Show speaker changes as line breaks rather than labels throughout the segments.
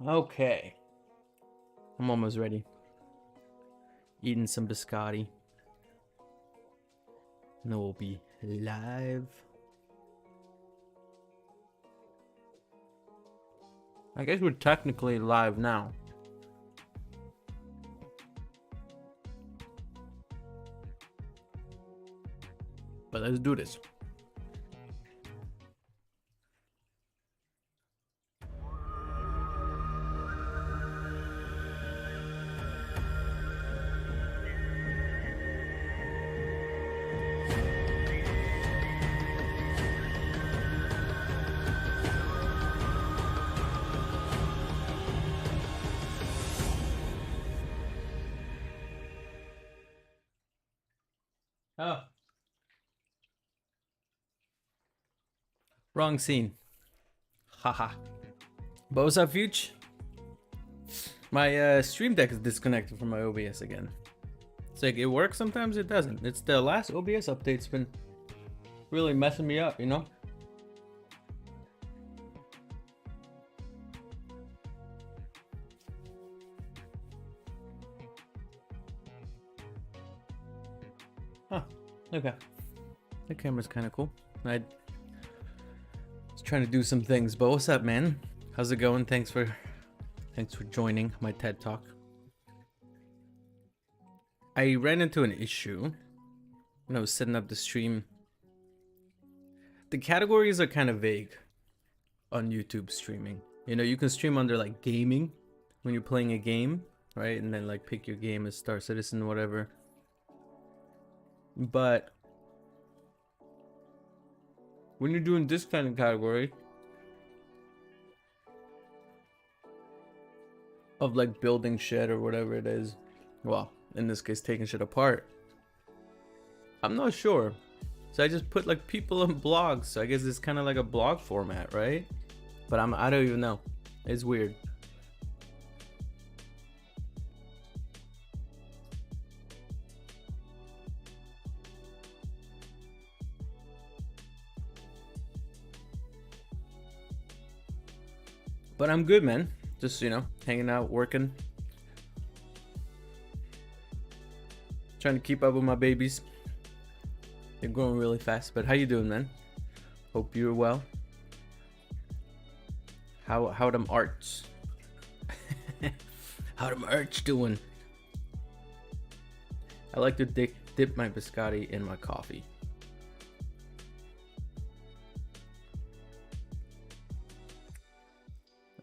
Okay. I'm almost ready. Eating some biscotti. And then we'll be live. I guess we're technically live now. But let's do this. Oh. Wrong scene. Haha. But what's up, Fuge? My stream deck is disconnected from my OBS again. It's like it works sometimes, it doesn't. It's the last OBS update's been really messing me up, you know? Huh. Okay. The camera's kind of cool. I was trying to do some things, but what's up, man? How's it going? Thanks for joining my TED Talk. I ran into an issue when I was setting up the stream. The categories are kind of vague on YouTube streaming. You know, you can stream under like gaming when you're playing a game, right? And then like pick your game as Star Citizen, whatever. But when you're doing this kind of category of like building shit or whatever it is, well, in this case taking shit apart, I'm not sure. So I just put like people on blogs. So I guess it's kind of like a blog format, right? But I don't even know. It's weird. But I'm good, man. Just, you know, hanging out, working. Trying to keep up with my babies. They're growing really fast. But how you doing, man? Hope you're well. How them arts? How them arts doing? I like to dip my biscotti in my coffee.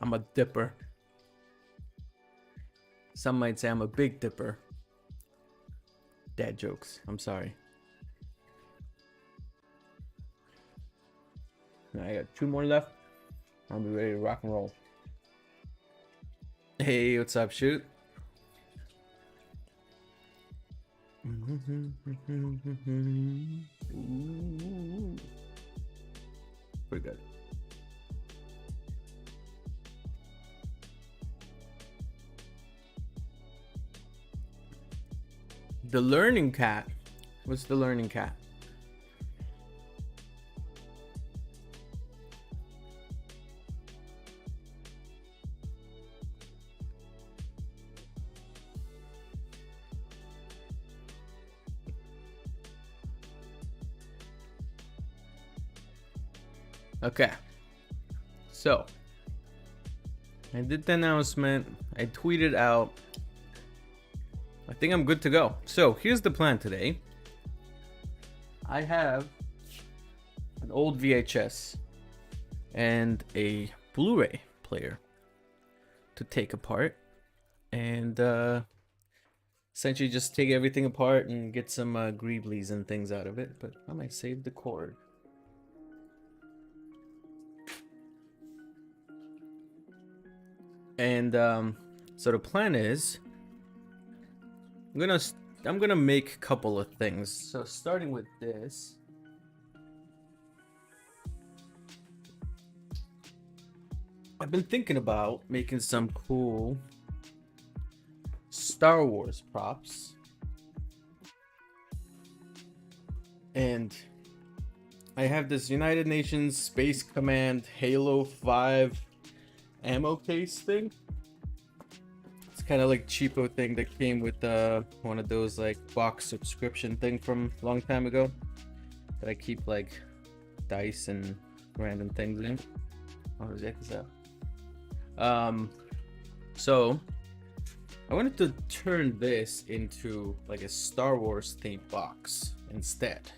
I'm a dipper. Some might say I'm a big dipper. Dad jokes. I'm sorry. Now I got 2 more left. I'll be ready to rock and roll. Hey, what's up, shoot? Pretty good. The learning cat. What's the learning cat? Okay. So, I did the announcement. I tweeted out. I think I'm good to go. So here's the plan today. I have an old VHS and a Blu-ray player to take apart and essentially just take everything apart and get some Greeblies and things out of it. But I might save the cord. And so the plan is I'm gonna make a couple of things. So starting with this, I've been thinking about making some cool Star Wars props. And I have this United Nations Space Command Halo 5 ammo case thing. kind of like cheapo thing that came with one of those like box subscription thing from a long time ago that I keep like dice and random things in. Oh, check this out. So I wanted to turn this into like a Star Wars themed box instead,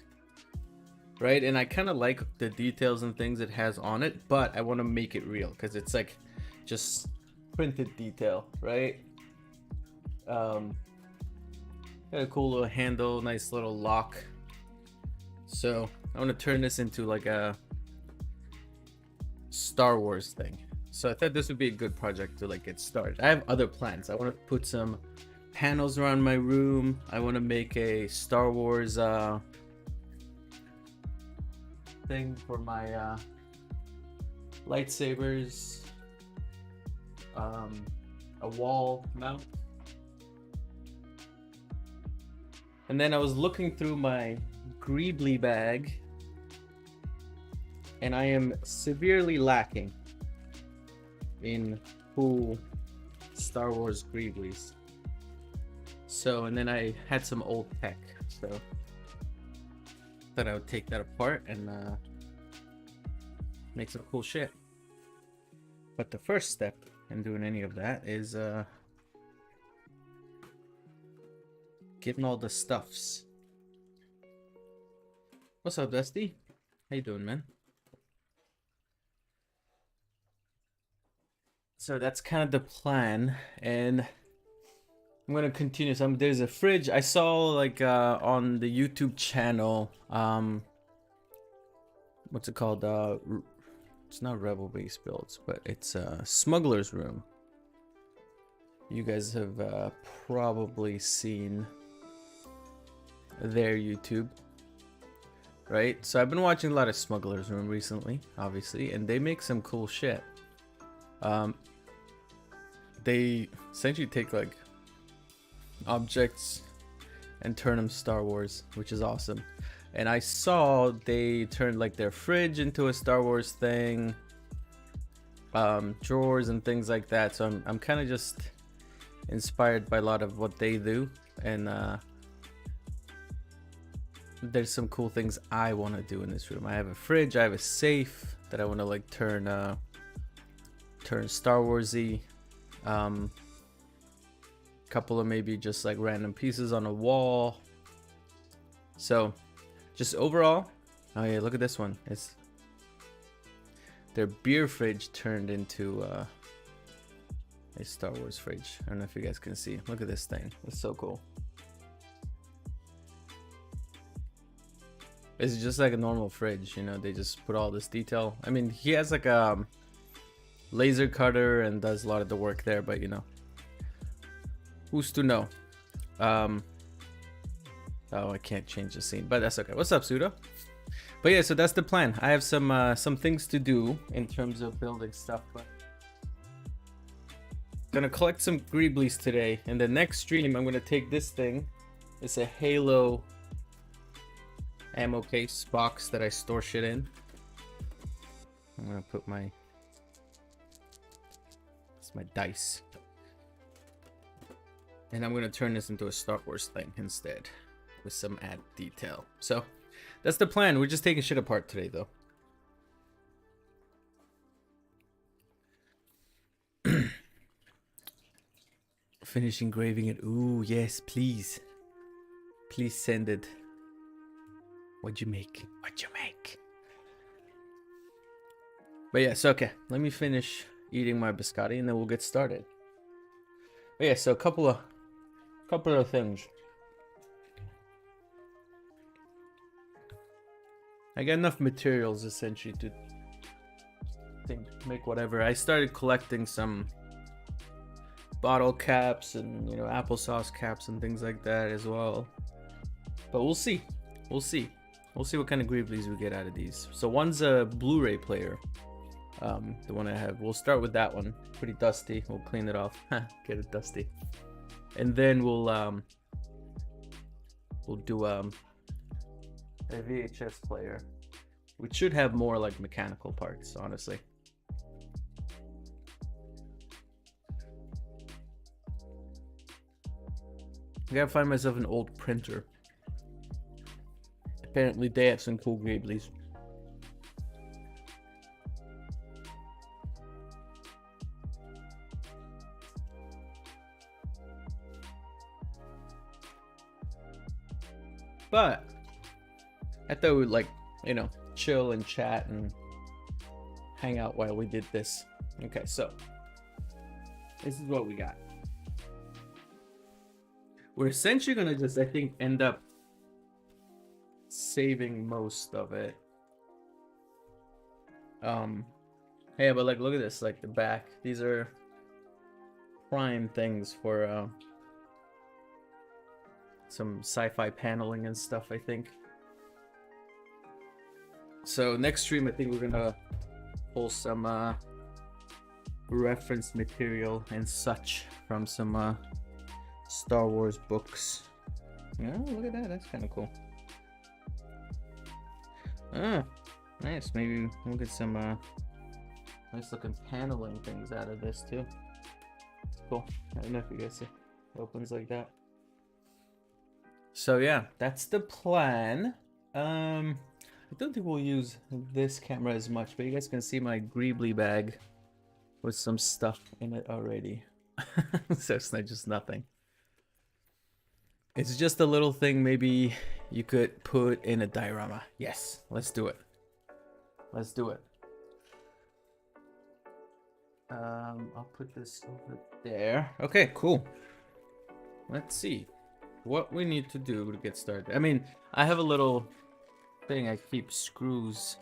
right? And I kind of like the details and things it has on it, but I want to make it real because it's like just printed detail, right? Got a cool little handle, nice little lock. So I want to turn this into like a Star Wars thing. So I thought this would be a good project to like get started. I have other plans. I want to put some panels around my room. I want to make a Star Wars thing for my lightsabers, a wall mount. And then I was looking through my Greebly bag, and I am severely lacking in cool Star Wars Greeblies. So, and then I had some old tech, so thought I would take that apart and make some cool shit. But the first step in doing any of that is getting all the stuffs. What's up, Dusty? How you doing, man? So that's kind of the plan, and I'm gonna continue. There's a fridge I saw like on the YouTube channel. What's it called? It's not Rebel Base Builds, but it's Smuggler's Room. You guys have probably seen their YouTube, right? So I've been watching a lot of Smuggler's Room recently, obviously, and they make some cool shit. They essentially take like objects and turn them Star Wars, which is awesome. And I saw they turned like their fridge into a Star Wars thing, drawers and things like that. So I'm kind of just inspired by a lot of what they do, and there's some cool things I want to do in this room. I have a fridge, I have a safe that I want to like turn Star Warsy. Couple of maybe just like random pieces on a wall. So just overall, oh yeah, look at this one. It's their beer fridge turned into a Star Wars fridge. I don't know if you guys can see. Look at this thing. It's so cool. It's just like a normal fridge, you know. They just put all this detail. I mean, he has like a laser cutter and does a lot of the work there, but you know, who's to know? Oh, I can't change the scene, but that's okay. What's up, Sudo? But yeah, so that's the plan. I have some things to do in terms of building stuff, but gonna collect some Greeblies today. In the next stream, I'm gonna take this thing. It's a Halo ammo case box that I store shit in. I'm gonna put my dice, and I'm gonna turn this into a Star Wars thing instead with some added detail. So that's the plan. We're just taking shit apart today, though. Finish engraving it. Ooh, yes, please. Please send it. What'd you make? What'd you make? But yeah, so okay. Let me finish eating my biscotti and then we'll get started. But yeah, so a couple of things. I got enough materials essentially to make whatever. I started collecting some bottle caps and, you know, applesauce caps and things like that as well. But we'll see. We'll see what kind of Greeblies we get out of these. So one's a Blu-ray player. The one I have. We'll start with that one. Pretty dusty. We'll clean it off. Get it dusty. And then we'll do a VHS player, which should have more like mechanical parts, honestly. I gotta find myself an old printer. Apparently they have some cool Greeblies. But I thought we'd like, you know, chill and chat and hang out while we did this. Okay, so this is what we got. We're essentially gonna just, I think, end up saving most of it. Hey, but like, look at this, like the back. These are prime things for some sci-fi paneling and stuff, I think. So next stream, I think we're gonna pull some reference material and such from some Star Wars books. Yeah, look at that. That's kind of cool. Ah, nice. Maybe we'll get some nice looking paneling things out of this too. It's cool. I don't know if you guys see. It opens like that. So yeah, that's the plan. I don't think we'll use this camera as much, but you guys can see my Greebly bag with some stuff in it already. So it's not just nothing. It's just a little thing maybe you could put in a diorama. Yes, let's do it. Let's do it. I'll put this over there. Okay, cool. Let's see what we need to do to get started. I mean, I have a little thing I keep screws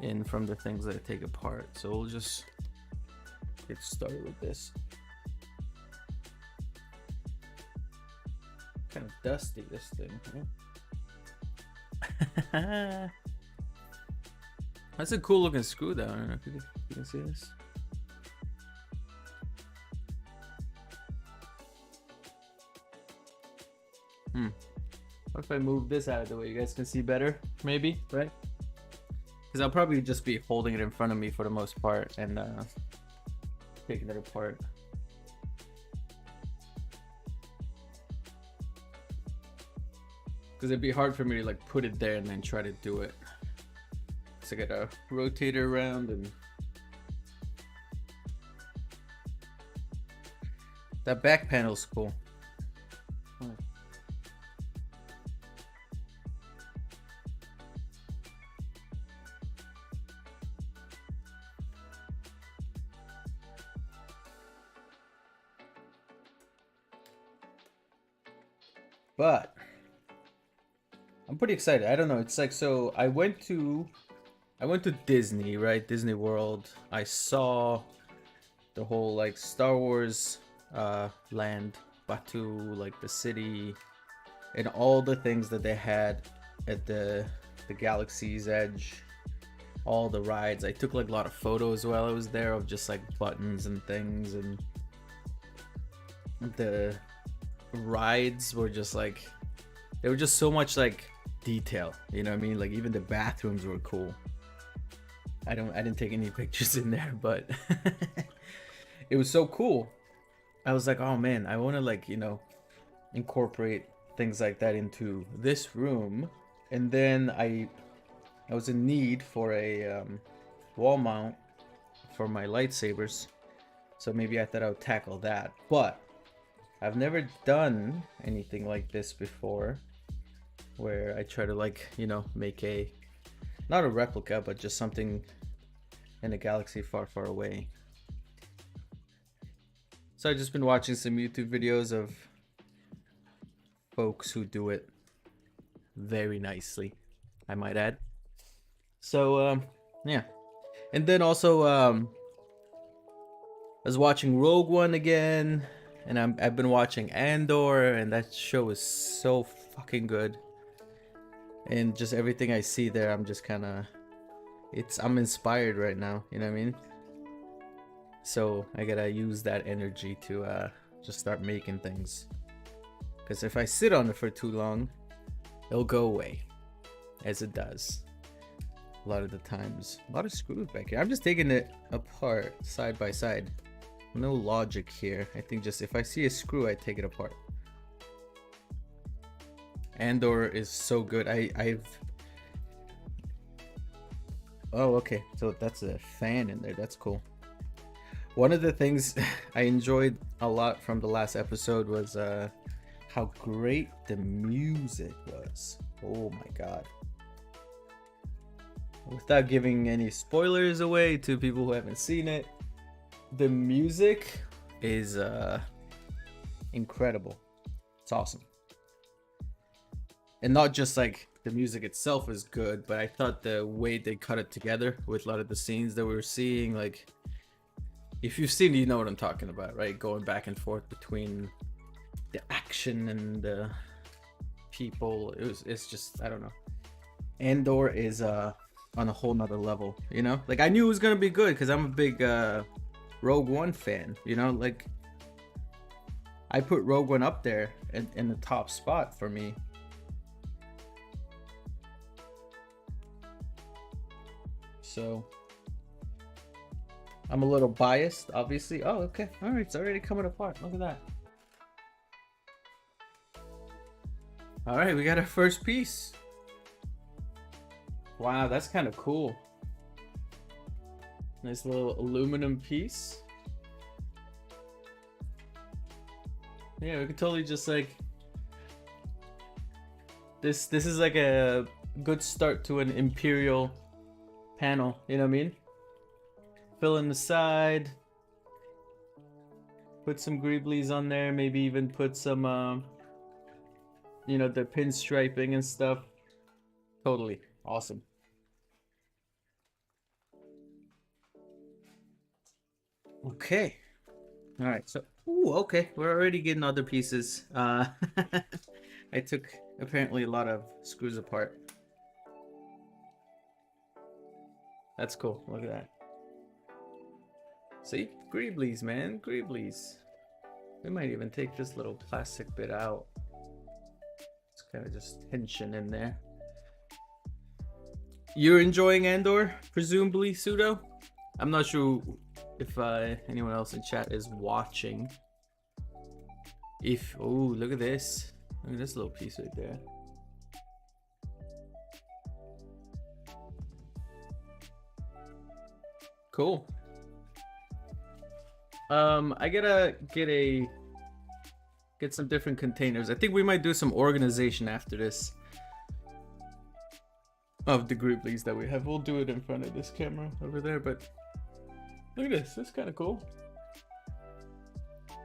in from the things that I take apart, so we'll just get started with this. Kind of dusty, this thing, huh? That's a cool looking screw though. I don't know if you can see this. What if I move this out of the way? You guys can see better, maybe, right? Because I'll probably just be holding it in front of me for the most part and taking it apart. Because it'd be hard for me to like put it there and then try to do it. So I gotta rotate it around and that back panel's cool. But I'm pretty excited. I don't know. It's like, so I went to Disney, right? Disney World. I saw the whole like Star Wars land, Batu, like the city, and all the things that they had at the Galaxy's Edge, all the rides. I took like a lot of photos while I was there of just like buttons and things, and the rides were just like, they were just so much like detail, you know what I mean? Like even the bathrooms were cool. I didn't take any pictures in there, but it was so cool. I was like, oh man, I want to like, you know, incorporate things like that into this room. And then I was in need for a wall mount for my lightsabers, so maybe I thought I would tackle that. But I've never done anything like this before, where I try to like, you know, make a, not a replica, but just something in a galaxy far, far away. So I've just been watching some YouTube videos of folks who do it very nicely, I might add. So yeah, and then also I was watching Rogue One again, and I've been watching Andor, and that show is so fucking good. And just everything I see there, I'm just kind of, I'm inspired right now, you know what I mean? So I gotta use that energy to just start making things, because if I sit on it for too long, it'll go away, as it does a lot of the times. A lot of screws back here. I'm just taking it apart side by side. No logic here. I think just if I see a screw, I take it apart. Andor is so good. I've Oh, okay. So that's a fan in there. That's cool. One of the things I enjoyed a lot from the last episode was how great the music was. Oh my god. Without giving any spoilers away to people who haven't seen it, the music is incredible. It's awesome. And not just like the music itself is good, but I thought the way they cut it together with a lot of the scenes that we were seeing, like, if you've seen it, you know what I'm talking about, right? Going back and forth between the action and the people. It's just, I don't know. Andor is on a whole nother level, you know? Like, I knew it was gonna be good because I'm a big Rogue One fan, you know? Like, I put Rogue One up there in the top spot for me. So I'm a little biased, obviously. Oh, okay. All right, it's already coming apart. Look at that. All right, we got our first piece. Wow, that's kind of cool. Nice little aluminum piece. Yeah, we could totally just like this is like a good start to an Imperial panel, you know what I mean? Fill in the side, put some Greeblies on there, maybe even put some you know, the pinstriping and stuff. Totally awesome. Okay, all right, so okay, we're already getting other pieces. I took apparently a lot of screws apart. That's cool. Look at that. See? Greeblies, man. Greeblies. We might even take this little plastic bit out. It's kind of just tension in there. You're enjoying Andor, presumably, Pseudo? I'm not sure if anyone else in chat is watching. Oh, look at this. Look at this little piece right there. Cool. I gotta get some different containers. I think we might do some organization after this of the Greeblies that we have. We'll do it in front of this camera over there, but look at this. It's kind of cool.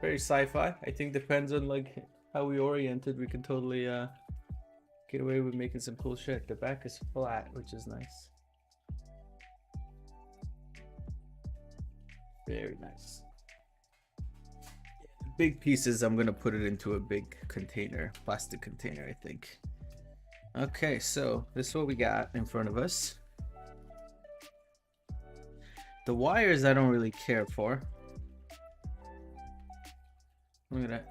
Very sci-fi. I think depends on like how we oriented. We can totally get away with making some cool shit. The back is flat, which is nice. Very nice. Big pieces, I'm gonna put it into a big container, plastic container, I think. Okay, so this is what we got in front of us. The wires I don't really care for. Look at that.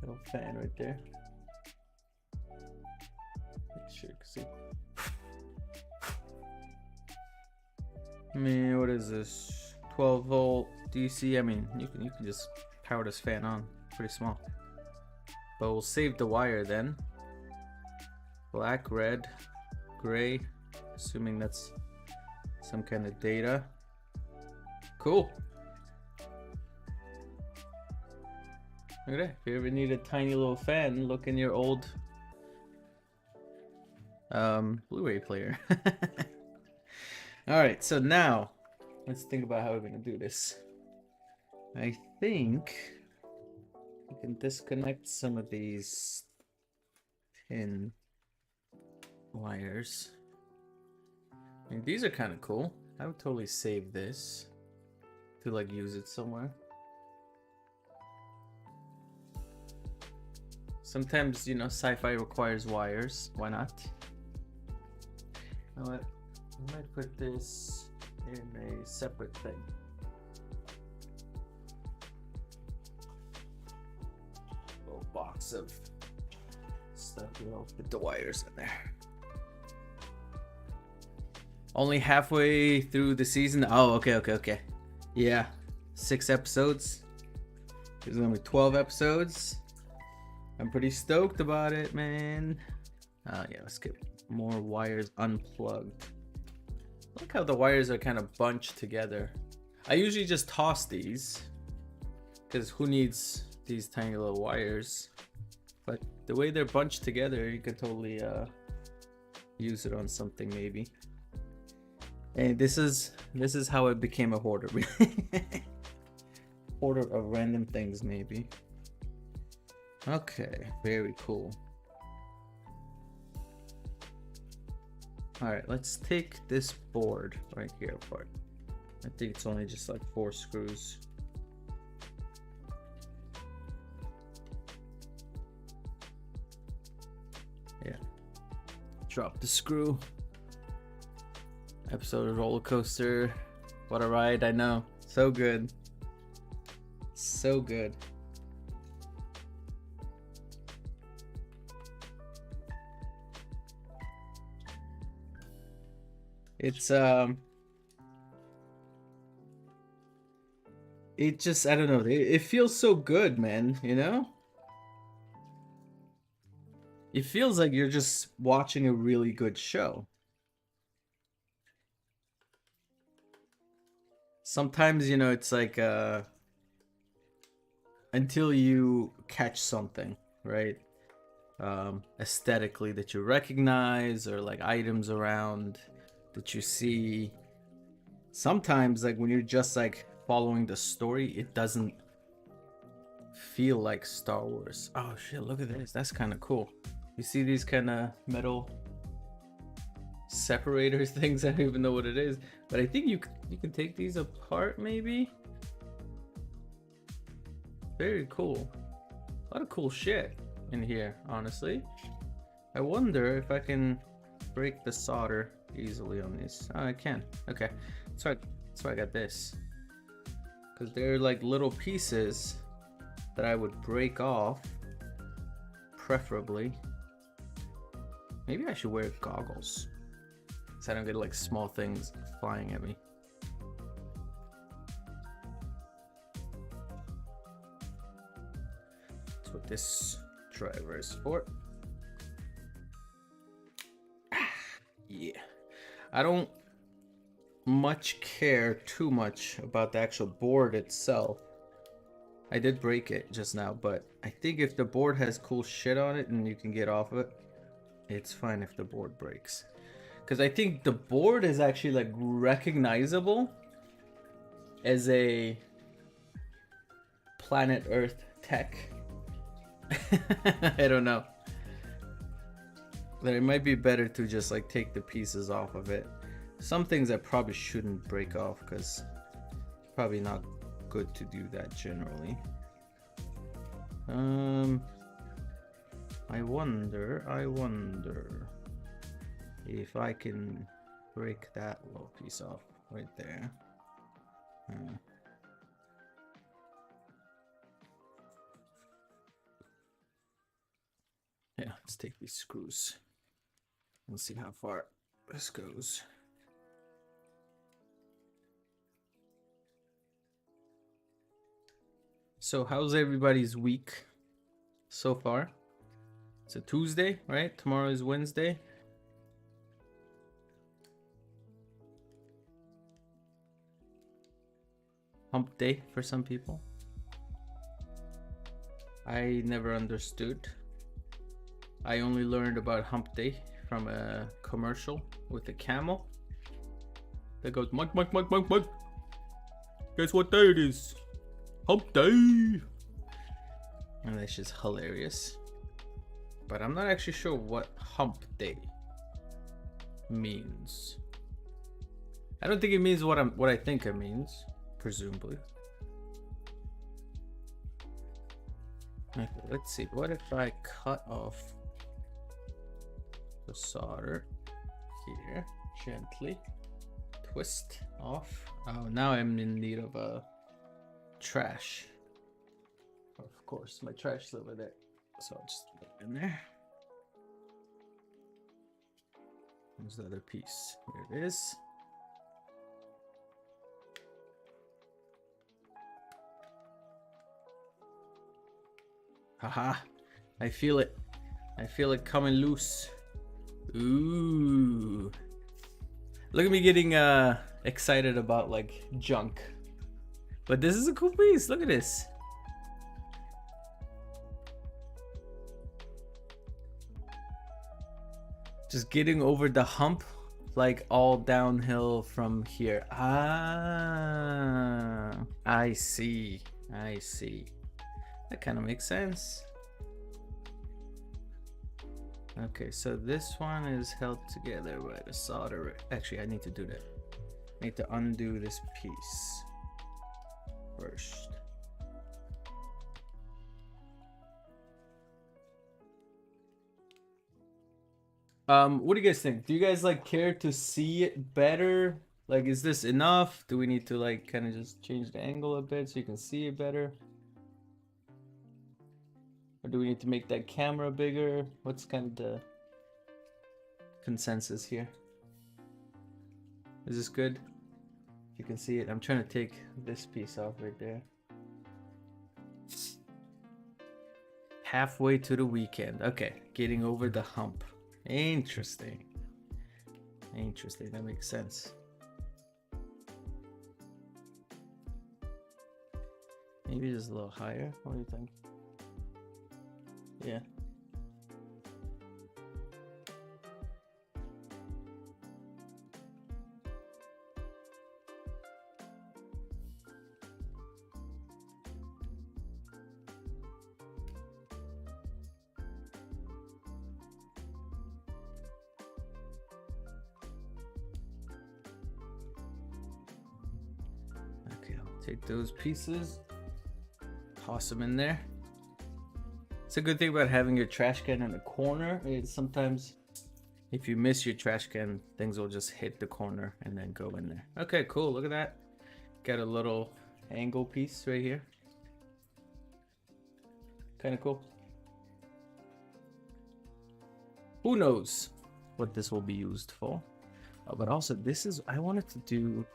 Little fan right there. Make sure you can see. I mean, what is this? 12 volt DC. I mean, you can just power this fan on. Pretty small. But we'll save the wire then. Black, red, gray. Assuming that's some kind of data. Cool. Look at that. If you ever need a tiny little fan, look in your old Blu-ray player. Alright, so now let's think about how we're gonna do this. I think we can disconnect some of these tin wires. I mean, these are kind of cool. I would totally save this to like use it somewhere. Sometimes, you know, sci-fi requires wires. Why not? You know what? I might put this in a separate thing. Little box of stuff. We'll put the wires in there. Only halfway through the season. Oh, okay. Yeah, 6 episodes. There's only 12 episodes. I'm pretty stoked about it, man. Yeah, let's get more wires unplugged. Look how the wires are kind of bunched together. I usually just toss these, because who needs these tiny little wires? But the way they're bunched together, you could totally use it on something maybe. And this is how I became a hoarder. Hoarder of random things maybe. Okay, very cool. Alright, let's take this board right here apart. I think it's only just like 4 screws. Yeah. Drop the screw. Episode of Roller Coaster. What a ride, I know. So good. So good. It's it just, I don't know, it feels so good, man, you know? It feels like you're just watching a really good show. Sometimes, you know, it's like until you catch something, right? Aesthetically that you recognize, or like items around that you see. Sometimes, like when you're just like following the story, it doesn't feel like Star Wars. Oh shit, look at this. That's kind of cool. You see these kind of metal separators things? I don't even know what it is, but I think you can take these apart maybe. Very cool. A lot of cool shit in here, honestly. I wonder if I can break the solder easily on these. Oh, I can. Okay, that's why I got this, because they're like little pieces that I would break off, preferably. Maybe I should wear goggles so I don't get like small things flying at me. That's what this driver is for. Yeah, I don't much care too much about the actual board itself. I did break it just now, but I think if the board has cool shit on it and you can get off of it, it's fine if the board breaks. Because I think the board is actually like recognizable as a planet Earth tech. I don't know. But it might be better to just like take the pieces off of it. Some things I probably shouldn't break off because it's probably not good to do that generally. I wonder if I can break that little piece off right there. Yeah, let's take these screws and see how far this goes. So how's everybody's week so far? It's a Tuesday, right? Tomorrow is Wednesday. Hump day for some people. I never understood. I only learned about hump day from a commercial with a camel that goes, Mike, Mike, Mike, Mike, Mike. Guess what day it is? Hump day. And that's just hilarious. But I'm not actually sure what hump day means. I don't think it means what I think it means, presumably. Okay, let's see. What if I cut off the solder here gently? Twist off. Oh, now I'm in need of a trash. Of course, my trash is over there. So I'll just put it in there. There's the other piece. Here it is. Haha. I feel it. I feel it coming loose. Ooh. Look at me getting excited about like junk. But this is a cool piece. Look at this. Just getting over the hump, like all downhill from here. Ah, I see. I see. That kind of makes sense. Okay, so this one is held together by the solder. Actually, I need to do that. I need to undo this piece first. What do you guys think? Do you guys like care to see it better? Like, is this enough? Do we need to like kind of just change the angle a bit so you can see it better? Or do we need to make that camera bigger? What's kind of the consensus here? Is this good? If you can see it, I'm trying to take this piece off right there. Halfway to the weekend. Okay, getting over the hump. Interesting. Interesting, that makes sense. Maybe just a little higher. What do you think? Yeah. Okay, I'll take those pieces, toss them in there. It's a good thing about having your trash can in the corner is sometimes if you miss your trash can, things will just hit the corner and then go in there. Okay, cool. Look at that. Got a little angle piece right here. Kind of cool. Who knows what this will be used for? But also, this is, I wanted to do,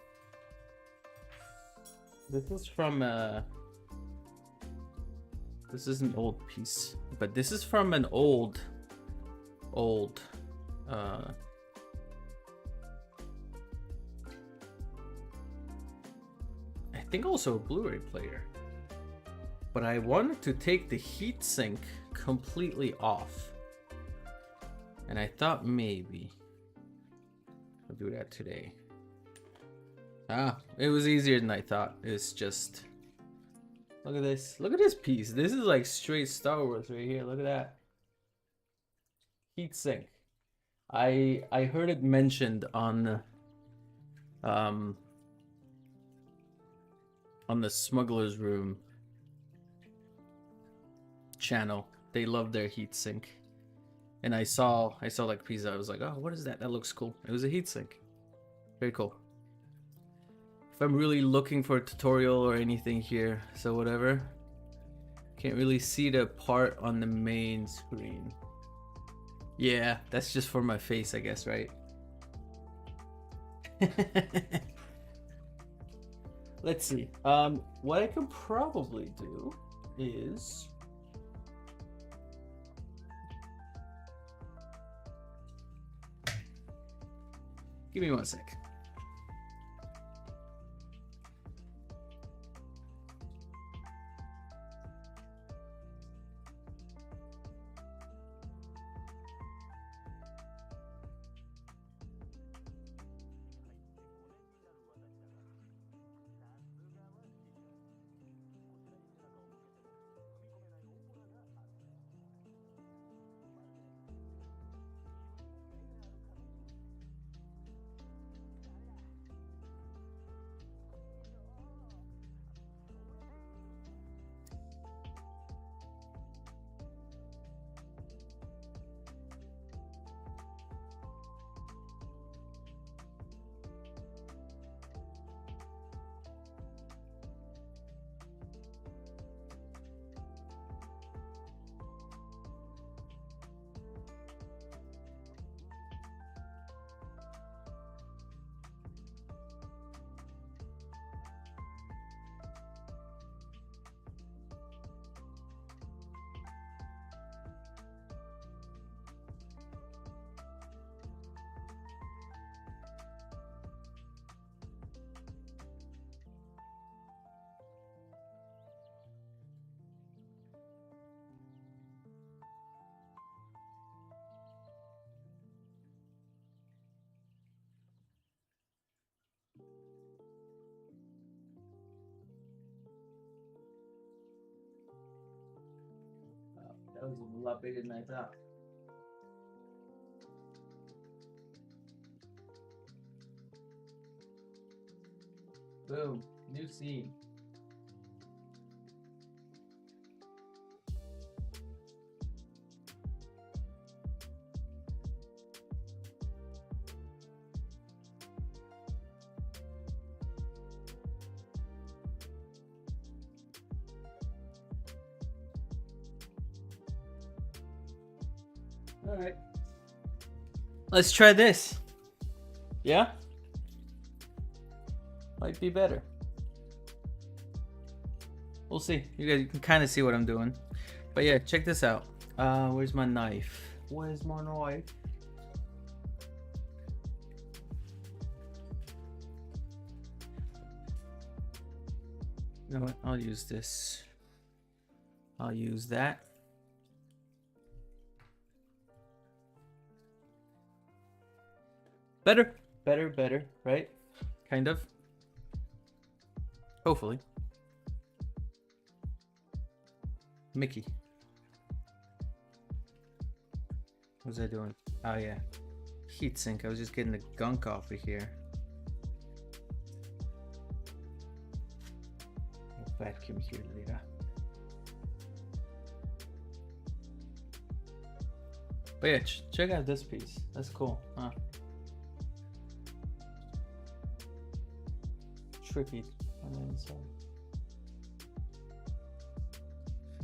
this is from this is an old piece, but this is from an old I think also a Blu-ray player. But I wanted to take the heatsink completely off. And I thought maybe I'll do that today. Ah, it was easier than I thought. It's just, look at this. Look at this piece. This is like straight Star Wars right here. Look at that. Heatsink. I heard it mentioned on the Smuggler's Room channel. They love their heatsink. And I saw like a piece. I was like, oh, what is that? That looks cool. It was a heatsink. Very cool. If I'm really looking for a tutorial or anything here, so whatever. Can't really see the part on the main screen. Yeah, that's just for my face, I guess, right? Let's see. What I could probably do is give me 1 sec. was a lot bigger than I thought. Boom, new scene. All right. Let's try this. Yeah? Might be better. We'll see. You guys can kind of see what I'm doing. But yeah, check this out. Where's my knife? Where's my knife? You know what? I'll use this. I'll use that. Better, right? Kind of. Hopefully. Mickey. What was I doing? Oh yeah. Heatsink. I was just getting the gunk off of here. Vacuum here later. But yeah, check out this piece. That's cool, huh? Tricky on the inside.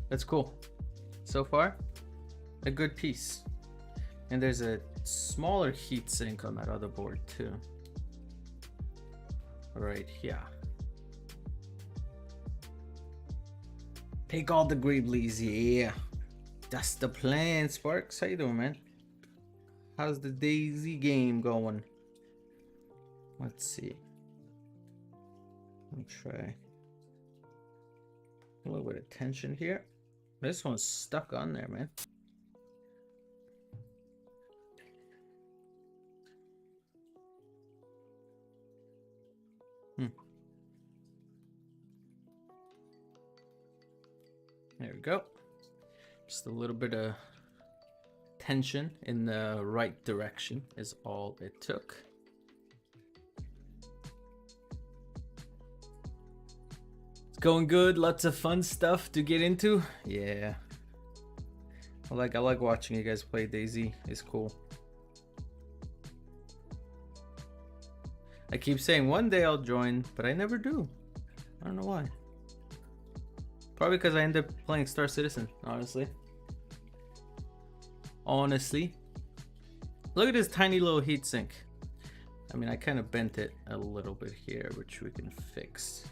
That's cool. So far, a good piece. And there's a smaller heatsink on that other board too. Right here. Take all the Greeblies, yeah. That's the plan, Sparks. How you doing, man? How's the Daisy game going? Let's see. I'll try a little bit of tension here. This one's stuck on there, man. There we go. Just a little bit of tension in the right direction is all it took. It's going good. Lots of fun stuff to get into. Yeah. I like watching you guys play Daisy. It's cool. I keep saying one day I'll join, but I never do. I don't know why. Probably because I end up playing Star Citizen, honestly. Look at this tiny little heatsink. I mean, I kind of bent it a little bit here, which we can fix.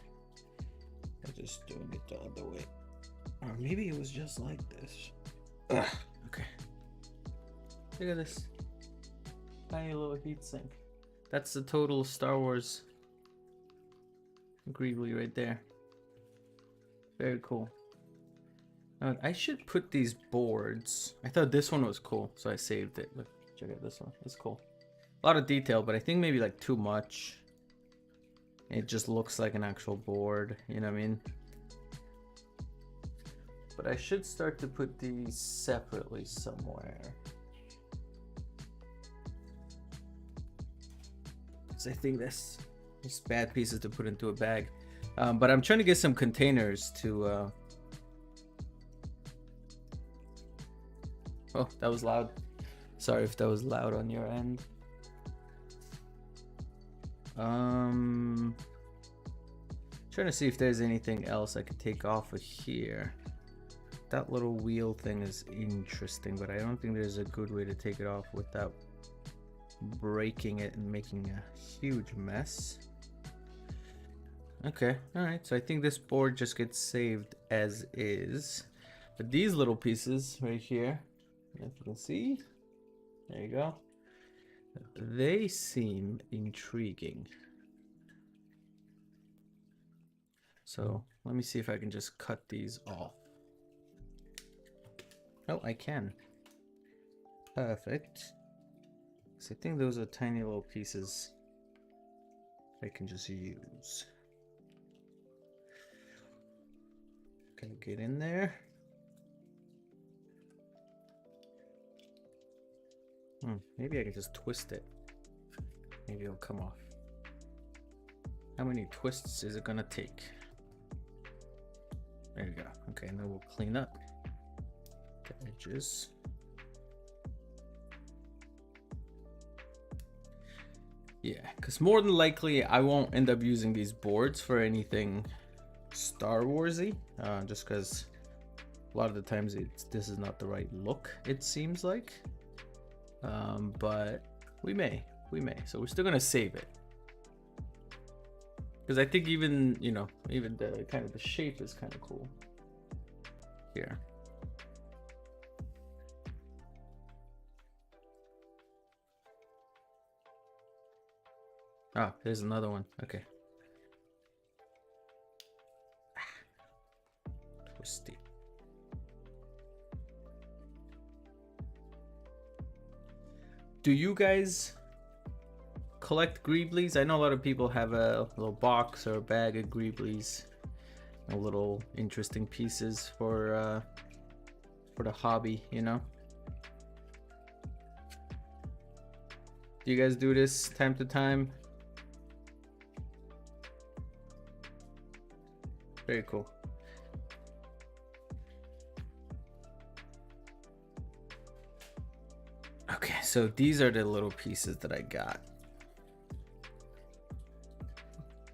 I'm just doing it the other way. Or maybe it was just like this. Ugh. Okay. Look at this tiny little heatsink. That's the total Star Wars Greebly right there. Very cool. I should put these boards. I thought this one was cool, so I saved it. Look, check out this one. It's cool. A lot of detail, but I think maybe like too much. It just looks like an actual board, you know what I mean? But I should start to put these separately somewhere. So I think that's just bad pieces to put into a bag. But I'm trying to get some containers to... Oh, that was loud. Sorry if that was loud on your end. Trying to see if there's anything else I could take off of here. That little wheel thing is interesting, but I don't think there's a good way to take it off without breaking it and making a huge mess. Okay, alright, so I think this board just gets saved as is. But these little pieces right here, if you can see, there you go. They seem intriguing. So let me see if I can just cut these off. Oh, I can. Perfect. So I think those are tiny little pieces I can just use. Gonna get in there. Maybe I can just twist it. Maybe it'll come off. How many twists is it gonna take? There you go. Okay, and then we'll clean up the edges. Yeah, because more than likely I won't end up using these boards for anything Star Warsy, just because a lot of the times this is not the right look, it seems like. But we may. So we're still gonna save it. Because I think even, you know, even the kind of the shape is kind of cool here. Ah, there's another one. Okay. Twisty. Do you guys collect Greeblies? I know a lot of people have a little box or a bag of Greeblies, little interesting pieces for the hobby, you know. Do you guys do this time to time? Very cool. Okay, so these are the little pieces that I got.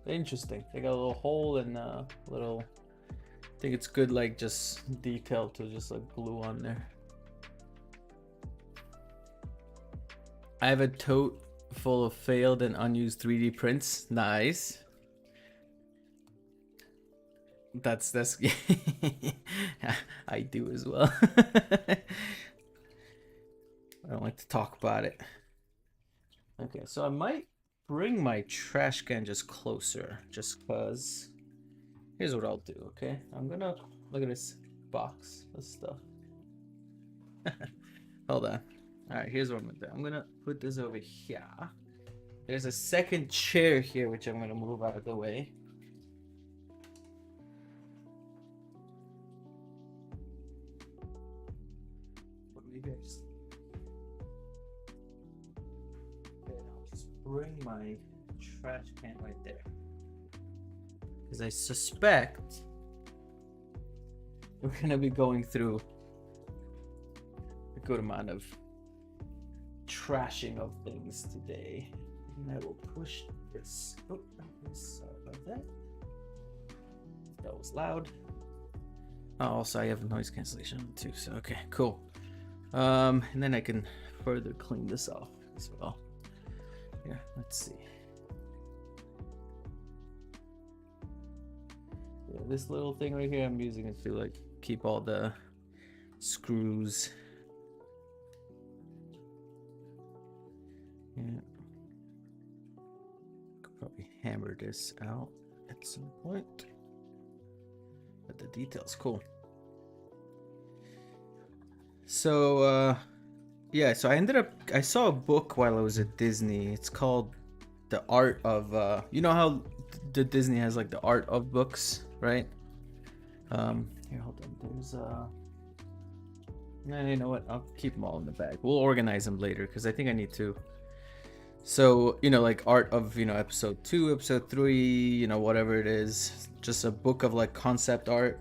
Interesting. They got a little hole and a little. I think it's good, like just detail to just like glue on there. I have a tote full of failed and unused 3D prints. Nice. That's I do as well. I don't like to talk about it. Okay, so I might bring my trash can just closer, just because. Here's what I'll do, okay? I'm gonna look at this box of stuff. Hold on. Alright, here's what I'm gonna do. I'm gonna put this over here. There's a second chair here, which I'm gonna move out of the way. I'll just bring my trash can right there. Because I suspect we're gonna be going through a good amount of trashing of things today. And I will push this. Oh, sorry about that. That was loud. Oh, also I have noise cancellation too, so okay, cool. And then I can further clean this off as well. Here, let's see. Yeah, this little thing right here, I'm using it to like keep all the screws. Yeah. Could probably hammer this out at some point. But the detail's cool. So yeah, so I saw a book while I was at Disney. It's called The Art of you know how the Disney has like the art of books, right? Here, hold on. There's nah, you know what? I'll keep them all in the bag. We'll organize them later because I think I need to. So, you know, like art of, you know, episode 2, episode 3, you know, whatever it is, just a book of like concept art.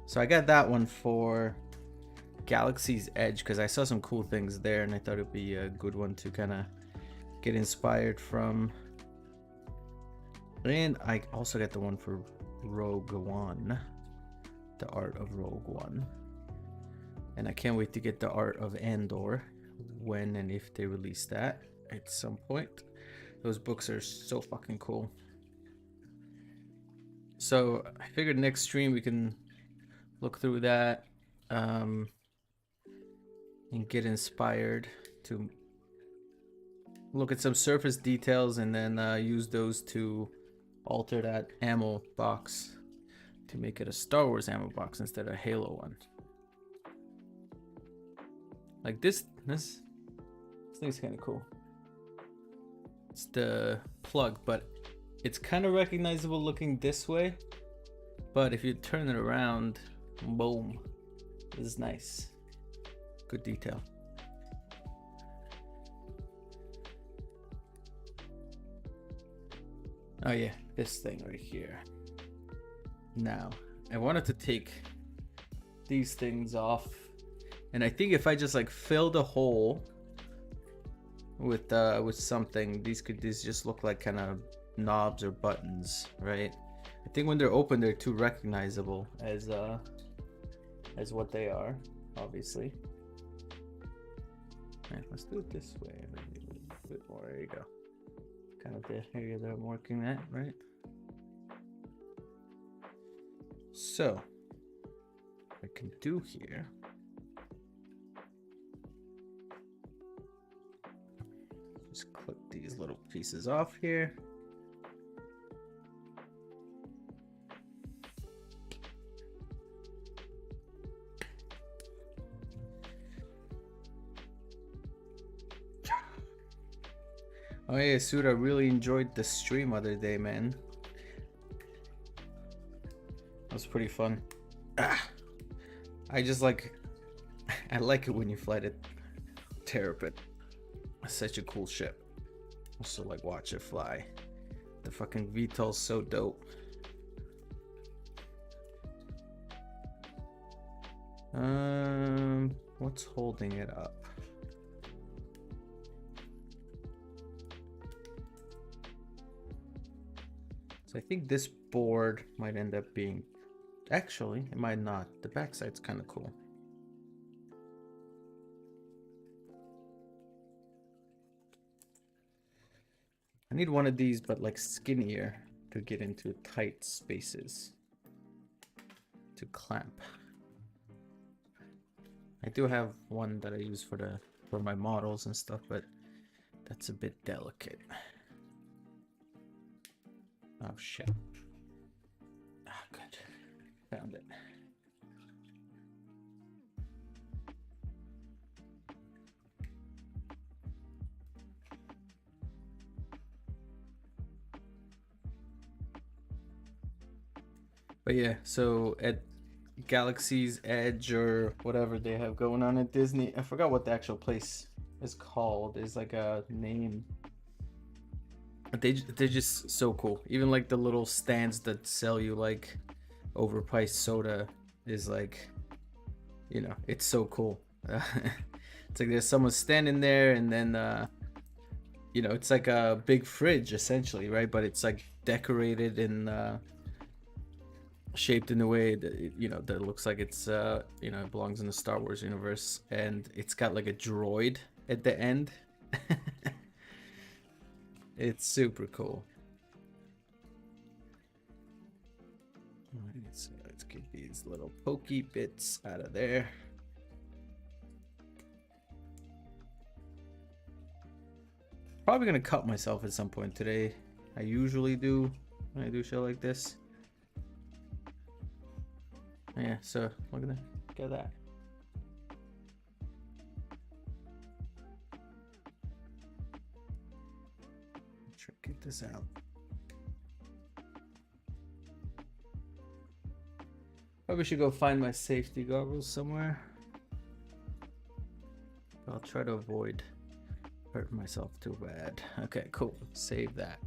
So I got that one for Galaxy's Edge because I saw some cool things there and I thought it'd be a good one to kind of get inspired from. And I also got the one for Rogue One, the art of Rogue One. And I can't wait to get the art of Andor when and if they release that at some point. Those books are so fucking cool. So I figured next stream we can look through that and get inspired to look at some surface details and then use those to alter that ammo box to make it a Star Wars ammo box instead of a Halo one. Like this thing's kind of cool. It's the plug, but it's kind of recognizable looking this way. But if you turn it around, boom, this is nice. Good detail. Oh yeah, this thing right here. Now, I wanted to take these things off, and I think if I just like fill the hole with something, these just look like kind of knobs or buttons, right? I think when they're open, they're too recognizable as what they are, obviously. Yeah, let's do it this way. Maybe a little bit more. There you go. Kind of the area that I'm working at, right? So, what I can do here, just clip these little pieces off here. Oh yeah, Suda, I really enjoyed the stream other day, man. That was pretty fun. I just like, I like it when you fly the Terrapin. It's such a cool ship. Also like watch it fly. The fucking VTOL's so dope. What's holding it up? So I think this board might end up being, actually, it might not. The backside's kind of cool. I need one of these, but like skinnier to get into tight spaces to clamp. I do have one that I use for my models and stuff, but that's a bit delicate. Oh shit. Ah, good. Found it. But yeah, so at Galaxy's Edge or whatever they have going on at Disney, I forgot what the actual place is called. It's like a name. They're just so cool. Even like the little stands that sell you like overpriced soda is like, you know, it's so cool. It's like there's someone standing there, and then you know, it's like a big fridge essentially, right? But it's like decorated and shaped in a way that, you know, that looks like it's you know, it belongs in the Star Wars universe, and it's got like a droid at the end. It's super cool. Alright, so let's get these little pokey bits out of there. Probably gonna cut myself at some point today. I usually do when I do shit like this. Yeah, so look at that. Look at that. Try to get this out. Probably should go find my safety goggles somewhere. I'll try to avoid hurting myself too bad. Okay, cool. Save that.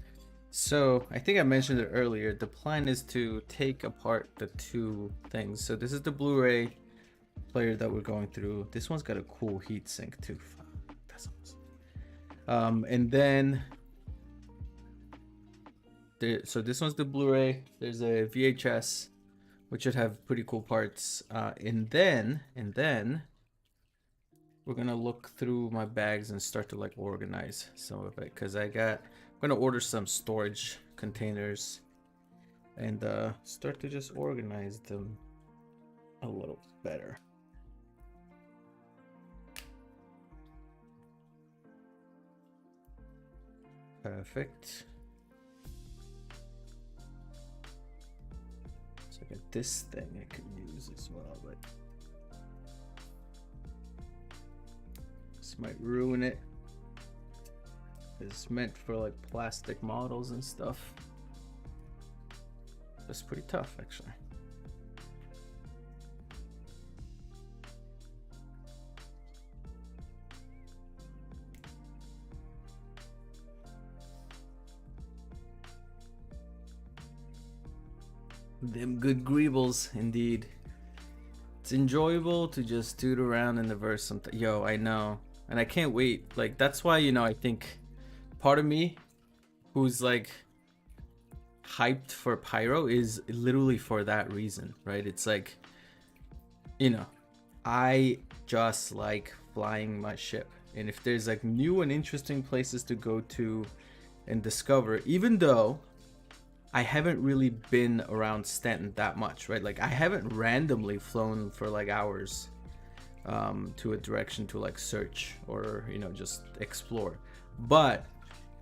So I think I mentioned it earlier. The plan is to take apart the two things. So this is the Blu-ray player that we're going through. This one's got a cool heat sink too. That's awesome. And then so this one's the Blu-ray. There's a VHS, which should have pretty cool parts. And then we're gonna look through my bags and start to like organize some of it, because I'm gonna order some storage containers and start to just organize them a little better. Perfect. So I got this thing I can use as well, but this might ruin it. It's meant for like plastic models and stuff. That's pretty tough, actually. Them good Greebles, indeed. It's enjoyable to just toot around in the verse sometimes. Yo, I know. And I can't wait. Like, that's why, I think part of me who's like hyped for Pyro is literally for that reason, right? It's like, I just like flying my ship. And if there's like new and interesting places to go to and discover, even though I haven't really been around Stanton that much, right? Like I haven't randomly flown for like hours to a direction to like search or just explore. But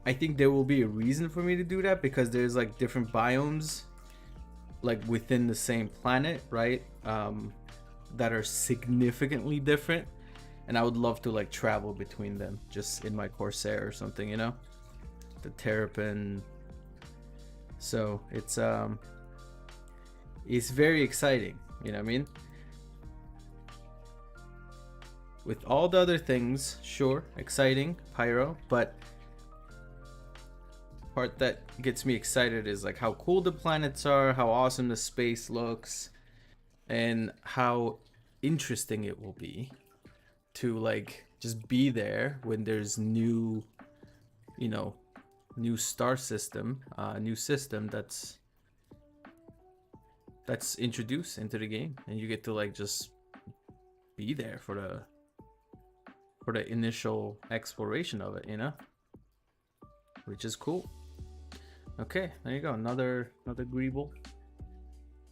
I think there will be a reason for me to do that because there's like different biomes like within the same planet, right? That are significantly different, and I would love to like travel between them just in my Corsair or something, the Terrapin. So it's very exciting, you know what I mean? With all the other things, sure, exciting, Pyro, but part that gets me excited is like how cool the planets are, how awesome the space looks, and how interesting it will be to like just be there when there's new star system, new system that's introduced into the game, and you get to like just be there for the initial exploration of it, which is cool. Okay, there you go, another Greeble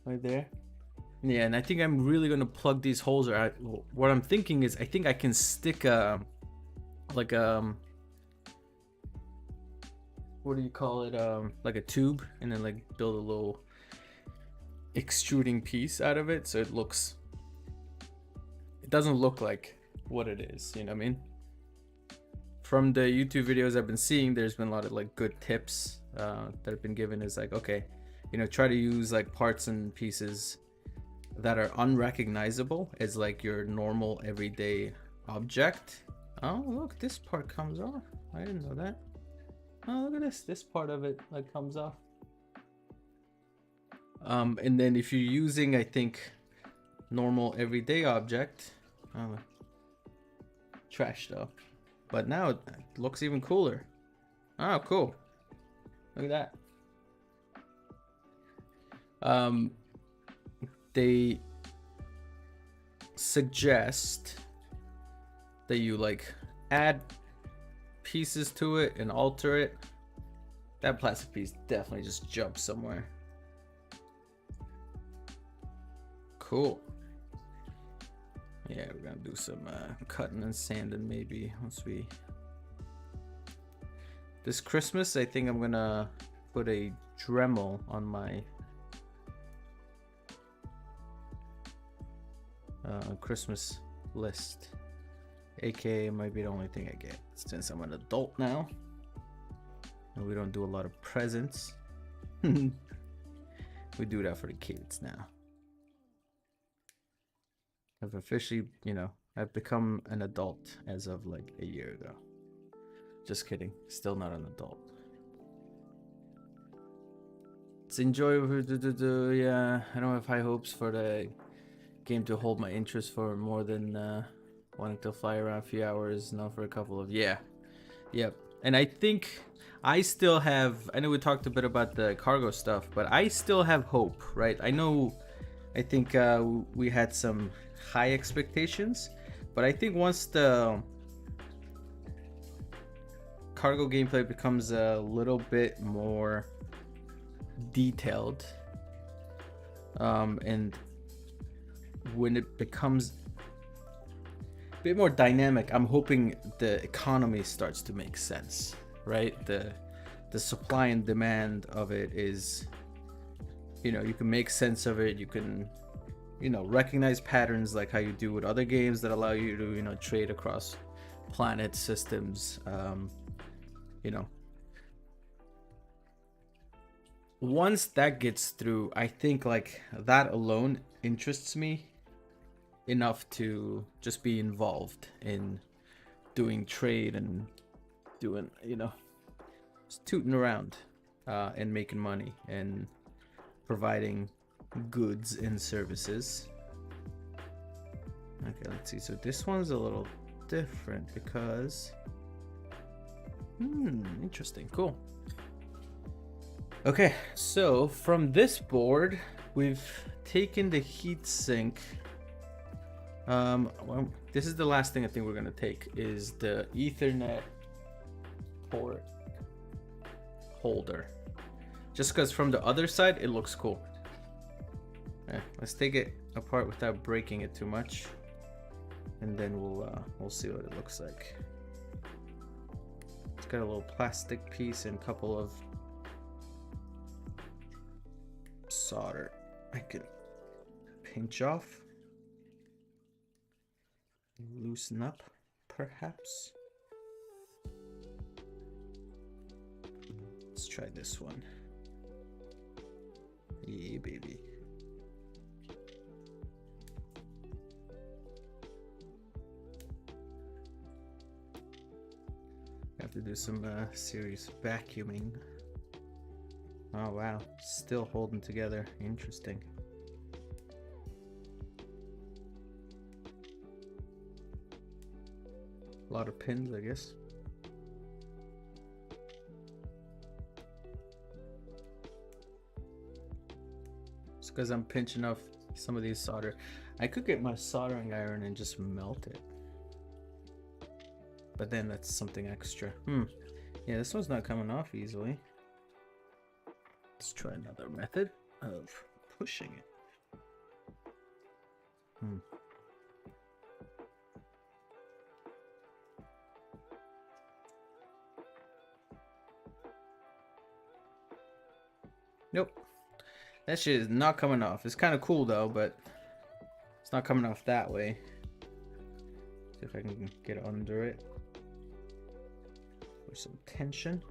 right there. Yeah, and I think I'm really gonna plug these holes. Or what I'm thinking is, I think I can stick like what do you call it? Like a tube, and then like build a little extruding piece out of it, so it doesn't look like what it is. You know what I mean? From the YouTube videos I've been seeing, there's been a lot of like good tips that have been given. Is like, okay, try to use like parts and pieces that are unrecognizable as like your normal everyday object. Oh look, this part comes off. I didn't know that. Oh, look at this part of it like comes off. And then if you're using, I think, normal everyday object, trash though, but now it looks even cooler. Oh cool, look at that. They suggest that you like add pieces to it and alter it. That plastic piece definitely just jumps somewhere. Cool. Yeah, we're gonna do some cutting and sanding maybe once we. This Christmas, I think I'm gonna put a Dremel on my Christmas list, aka might be the only thing I get since I'm an adult now and we don't do a lot of presents. We do that for the kids now. I've officially, I've become an adult as of like a year ago. Just kidding, still not an adult. It's enjoyable. Yeah, I don't have high hopes for the game to hold my interest for more than wanting to fly around a few hours, not for a couple of. Yep. And I think I still have, I know we talked a bit about the cargo stuff, but I still have hope, right? I think we had some high expectations, but I think once the cargo gameplay becomes a little bit more detailed, and when it becomes a bit more dynamic, I'm hoping the economy starts to make sense, right? The supply and demand of it is, you can make sense of it. You can, recognize patterns like how you do with other games that allow you to, trade across planet systems. Once that gets through, I think like that alone interests me enough to just be involved in doing trade and doing, just tooting around and making money and providing goods and services. Okay, let's see. So this one's a little different because interesting. Cool. Okay, so from this board we've taken the heat sink. Well, this is the last thing I think we're gonna take is the Ethernet port holder, just because from the other side it looks cool. Okay, let's take it apart without breaking it too much, and then we'll see what it looks like. It's got a little plastic piece and a couple of solder I can pinch off, loosen up perhaps. Let's try this one. Yeah, baby. I have to do some serious vacuuming. Oh wow, still holding together. Interesting. A lot of pins, I guess. It's because I'm pinching off some of these solder. I could get my soldering iron and just melt it, but then that's something extra. Yeah, this one's not coming off easily. Let's try another method of pushing it. Nope. That shit is not coming off. It's kind of cool though, but it's not coming off that way. See if I can get under it for some tension.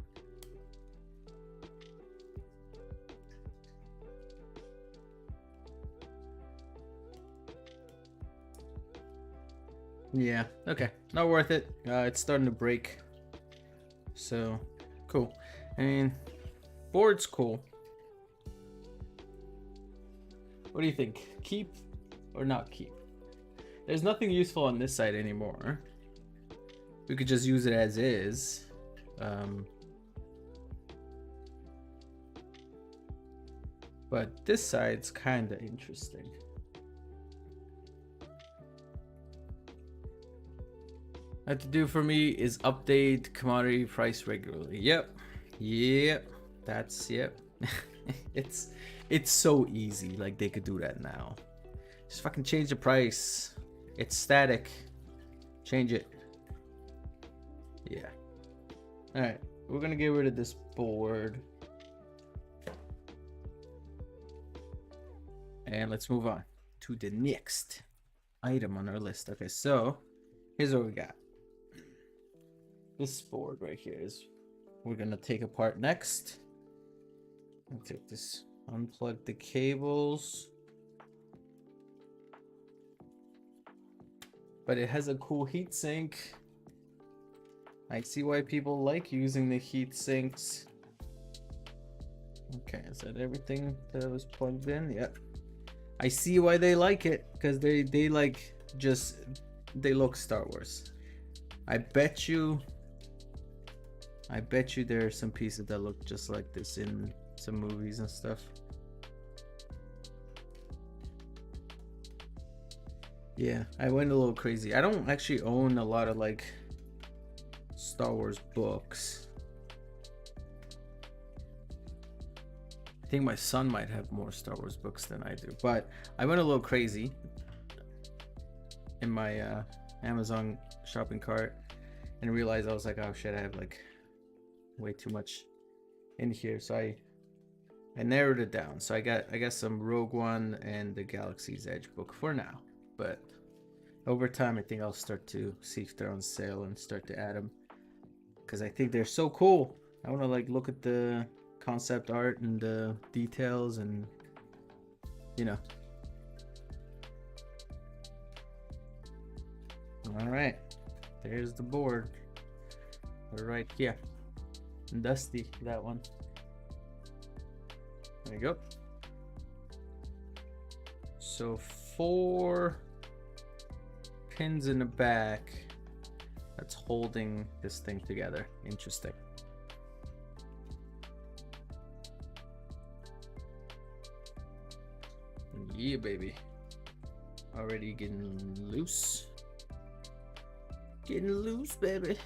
Yeah, okay, not worth it. It's starting to break, so cool. I mean, board's cool. What do you think? Keep or not keep? There's nothing useful on this side anymore. We could just use it as is. But this side's kind of interesting. What to do for me is update commodity price regularly. Yep. That's it's so easy. Like, they could do that now. Just fucking change the price. It's static. Change it. Yeah. All right, we're gonna get rid of this board, and let's move on to the next item on our list. Okay, so here's what we got. This board right here is we're gonna take apart next. I'll take this, unplug the cables. But it has a cool heat sink. I see why people like using the heat sinks. Okay, is that everything that was plugged in? Yep. I see why they like it, because they like just, they look Star Wars. I bet you there are some pieces that look just like this in some movies and stuff. Yeah, I went a little crazy. I don't actually own a lot of like Star Wars books. I think my son might have more Star Wars books than I do, but I went a little crazy in my Amazon shopping cart and realized I was like, oh shit, I have like way too much in here. So I narrowed it down. So I got some Rogue One and the Galaxy's Edge book for now, but over time I think I'll start to see if they're on sale and start to add them, because I think they're so cool. I want to like look at the concept art and the details, and you know. All right, there's the board right here. Dusty, that one. There you go. So 4 pins in the back that's holding this thing together. Interesting. Yeah, baby. Already getting loose. Getting loose, baby.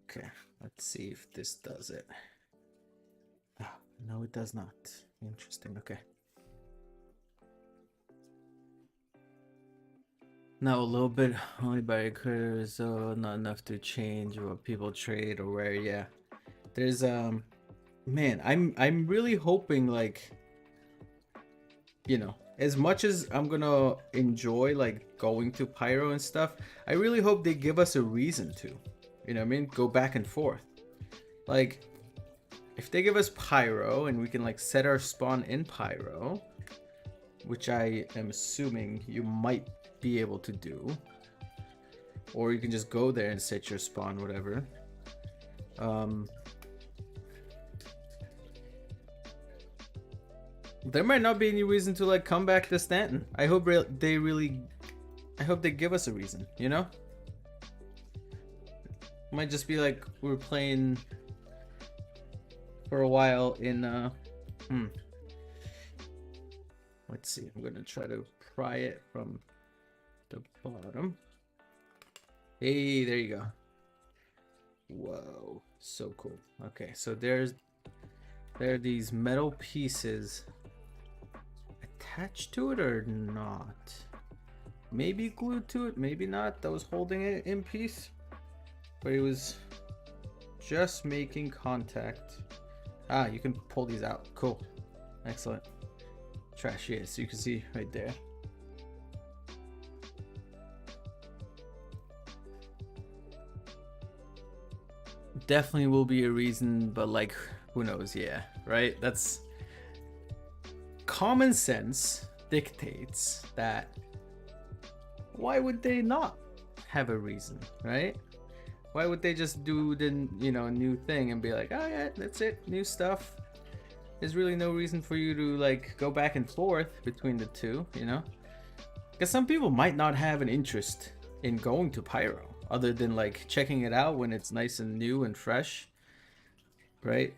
Okay, let's see if this does it. Oh, no, it does not. Interesting, okay. Now a little bit only by critters, so not enough to change what people trade or where. Yeah, there's man, I'm really hoping, like, you know, as much as I'm gonna enjoy like going to Pyro and stuff, I really hope they give us a reason to, you know what I mean, go back and forth. Like, if they give us Pyro and we can like set our spawn in Pyro, which I am assuming you might be able to do, or you can just go there and set your spawn, whatever. There might not be any reason to like come back to Stanton. I hope they give us a reason, you know? Might just be like we're playing for a while in let's see, I'm gonna try to pry it from the bottom. Hey, there you go. Whoa, so cool. Okay, so there are these metal pieces attached to it or not? Maybe glued to it, maybe not. That was holding it in piece, but it was just making contact. Ah, you can pull these out. Cool, excellent. Trash, yeah, so you can see right there. Definitely will be a reason, but like, who knows? Yeah, right? That's common sense dictates that why would they not have a reason, right? Why would they just do the, you know, new thing and be like, oh yeah, that's it, new stuff? There's really no reason for you to like go back and forth between the two, you know? Because some people might not have an interest in going to Pyro other than like checking it out when it's nice and new and fresh, right?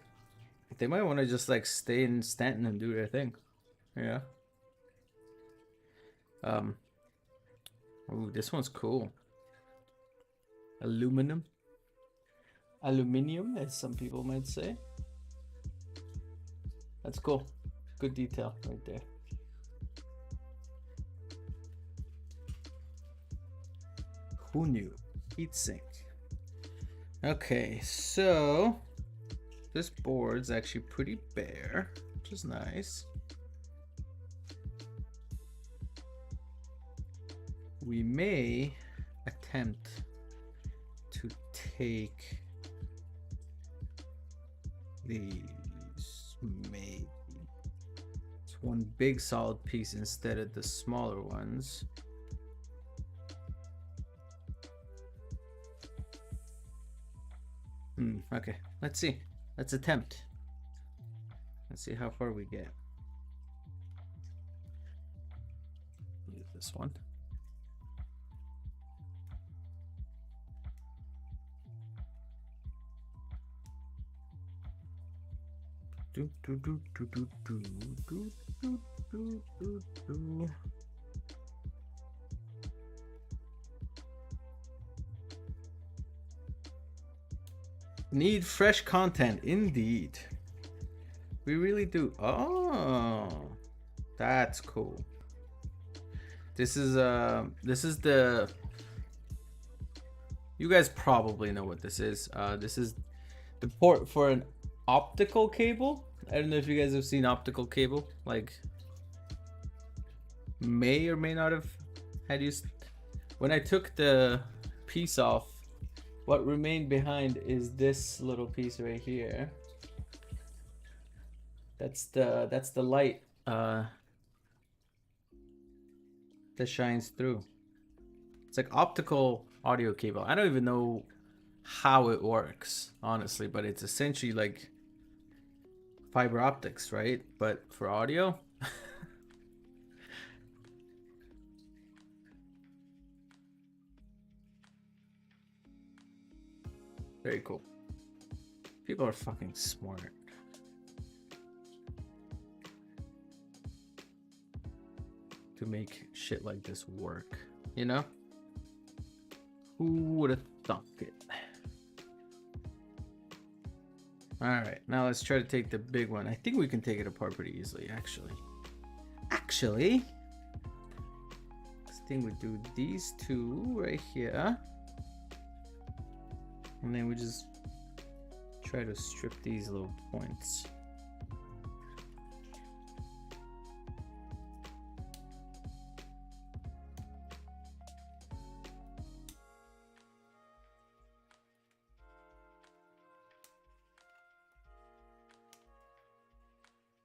They might want to just like stay in Stanton and do their thing. Yeah. Ooh, this one's cool. Aluminum, as some people might say. That's cool. Good detail right there. Who knew? Heatsink. Okay, so this board's actually pretty bare, which is nice. We may attempt to take these, maybe. It's one big solid piece instead of the smaller ones. Okay, let's see. Let's attempt. Let's see how far we get. Use this one. Need fresh content, indeed. We really do. Oh, that's cool. This is the. You guys probably know what this is. This is the port for an optical cable. I don't know if you guys have seen optical cable. Like, may or may not have had used. When I took the piece off, what remained behind is this little piece right here. That's the light that shines through. It's like optical audio cable. I don't even know how it works, honestly, but it's essentially like fiber optics, right? But for audio. Very cool. People are fucking smart. To make shit like this work, you know? Who would have thunk it? Alright, now let's try to take the big one. I think we can take it apart pretty easily, actually. This thing would do these two right here. And then we just try to strip these little points.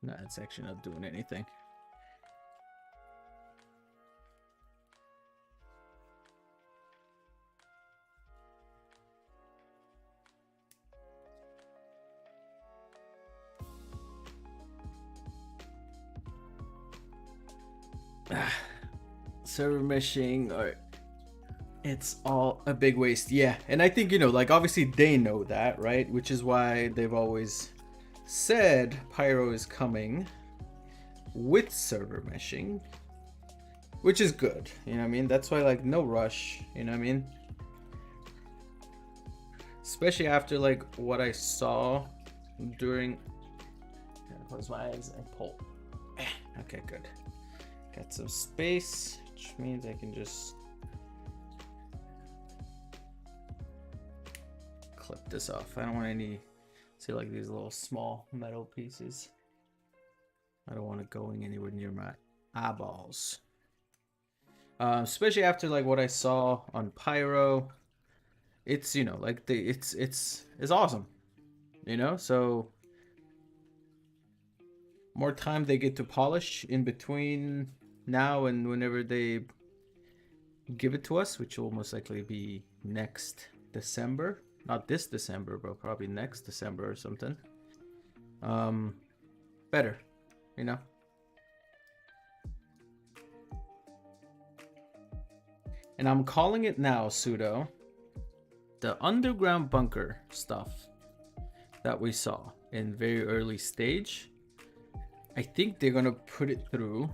No, it's actually not doing anything. Server meshing, or it's all a big waste. Yeah, and I think, you know, like obviously they know that, right? Which is why they've always said Pyro is coming with server meshing, which is good, you know what I mean? That's why, like, no rush, you know what I mean? Especially after like what I saw during, close my eyes and pull. Okay, good. Got some space, which means I can just clip this off. I don't want any, see, like these little small metal pieces. I don't want it going anywhere near my eyeballs. Especially after like what I saw on Pyro. It's, you know, like it's awesome, you know? So more time they get to polish in between now and whenever they give it to us, which will most likely be next December. Not this December, but probably next December or something. Better, you know? And I'm calling it now, Pseudo. The underground bunker stuff that we saw in very early stage, I think they're gonna put it through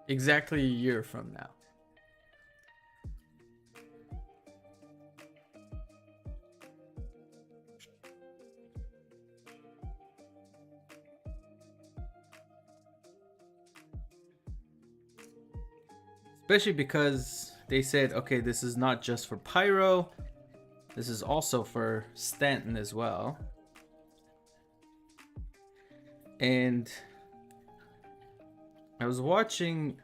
exactly a year from now. Especially because they said, okay, this is not just for Pyro, this is also for Stanton as well. And I was watching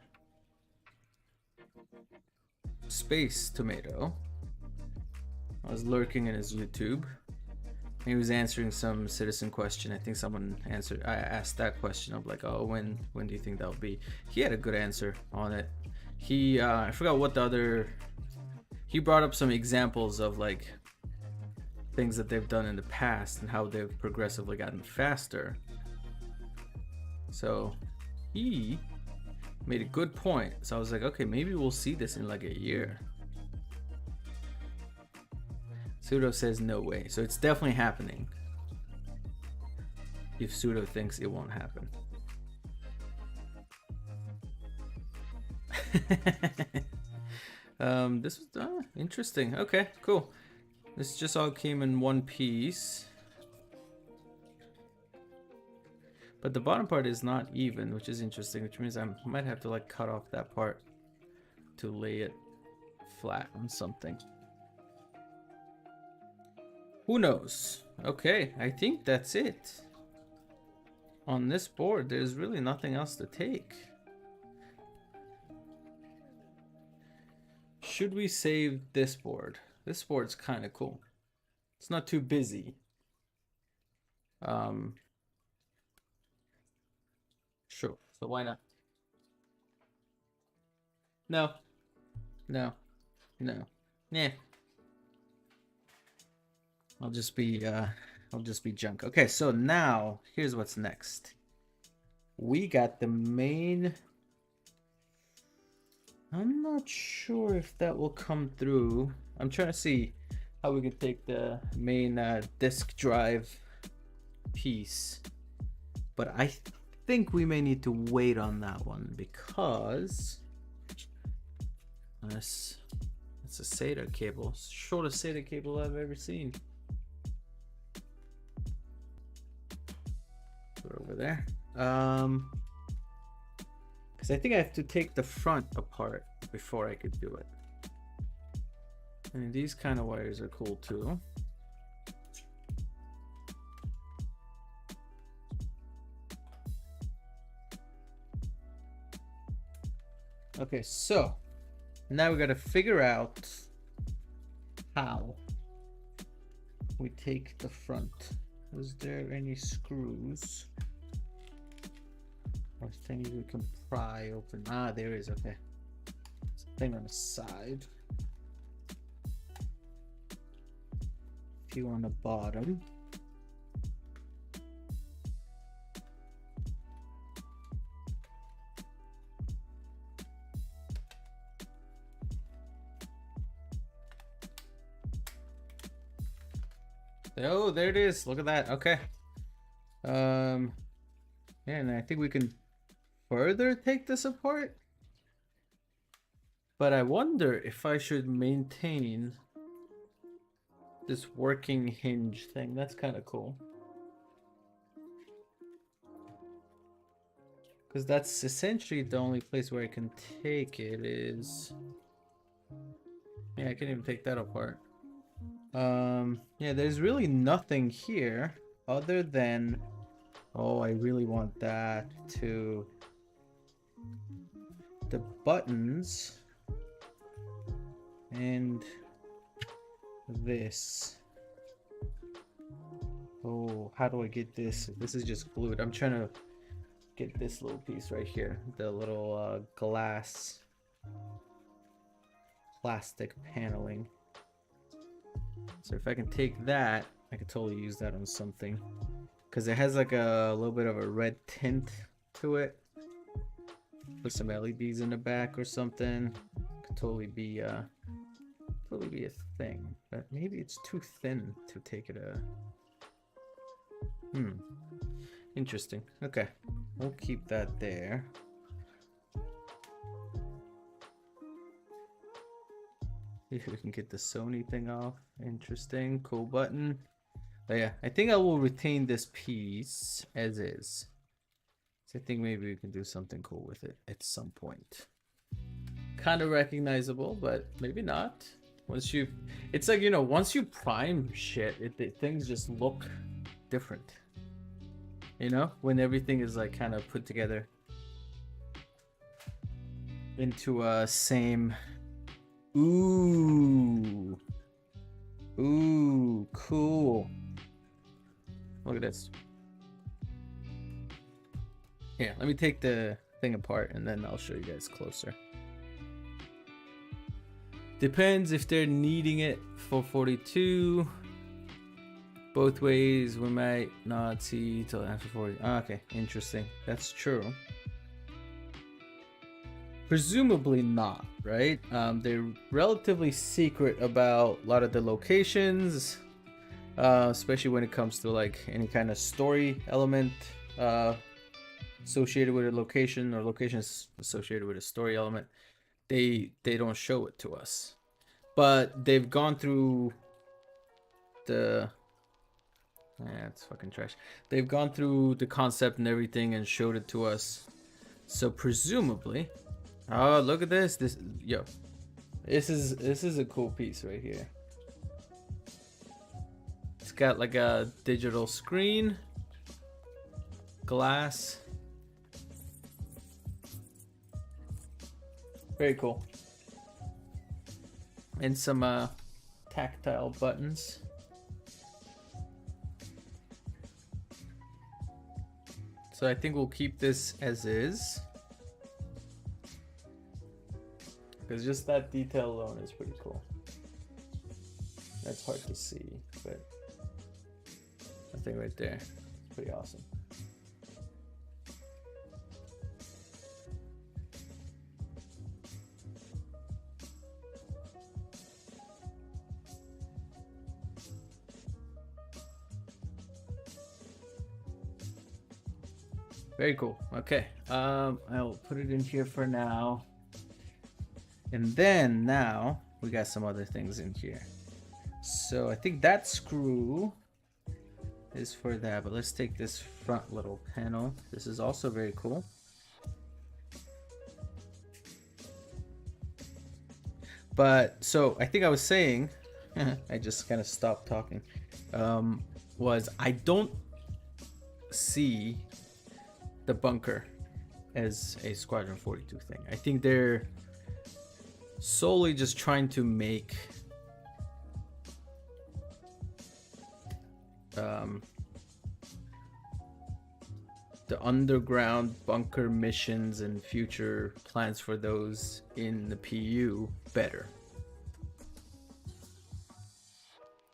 Space Tomato. I was lurking in his YouTube. He was answering some citizen question. I think someone answered. I asked that question of like, oh, when do you think that'll be? He had a good answer on it. He I forgot what the other. He brought up some examples of like things that they've done in the past and how they've progressively gotten faster. So he made a good point. So I was like, okay, maybe we'll see this in like a year. Pseudo says no way. So it's definitely happening. If Pseudo thinks it won't happen. This was interesting. Okay, cool. This just all came in one piece. But the bottom part is not even, which is interesting, which means I might have to like cut off that part to lay it flat on something. Who knows? Okay, I think that's it. On this board, there's really nothing else to take. Should we save this board? This board's kind of cool. It's not too busy. Sure, so why not? No. No. No. Yeah. I'll just be junk. Okay, so now here's what's next. We got the main. I'm not sure if that will come through. I'm trying to see how we can take the main disk drive piece, but I think we may need to wait on that one because it's a SATA cable. It's the shortest SATA cable I've ever seen. Put it over there. Because I think I have to take the front apart before I could do it. And these kind of wires are cool too. Okay, so now we got to figure out how we take the front. Is there any screws or things we can pry open? Ah, there is. Okay, it's a thing on the side. A few on the bottom. Oh, there it is. Look at that. Okay. Yeah, and I think we can further take this apart. But I wonder if I should maintain this working hinge thing. That's kind of cool. Because that's essentially the only place where I can take it is... Yeah, I can't even take that apart. Yeah, there's really nothing here other than... Oh, I really want that to... The buttons... And... This. Oh, how do I get this? This is just glued. I'm trying to get this little piece right here. The little glass... plastic paneling. So if I can take that, I could totally use that on something. Because it has like a little bit of a red tint to it. Put some LEDs in the back or something. Could totally be a thing. But maybe it's too thin to take it Interesting. Okay. We'll keep that there. If we can get the Sony thing off. Interesting. Cool button. But yeah, I think I will retain this piece as is. So I think maybe we can do something cool with it at some point. Kind of recognizable, but maybe not. Once you, it's like, you know, once you prime shit, things just look different. You know, when everything is like kind of put together into a same. Ooh, cool. Look at this. Here, let me take the thing apart and then I'll show you guys closer. Depends if they're needing it for 42. Both ways, we might not see till after 40. Oh, okay, interesting. That's true. Presumably not, right? They're relatively secret about a lot of the locations, especially when it comes to like any kind of story element associated with a location or locations associated with a story element. They don't show it to us, but they've gone through the it's fucking trash. They've gone through the concept and everything and showed it to us. So presumably, oh, look at this. This is a cool piece right here. It's got like a digital screen, glass. Very cool. And some tactile buttons. So I think we'll keep this as is. because just that detail alone is pretty cool. That's hard to see, but I think right there, it's pretty awesome. Very cool. Okay, I'll put it in here for now. And then now we got some other things in here. So I think that screw is for that, but let's take this front little panel. This is also very cool. But so I think I was saying, I just kind of stopped talking, was I don't see the bunker as a Squadron 42 thing. I think they're solely just trying to make the underground bunker missions and future plans for those in the PU better.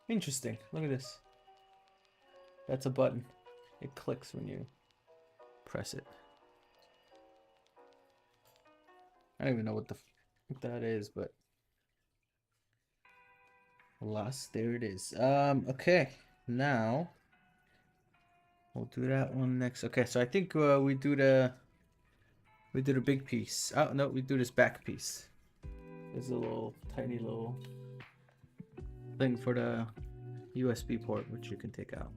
Interesting. Look at this. That's a button. It clicks when you press it. I don't even know what that is, but alas, there it is. Okay, now we'll do that one next. Okay, so I think we do the big piece. Oh no, we do this back piece. There's a little tiny little thing for the USB port, which you can take out.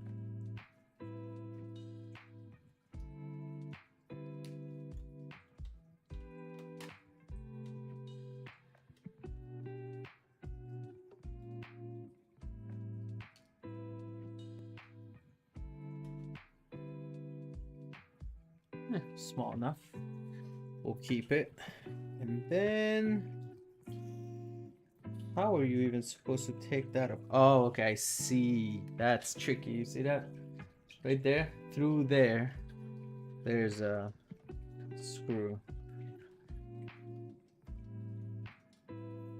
Small enough. We'll keep it. And then how are you even supposed to take that up? Oh, okay, I see. That's tricky. You see that? Right there? Through there. There's a screw.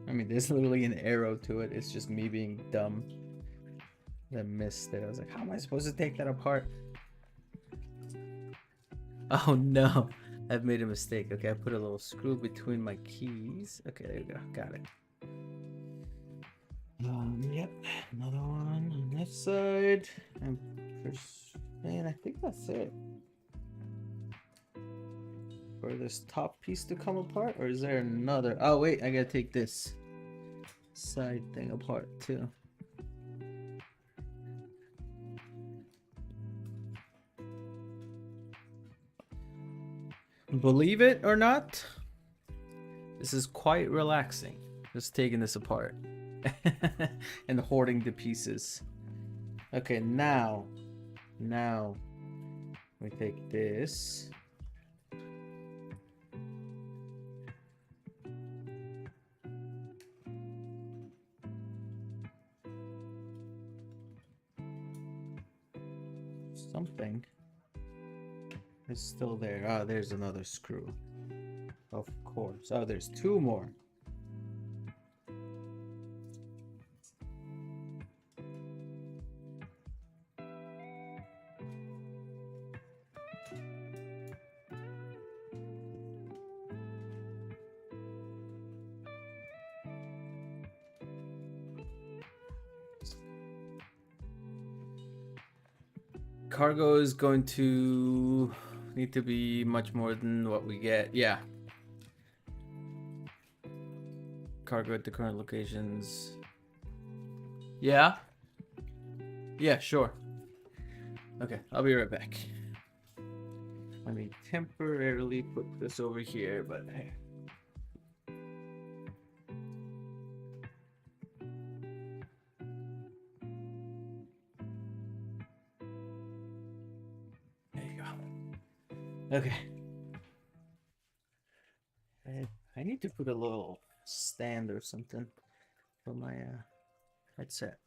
I mean, there's literally an arrow to it. It's just me being dumb. I missed it. I was like, how am I supposed to take that apart? Oh no, I've made a mistake. Okay, I put a little screw between my keys. Okay, there you go. Got it. Yep, another one on this side. And I think that's it. For this top piece to come apart, or is there another? Oh wait, I gotta take this side thing apart too. Believe it or not, this is quite relaxing. Just taking this apart and hoarding the pieces. Okay, now we take this. Something is still there. Ah, there's another screw. Of course. Oh, there's two more. Cargo is going to need to be much more than what we get. Yeah. Cargo at the current locations. Yeah. Yeah, sure. Okay, I'll be right back. Let me temporarily put this over here, but hey. Okay. I need to put a little stand or something for my headset.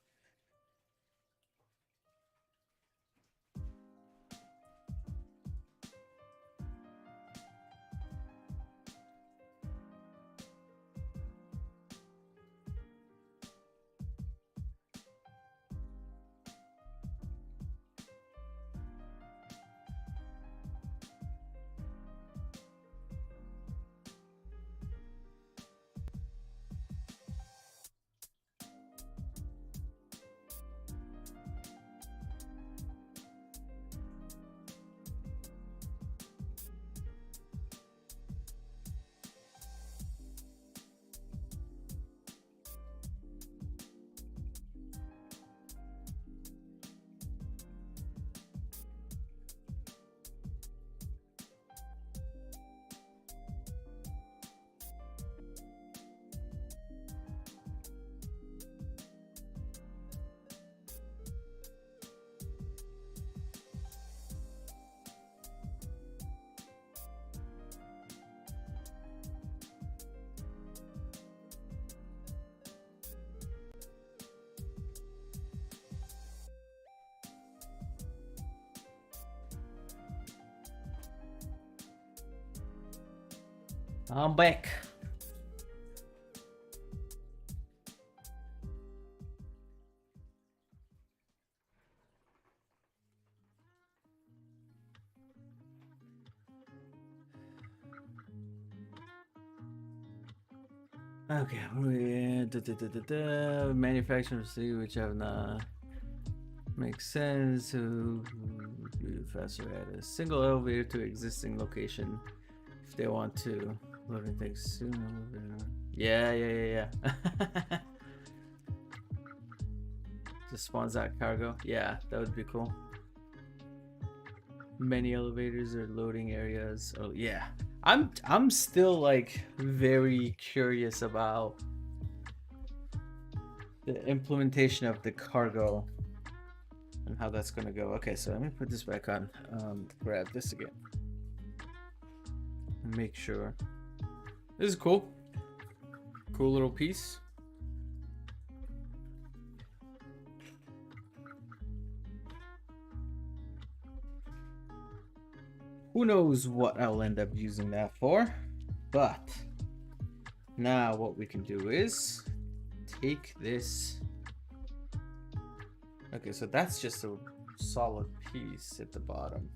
I'm back. Okay, manufacturing facility which have not makes sense to faster add a single elevator to existing location if they want to. Loading things soon. Yeah. Just spawns out cargo. Yeah, that would be cool. Many elevators or loading areas. Oh yeah. I'm still like very curious about the implementation of the cargo and how that's gonna go. Okay, so let me put this back on. Grab this again. Make sure. This is cool. Cool little piece. Who knows what I'll end up using that for, but now what we can do is take this. Okay, so that's just a solid piece at the bottom.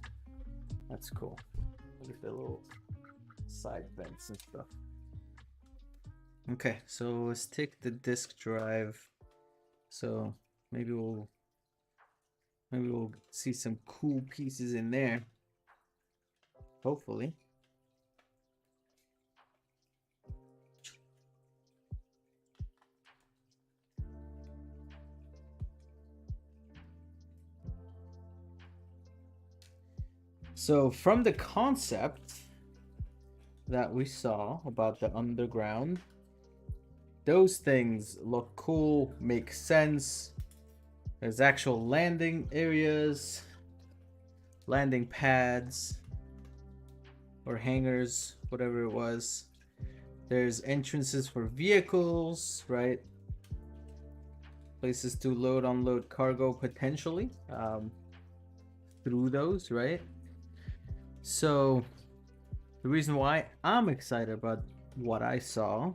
That's cool. Look at the little side vents and stuff. Okay, so let's take the disk drive. So maybe we'll see some cool pieces in there. Hopefully. So from the concept that we saw about the underground, those things look cool, make sense. There's actual landing areas, landing pads, or hangars, whatever it was. There's entrances for vehicles, right? Places to load, unload cargo potentially through those, right? So the reason why I'm excited about what I saw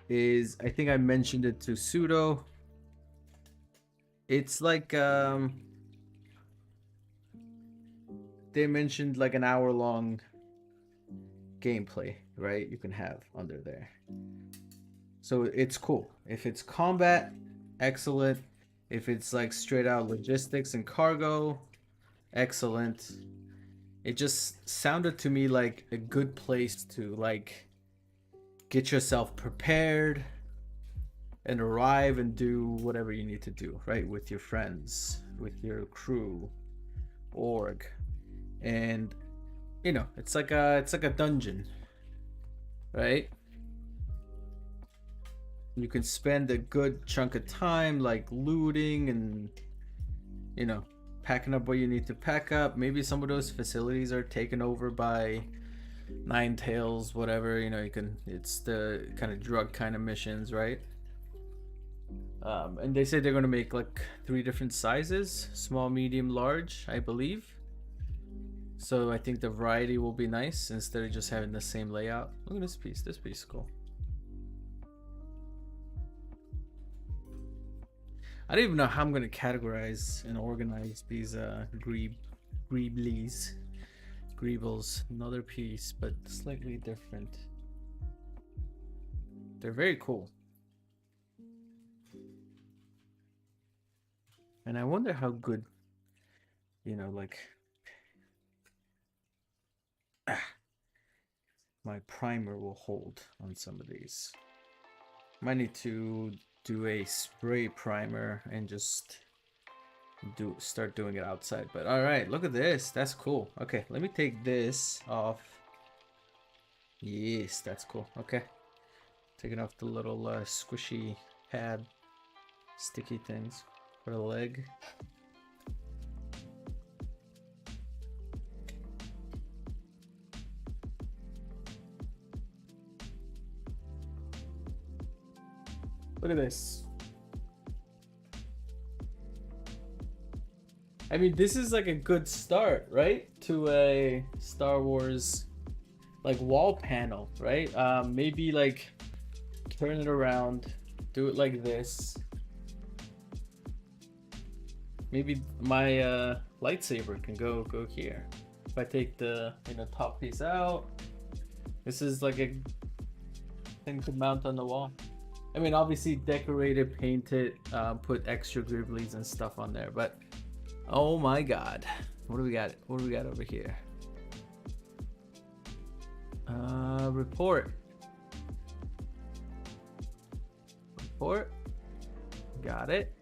is, I think I mentioned it to Pseudo. It's like they mentioned like an hour-long gameplay, right? You can have under there. So it's cool. If it's combat, excellent. If it's like straight out logistics and cargo, excellent. It just sounded to me like a good place to like get yourself prepared and arrive and do whatever you need to do, right? With your friends, with your crew, org. And you know, it's like a dungeon, right? You can spend a good chunk of time like looting and, you know, packing up what you need to pack up. Maybe some of those facilities are taken over by Nine Tails, whatever, you know. You can, it's the kind of drug kind of missions, right? And they say they're going to make like 3 different sizes: small, medium, large, I believe. So I think the variety will be nice instead of just having the same layout. Look at this piece. This piece is cool. I don't even know how I'm going to categorize and organize these Greeblies. Greebles. Another piece, but slightly different. They're very cool. And I wonder how good, you know, like my primer will hold on some of these. Might need to do a spray primer and just start doing it outside. But all right, look at this. That's cool. Okay, let me take this off. Yes, that's cool. Okay, taking off the little squishy pad sticky things for the leg. Look at this. I mean, this is like a good start, right? To a Star Wars like wall panel, right? Maybe like turn it around, do it like this. Maybe my lightsaber can go here. If I take the top piece out, this is like a thing to mount on the wall. I mean, obviously decorate it, paint it, put extra Greeblies and stuff on there. But oh my God, what do we got? What do we got over here? Report. Report. Got it.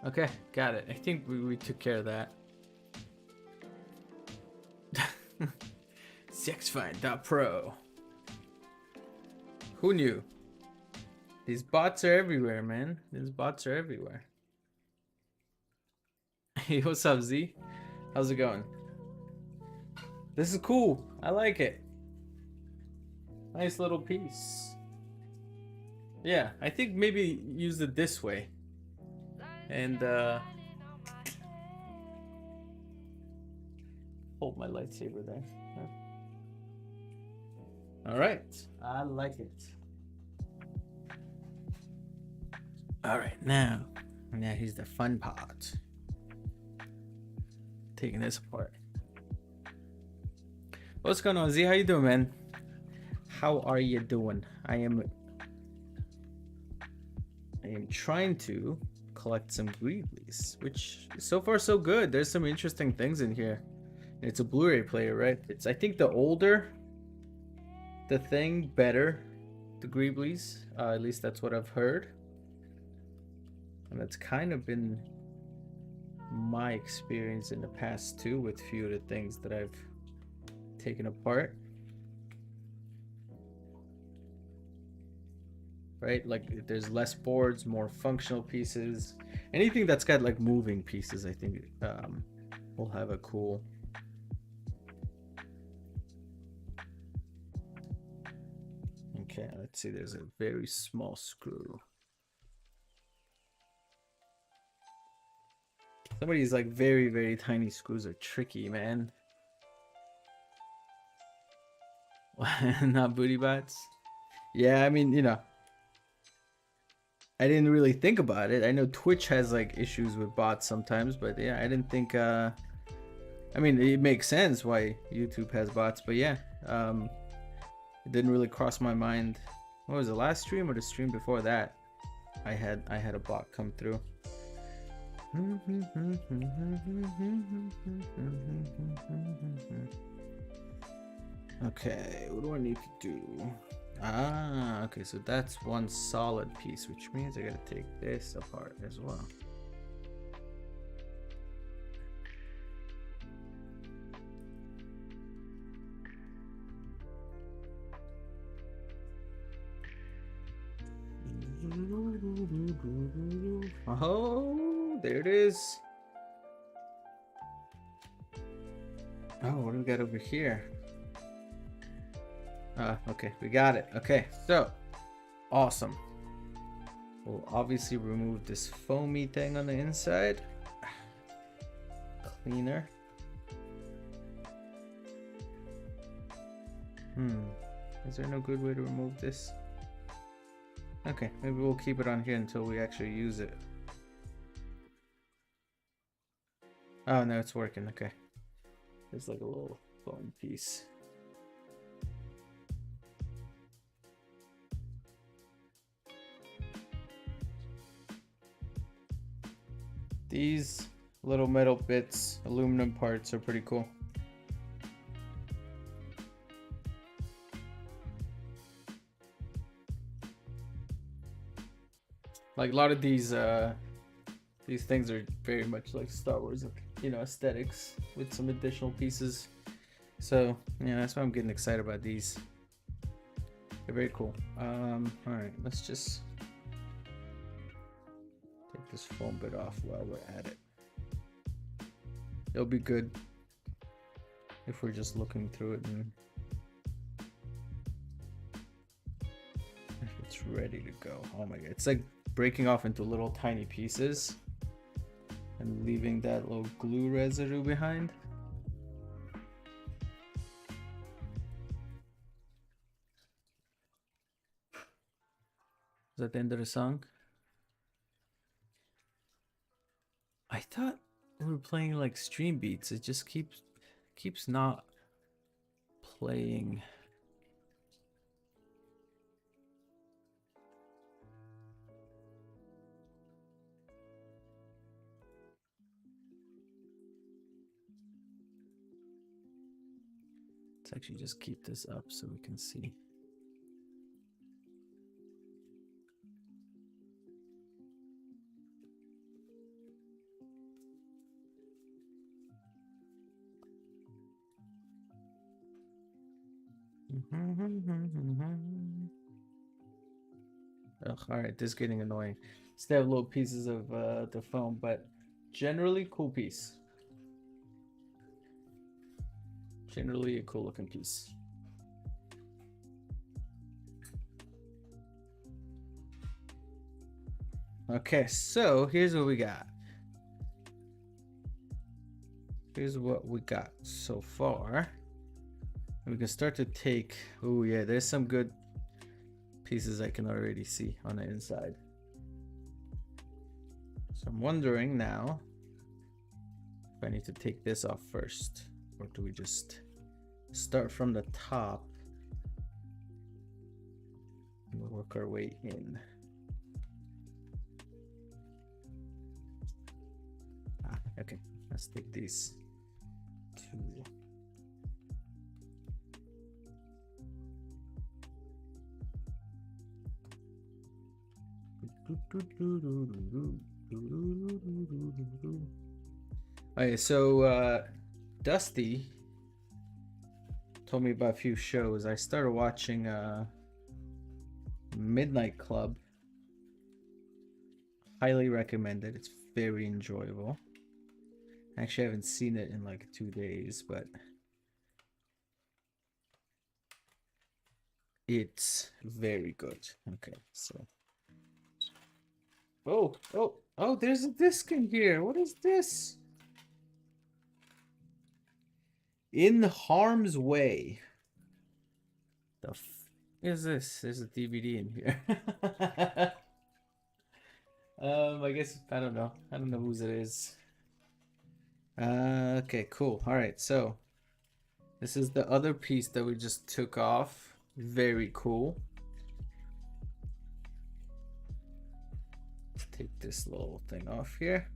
Okay, got it. I think we took care of that. Sexfind.pro. Who knew? These bots are everywhere, man. These bots are everywhere. Hey, what's up, Z? How's it going? This is cool. I like it. Nice little piece. Yeah, I think maybe use it this way. And hold my lightsaber there. All right, I like it. All right, now here's the fun part. Taking this apart. What's going on, Z? How you doing, man? How are you doing? I am trying to collect some Greeblies, which so far so good. There's some interesting things in here. It's a Blu-ray player, right? It's, I think, the older the thing, better the Greeblies. At least that's what I've heard, and that's kind of been my experience in the past too, with a few of the things that I've taken apart. Right, like there's less boards, more functional pieces. Anything that's got like moving pieces, I think will have a cool. Okay, let's see, there's a very small screw. Some of these like very, very tiny screws are tricky, man. Not booty bots. Yeah, I mean, you know, I didn't really think about it. I know Twitch has like issues with bots sometimes, but yeah, I didn't think I mean, it makes sense why YouTube has bots, but yeah, it didn't really cross my mind. What was the last stream or the stream before that? I had a bot come through. Okay, what do I need to do? Ah, okay, so that's one solid piece, which means I gotta take this apart as well. Oh, there it is. Oh, what do we got over here? Okay, we got it. Okay, so awesome. We'll obviously remove this foamy thing on the inside. Cleaner. Is there no good way to remove this? Okay, maybe we'll keep it on here until we actually use it. Oh no, it's working. Okay, there's like a little foam piece. These little metal bits, aluminum parts, are pretty cool. Like a lot of these things are very much like Star Wars, you know, aesthetics with some additional pieces. So yeah, that's why I'm getting excited about these. They're very cool. All right, let's just take this foam bit off while we're at it. It'll be good if we're just looking through it and ready to go. Oh my god, it's like breaking off into little tiny pieces and leaving that little glue residue behind. Is that the end of the song? I thought we were playing like stream beats. It just keeps not playing. Let's actually just keep this up so we can see. Ugh, all right, this is getting annoying. Still have little pieces of the foam, but generally cool piece. Generally a cool looking piece. Okay, so here's what we got. Here's what we got so far. We can start to take, oh yeah, there's some good pieces I can already see on the inside. So I'm wondering now if I need to take this off first, or do we just start from the top and work our way in? Ah, okay, let's take these two. Okay, so Dusty told me about a few shows. I started watching Midnight Club. Highly recommend it. It's very enjoyable. Actually, I haven't seen it in like 2 days, but it's very good. Okay, so oh, there's a disc in here. What is this? In Harm's Way. The f is this? There's a DVD in here. I guess I don't know. I don't know whose it is. Okay, cool. All right, so this is the other piece that we just took off. Very cool. Let's take this little thing off here.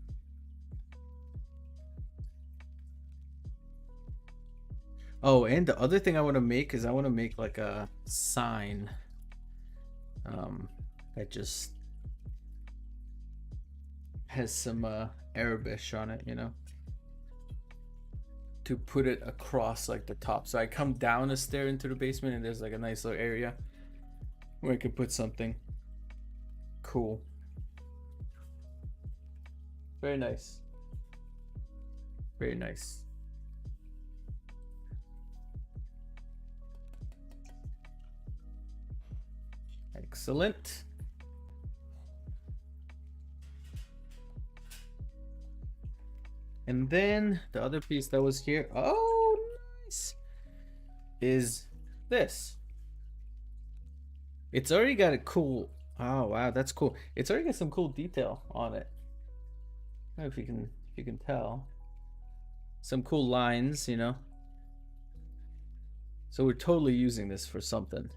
Oh, and the other thing I want to make is I want to make like a sign that just has some Arabic on it, you know, to put it across like the top. So I come down a stair into the basement and there's like a nice little area where I can put something cool. Very nice. Very nice. Excellent. And then the other piece that was here, oh nice, is this. It's already got a cool, oh wow, that's cool. It's already got some cool detail on it. I don't know if you can tell. Some cool lines, you know. So we're totally using this for something.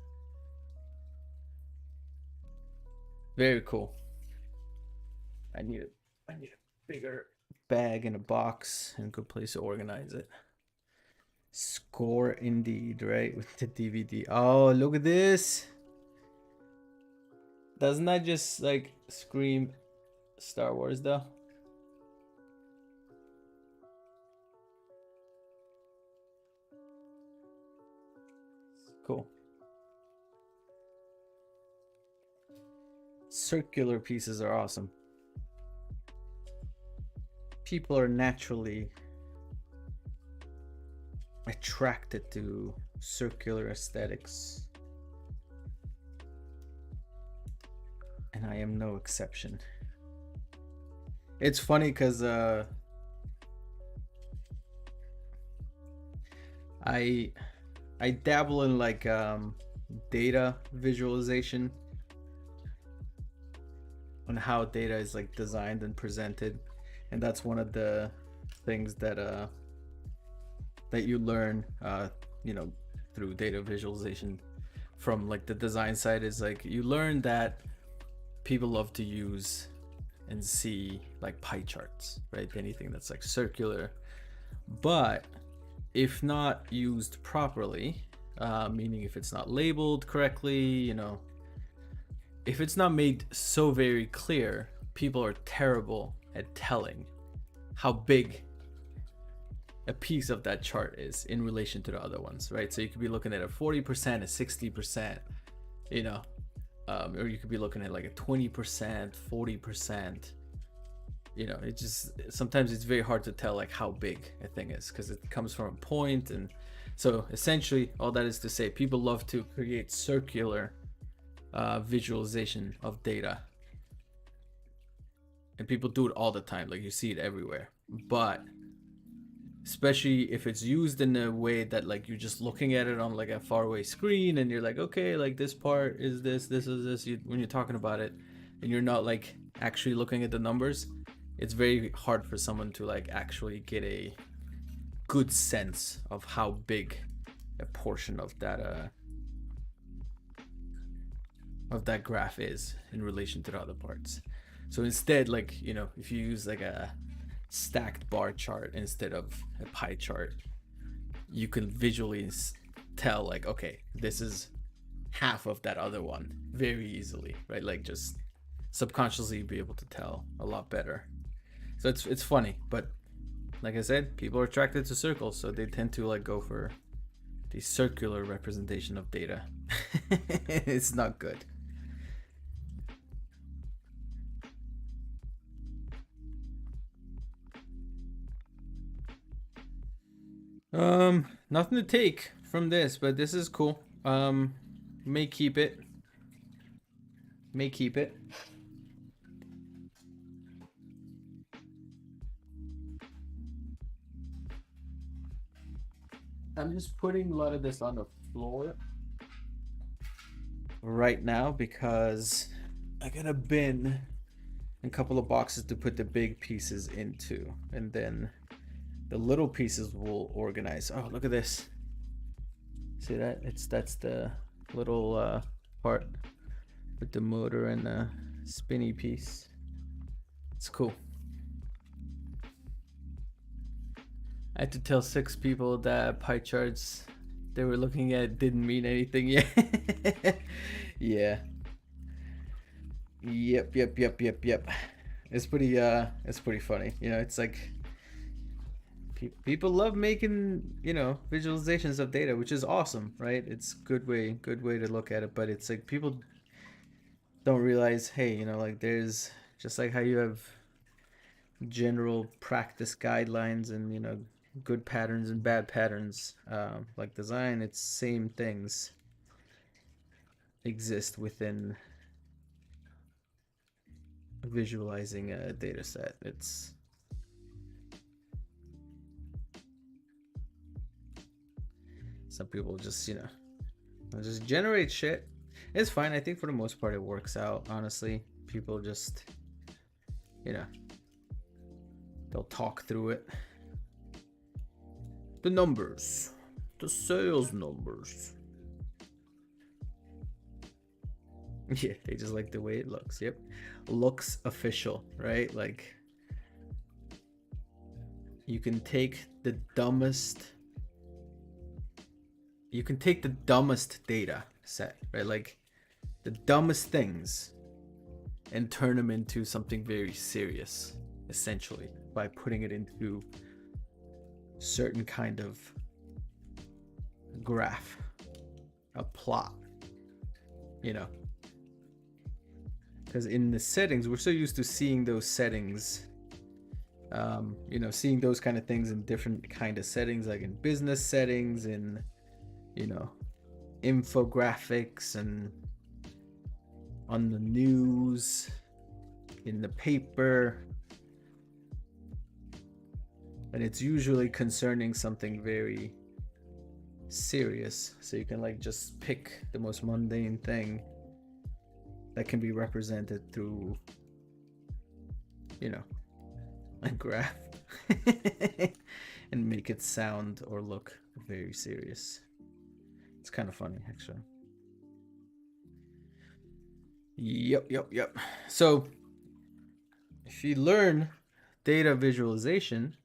Very cool. I need a bigger bag and a box and a good place to organize it. Score indeed, right? With the DVD. Oh, look at this. Doesn't that just like scream Star Wars though? Cool. Circular pieces are awesome. People are naturally attracted to circular aesthetics. am no exception. It's funny because I I dabble in like data visualization on how data is like designed and presented, and that's one of the things that you learn you know, through data visualization from like the design side, is like you learn that people love to use and see like pie charts, right? Anything that's like circular, but if not used properly, meaning if it's not labeled correctly, you know, if it's not made so very clear, people are terrible at telling how big a piece of that chart is in relation to the other ones, right? So you could be looking at a 40%, a 60%, you know, or you could be looking at like a 20%, 40%. You know, it just sometimes it's very hard to tell like how big a thing is because it comes from a point. And so essentially all that is to say, people love to create circular visualization of data, and people do it all the time, like you see it everywhere. But especially if it's used in a way that like you're just looking at it on like a faraway screen and you're like, okay, like this part is this is this, when you're talking about it and you're not like actually looking at the numbers, it's very hard for someone to like actually get a good sense of how big a portion of that graph is in relation to the other parts. So instead, like, you know, if you use like a stacked bar chart instead of a pie chart, you can visually tell like, okay, this is half of that other one very easily, right? Like just subconsciously be able to tell a lot better. So it's funny, but like I said, people are attracted to circles, so they tend to like go for the circular representation of data. It's not good. Nothing to take from this, but this is cool. May keep it. May keep it. I'm just putting a lot of this on the floor right now because I got a bin and a couple of boxes to put the big pieces into, and then the little pieces will organize. Oh, look at this. See that? That's the little part with the motor and the spinny piece. It's cool. I had to tell 6 people that pie charts they were looking at didn't mean anything yet. Yeah. Yep. It's pretty funny. You know, it's like people love making, you know, visualizations of data, which is awesome, right? It's good way to look at it, but it's like people don't realize, hey, you know, like there's just like how you have general practice guidelines and, you know, good patterns and bad patterns, like design, it's same things exist within visualizing a data set. It's some people just, you know, just generate shit. It's fine. I think for the most part it works out, honestly. People just, you know, they'll talk through it. The numbers, the sales numbers. Yeah, they just like the way it looks. Yep. Looks official, right? Like you can take the dumbest data set, right? Like the dumbest things, and turn them into something very serious, essentially, by putting it into certain kind of graph, a plot, you know. Because in the settings, we're so used to seeing those settings, you know, seeing those kind of things in different kind of settings, like in business settings, in, you know, infographics and on the news, in the paper, and it's usually concerning something very serious. So you can like just pick the most mundane thing that can be represented through, you know, a graph and make it sound or look very serious. It's kind of funny, actually. Yep. So if you learn data visualization,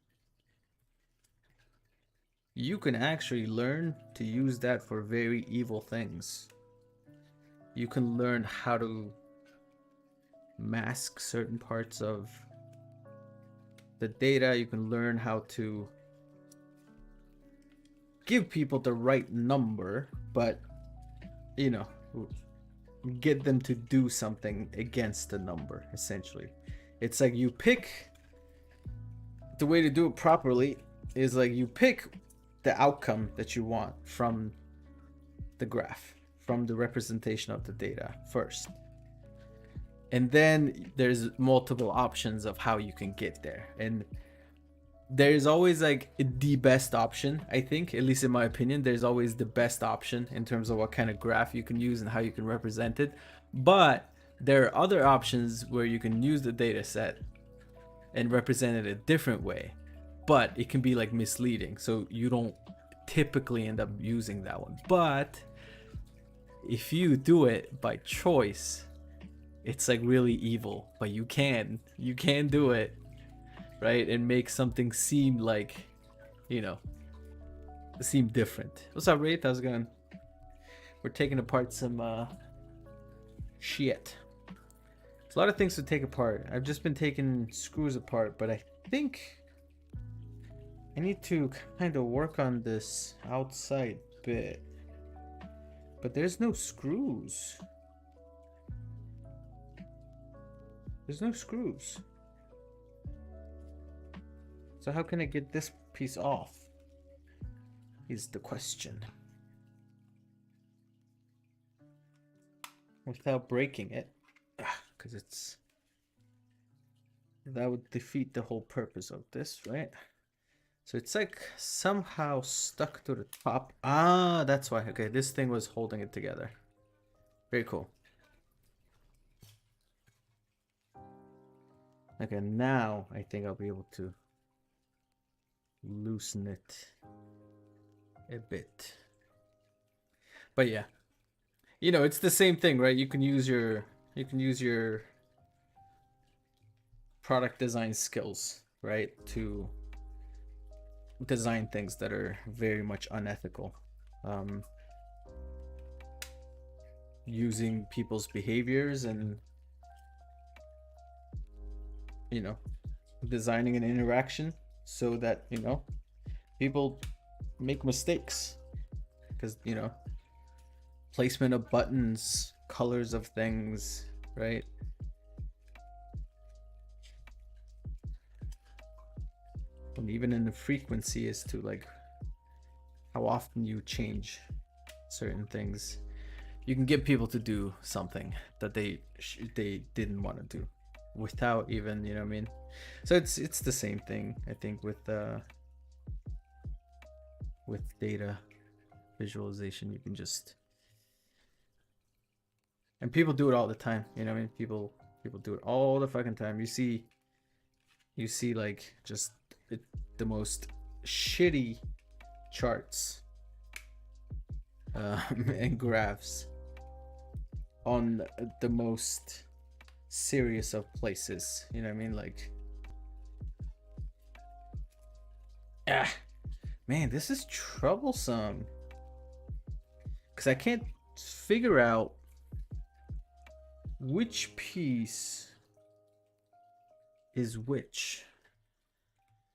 you can actually learn to use that for very evil things. You can learn how to mask certain parts of the data. You can learn how to give people the right number, but, you know, get them to do something against the number, essentially. It's like you pick, the way to do it properly is like you pick the outcome that you want from the graph, from the representation of the data first. And then there's multiple options of how you can get there. And there's always like the best option, I think, at least in my opinion. There's always the best option in terms of what kind of graph you can use and how you can represent it. But there are other options where you can use the data set and represent it a different way, but it can be like misleading, so you don't typically end up using that one. But if you do it by choice, it's like really evil, but you can do it, right? And make something seem like, you know, seem different. What's up, Wraith? How's it going? We're taking apart some shit. There's a lot of things to take apart. I've just been taking screws apart, but I think I need to kind of work on this outside bit. But there's no screws. There's no screws. So how can I get this piece off? Is the question. Without breaking it. Because it's... that would defeat the whole purpose of this, right? So it's like somehow stuck to the top. Ah, that's why. Okay, this thing was holding it together. Very cool. Okay, now I think I'll be able to loosen it a bit. But yeah, you know, it's the same thing, right? You can use your product design skills, right, to design things that are very much unethical. Using people's behaviors and, you know, designing an interaction so that, you know, people make mistakes. Because, you know, placement of buttons, colors of things, right? And even in the frequency as to like how often you change certain things, you can get people to do something that they didn't want to do without even, you know what I mean? So it's the same thing, I think, with data visualization. You can just, and people do it all the time, you know what I mean? People do it all the fucking time. You see like just the most shitty charts and graphs on the most serious of places, you know what I mean? Like, man, this is troublesome because I can't figure out which piece is which.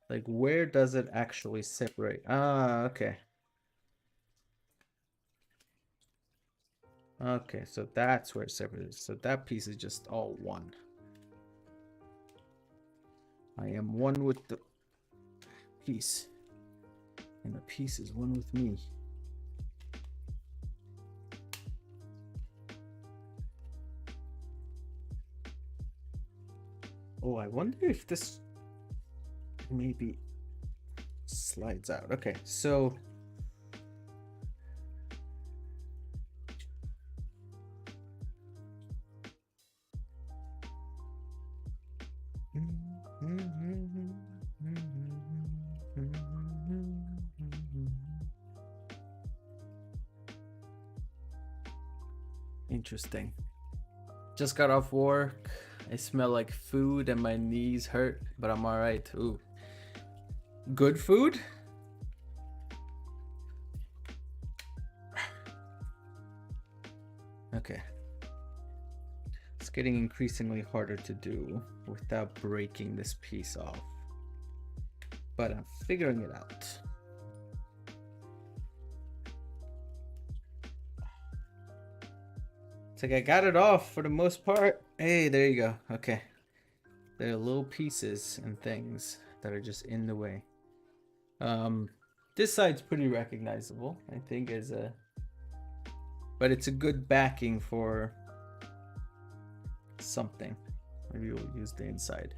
Like, where does it actually separate? Ah, okay. Okay, so that's where it separates. So that piece is just all one. I am one with the piece. And the piece is one with me. Oh, I wonder if this maybe slides out. Okay, so interesting. Just got off work. I smell like food and my knees hurt, but I'm all right. Ooh. Good food? Okay. It's getting increasingly harder to do without breaking this piece off. But I'm figuring it out. It's like I got it off for the most part. Hey, there you go. Okay. There are little pieces and things that are just in the way. This side's pretty recognizable, I think, as a... But it's a good backing for something. Maybe we'll use the inside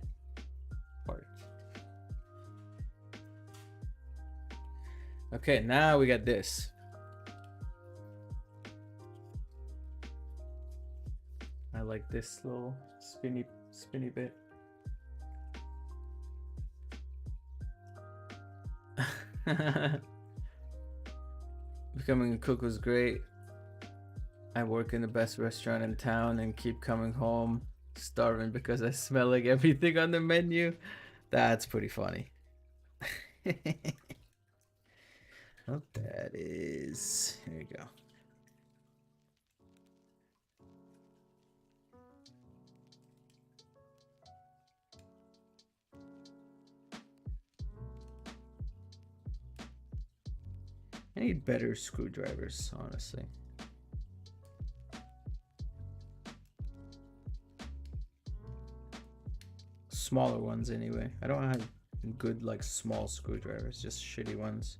part. Okay, now we got this. I like this little spinny bit. Becoming a cook was great. I work in the best restaurant in town and keep coming home starving because I smell like everything on the menu. That's pretty funny. Oh, that is... Here you go. I need better screwdrivers, honestly. Smaller ones, anyway. I don't have good, like, small screwdrivers, just shitty ones.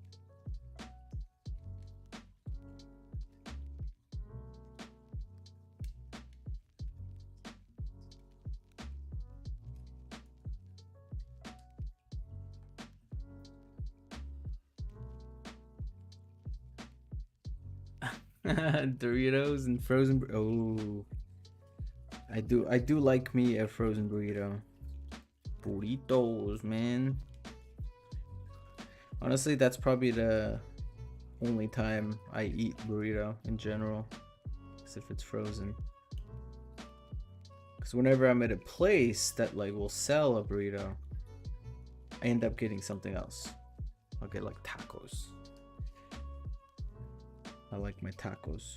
Doritos and frozen. Oh, I do like me a frozen burrito. Burritos, man. Honestly, that's probably the only time I eat burrito in general, is if it's frozen. Because whenever I'm at a place that like will sell a burrito, I end up getting something else. I'll get like tacos. I like my tacos.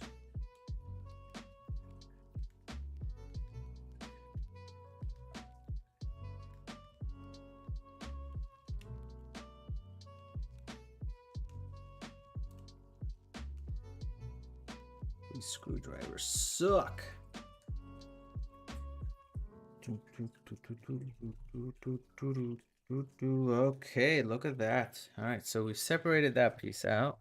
These screwdrivers suck. Okay, look at that. All right, so we separated that piece out.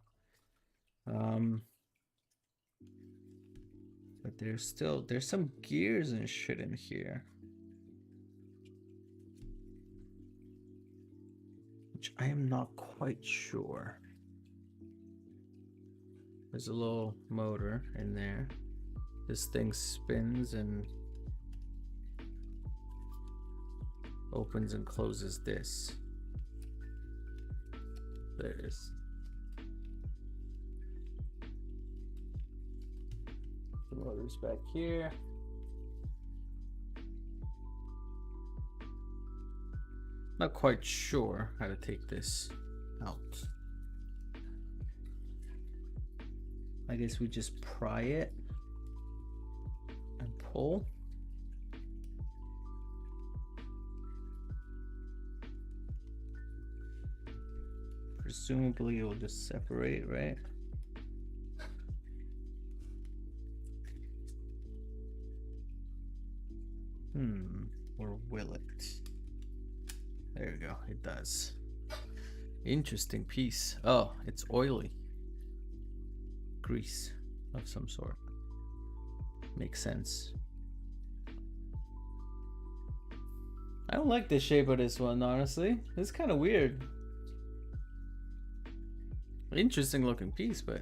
But there's some gears and shit in here, which I am not quite sure. There's a little motor in there. This thing spins and opens and closes this. There it is. The motor's back here. Not quite sure how to take this out. I guess we just pry it and pull. Presumably it will just separate, right? Or will it? There we go, it does. Interesting piece. Oh, it's oily. Grease of some sort. Makes sense. I don't like the shape of this one, honestly. It's kind of weird. Interesting looking piece, but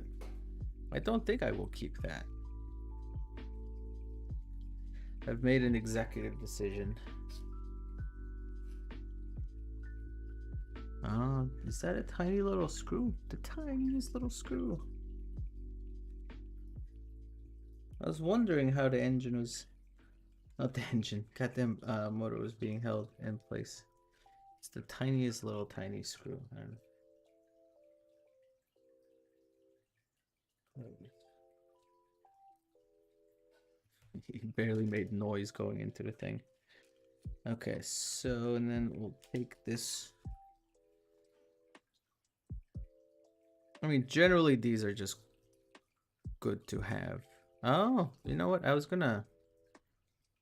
I don't think I will keep that. I've made an executive decision. Is that a tiny little screw? The tiniest little screw. I was wondering how the engine was, not the engine, goddamn motor was being held in place. It's the tiniest little tiny screw. He barely made noise going into the thing. Okay, so and then we'll take this. I mean, generally these are just good to have. Oh, you know what? I was gonna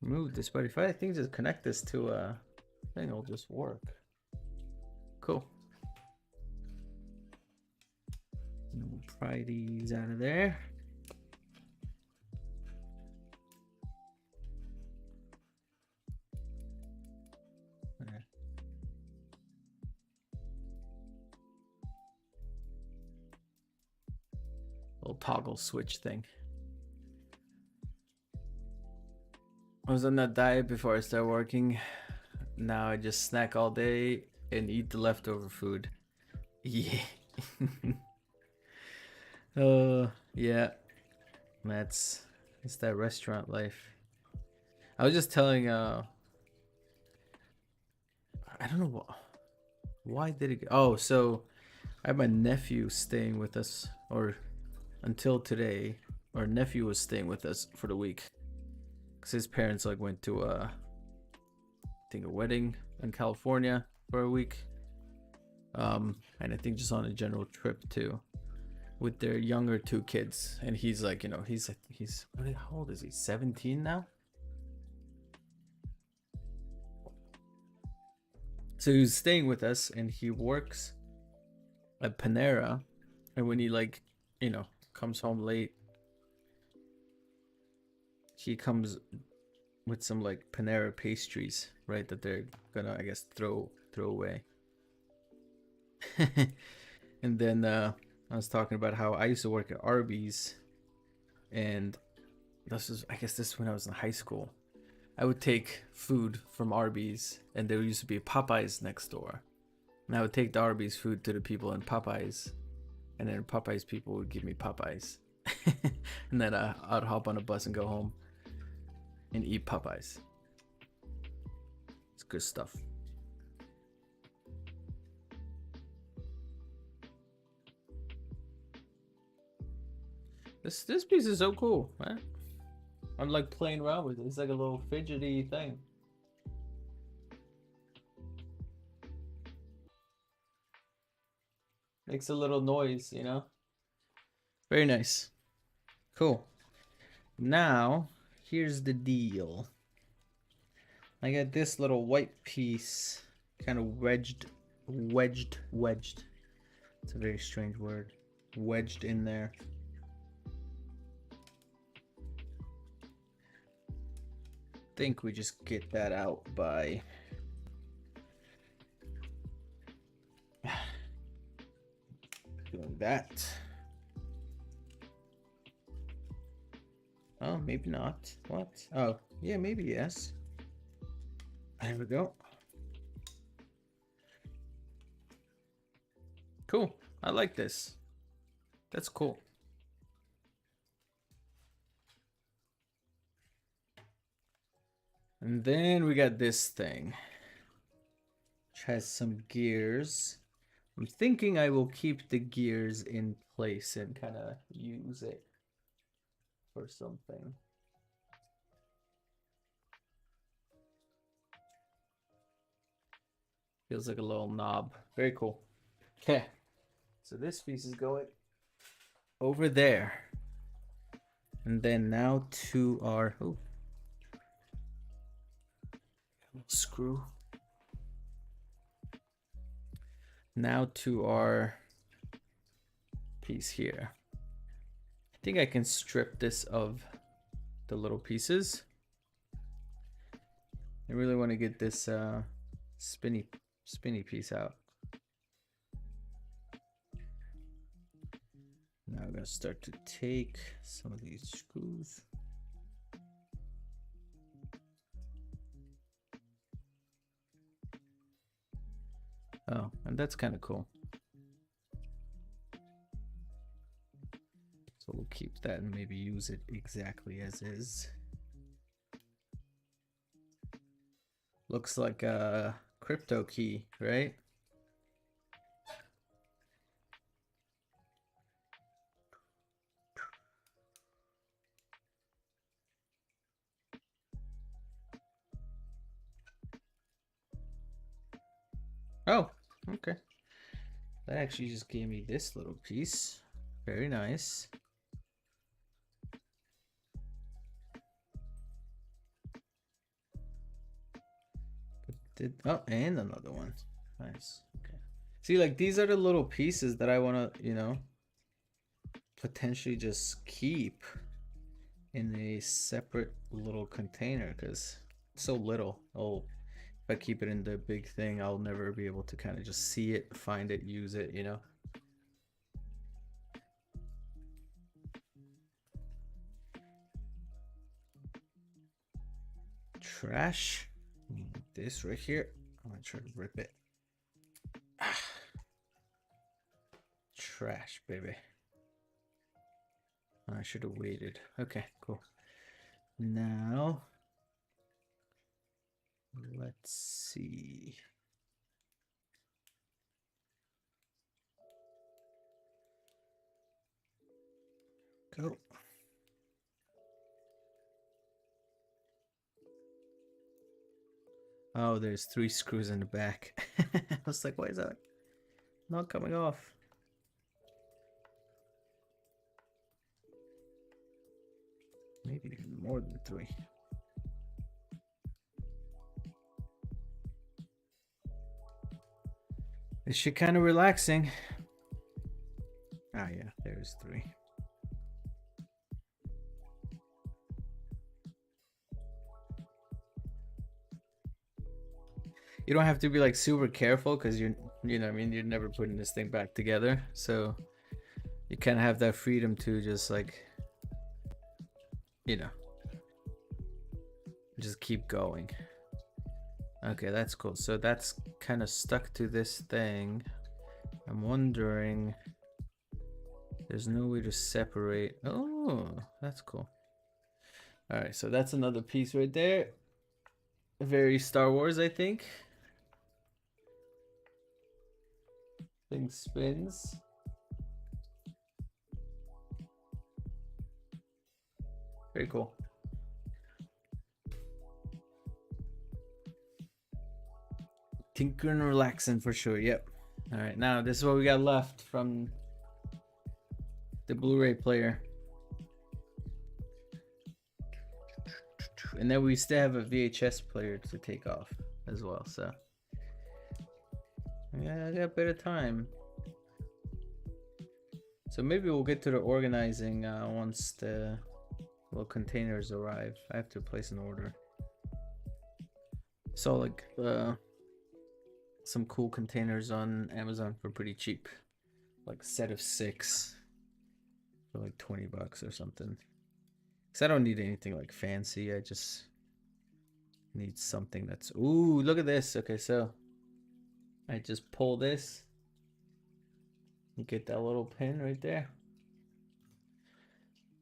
move this, but if I think just connect this to a thing, it'll just work. Cool. We'll pry these out of there. Little toggle switch thing. I was on that diet before I started working. Now I just snack all day and eat the leftover food. Yeah. Yeah. It's that restaurant life. I was just telling I don't know why did it oh, so I have my nephew staying with us, or until today, our nephew was staying with us for the week because his parents like went to I think a wedding in California for a week, and I think just on a general trip too with their younger two kids. And he's like, you know, he's how old is he, 17 now? So he was staying with us and he works at Panera, and when he like, you know, comes home late, he comes with some like Panera pastries, right, that they're gonna, I guess, throw away. And then I was talking about how I used to work at Arby's, and I guess this is when I was in high school. I would take food from Arby's, and there used to be a Popeyes next door, and I would take the Arby's food to the people in Popeyes, and then Popeyes people would give me Popeyes. And then I'd hop on a bus and go home and eat Popeyes. It's good stuff. This piece is so cool, man. I'm like playing around with it. It's like a little fidgety thing. Makes a little noise, you know? Very nice. Cool. Now, here's the deal. I got this little white piece kind of wedged. It's a very strange word. Wedged in there. I think we just get that out by doing that. Oh, maybe not. What? Oh, yeah, maybe yes. There we go. Cool. I like this. That's cool. And then we got this thing, which has some gears. I'm thinking I will keep the gears in place and kind of use it for something. Feels like a little knob. Very cool. Okay. So this piece is going over there. And then now to our screw. Now to our piece here. I think I can strip this of the little pieces. I really want to get this spinny piece out. Now I'm gonna start to take some of these screws. Oh, and that's kind of cool. So we'll keep that and maybe use it exactly as is. Looks like a crypto key, right? Oh, okay. That actually just gave me this little piece. Very nice. Oh, and another one. Nice. Okay. See, like these are the little pieces that I want to, you know, potentially just keep in a separate little container because it's so little. Oh, if I keep it in the big thing, I'll never be able to kind of just see it, find it, use it, you know. Trash. This right here. I'm gonna try to rip it. Trash, baby. I should have waited. Okay, cool. Now, let's see. Go. Oh, there's 3 screws in the back. I was like, why is that not coming off? Maybe even more than 3. This shit kind of relaxing. Ah, yeah, there's 3. You don't have to be like super careful because you know what I mean, you're never putting this thing back together. So you kind of have that freedom to just like, you know, just keep going. Okay, that's cool. So that's kind of stuck to this thing. I'm wondering, there's no way to separate. Oh, that's cool. All right, so that's another piece right there. Very Star Wars, I think. Thing spins. Very cool. Tinker and relaxing for sure. Yep. All right, now this is what we got left from the Blu-ray player. And then we still have a VHS player to take off as well, so yeah, I got a bit of time. So maybe we'll get to the organizing once the little containers arrive. I have to place an order. So like some cool containers on Amazon for pretty cheap, like a set of 6 for like 20 bucks or something. Because I don't need anything like fancy. I just need something that's... Ooh, look at this. Okay, so I just pull this. You get that little pin right there.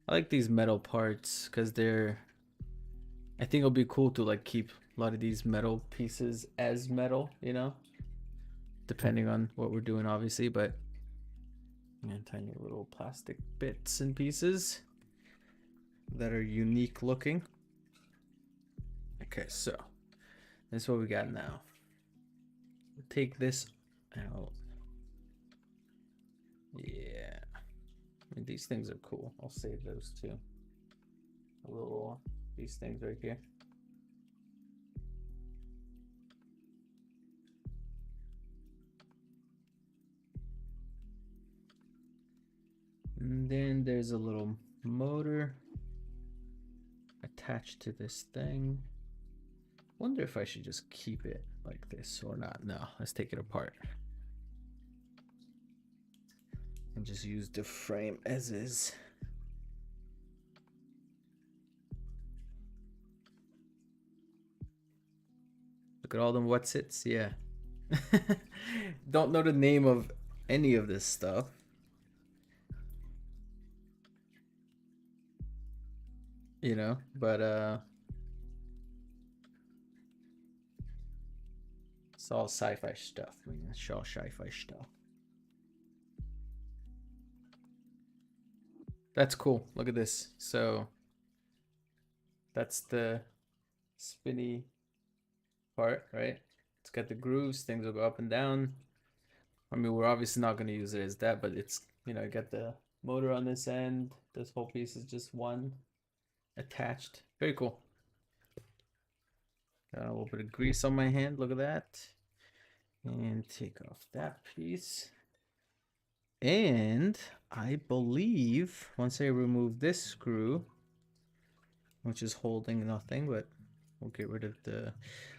I like these metal parts because they're... I think it'll be cool to like keep a lot of these metal pieces as metal, you know? Depending on what we're doing, obviously, but... And tiny little plastic bits and pieces that are unique looking. Okay, so this is what we got now. We'll take this out. Yeah, I mean, these things are cool. I'll save those too. A little, these things right here. And then there's a little motor attached to this thing. Wonder if I should just keep it like this or not. No, let's take it apart and just use the frame as is. Look at all them what's its, yeah. Don't know the name of any of this stuff. You know, but it's all sci-fi stuff. I mean, it's all sci-fi stuff. That's cool. Look at this. So that's the spinny part, right? It's got the grooves. Things will go up and down. I mean, we're obviously not going to use it as that, but it's, you know, got the motor on this end. This whole piece is just one attached. Very cool. Got a little bit of grease on my hand. Look at that. And take off that piece. And I believe once I remove this screw, which is holding nothing, but we'll get rid of the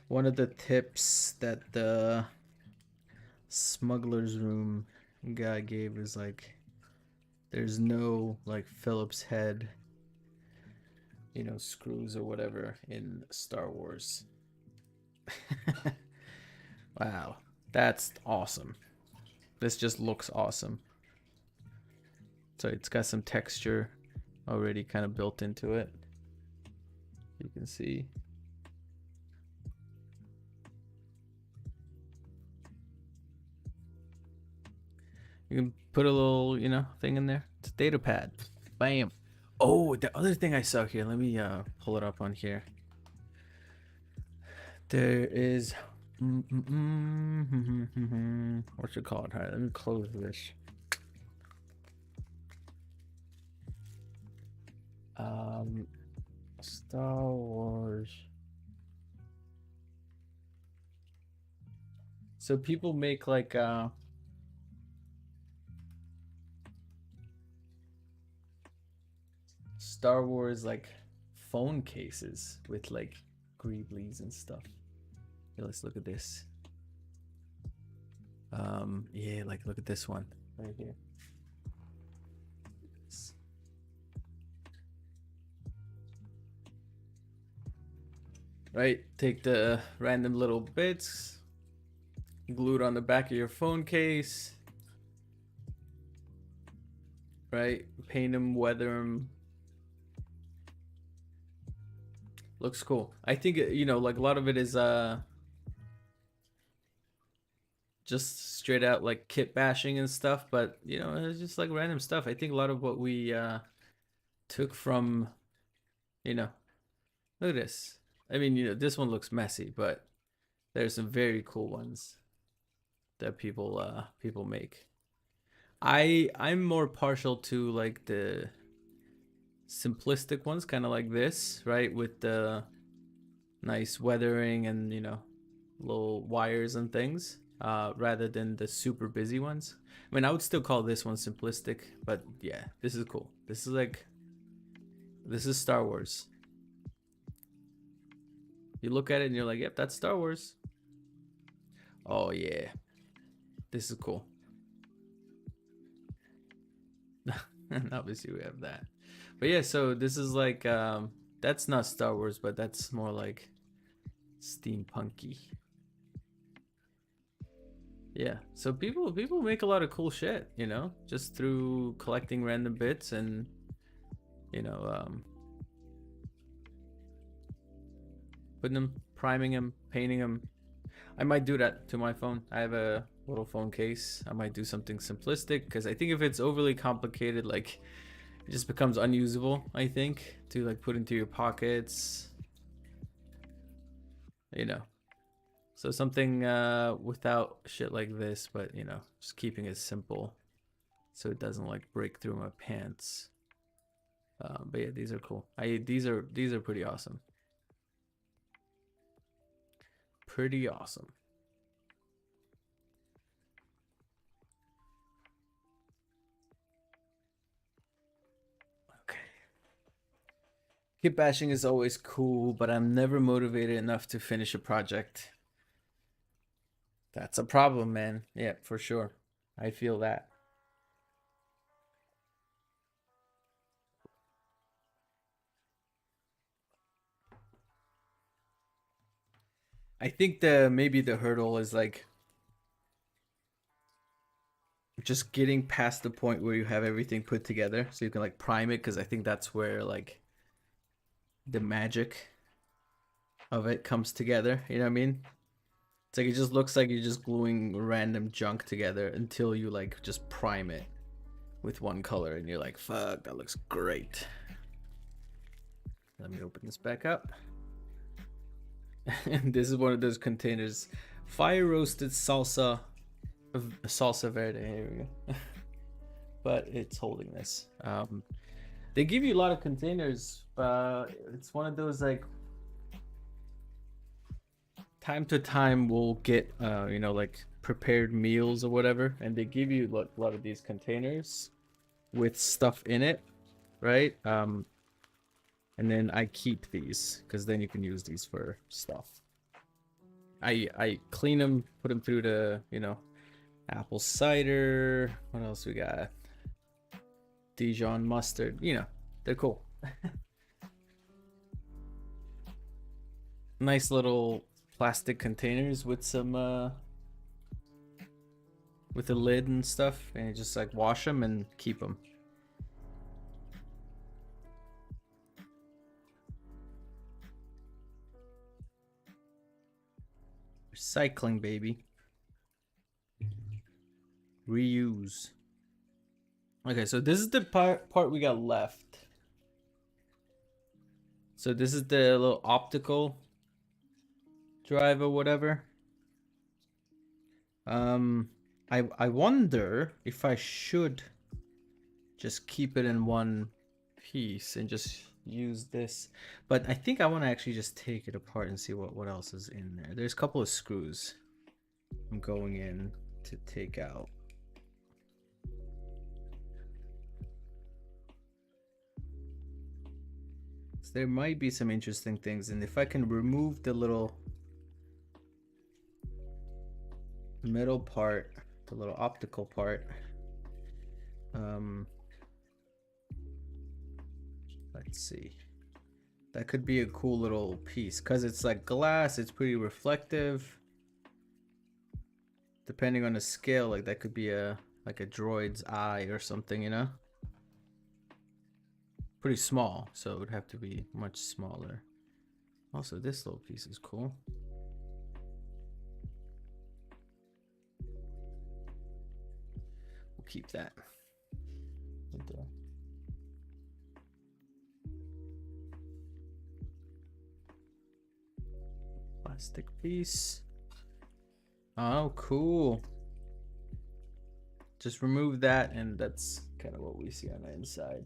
one of the tips that the smuggler's room guy gave is like there's no like Phillips head, you know, screws or whatever in Star Wars. Wow, that's awesome. This just looks awesome. So it's got some texture already kind of built into it. You can see. You can put a little, you know, thing in there. It's a data pad. Bam. Oh, the other thing I saw here. Let me pull it up on here. There is what you call it? All right, let me close this. Star Wars. So people make like Star Wars like phone cases with like Greeblies and stuff. Here, let's look at this. Yeah, like look at this one right here. Right, take the random little bits, glue it on the back of your phone case. Right, paint them, weather them. Looks cool. I think, you know, like a lot of it is just straight out like kit bashing and stuff, but you know, it's just like random stuff. I think a lot of what we took from, you know, look at this. I mean, you know, this one looks messy, but there's some very cool ones that people make. I'm more partial to like the simplistic ones, kind of like this, right, with the nice weathering and, you know, little wires and things, rather than the super busy ones. I mean, I would still call this one simplistic, but yeah, this is cool. This is like, this is Star Wars. You look at it and you're like, yep, that's Star Wars. Oh yeah, this is cool. And obviously we have that. But yeah, so this is like, that's not Star Wars, but that's more like steampunky. Yeah, so people make a lot of cool shit, you know, just through collecting random bits and, you know, putting them, priming them, painting them. I might do that to my phone. I have a little phone case. I might do something simplistic because I think if it's overly complicated, like it just becomes unusable, I think, to like put into your pockets, you know. So something without shit like this, but you know, just keeping it simple so it doesn't like break through my pants. But yeah, these are cool. These are pretty awesome. Pretty awesome. Okay. Kit bashing is always cool, but I'm never motivated enough to finish a project. That's a problem, man. Yeah, for sure. I feel that. I think the maybe the hurdle is like just getting past the point where you have everything put together so you can like prime it, because I think that's where like the magic of it comes together. You know what I mean? It's like it just looks like you're just gluing random junk together until you like just prime it with one color and you're like, fuck, that looks great. Let me open this back up. And this is one of those containers. Fire roasted salsa verde. Here we go. But it's holding this. They give you a lot of containers, but it's one of those like time to time we'll get like prepared meals or whatever, and they give you a lot of these containers with stuff in it, right? And then I keep these because then you can use these for stuff. I clean them, put them through the apple cider. What else we got? Dijon mustard. They're cool. Nice little plastic containers with some with a lid and stuff, and you just like wash them and keep them. Recycling, baby. Reuse. Okay, so this is the part we got left. So this is the little optical drive or whatever. I wonder if I should just keep it in one piece and just use this, but I think I want to actually just take it apart and see what else is in there. There's a couple of screws I'm going in to take out. So there might be some interesting things, and if I can remove the little metal part, the little optical part, let's see, that could be a cool little piece because it's like glass, it's pretty reflective. Depending on the scale, like that could be like a droid's eye or something, pretty small, so it would have to be much smaller. Also, this little piece is cool. We'll keep that. Plastic piece. Oh, cool. Just remove that, and that's kind of what we see on the inside.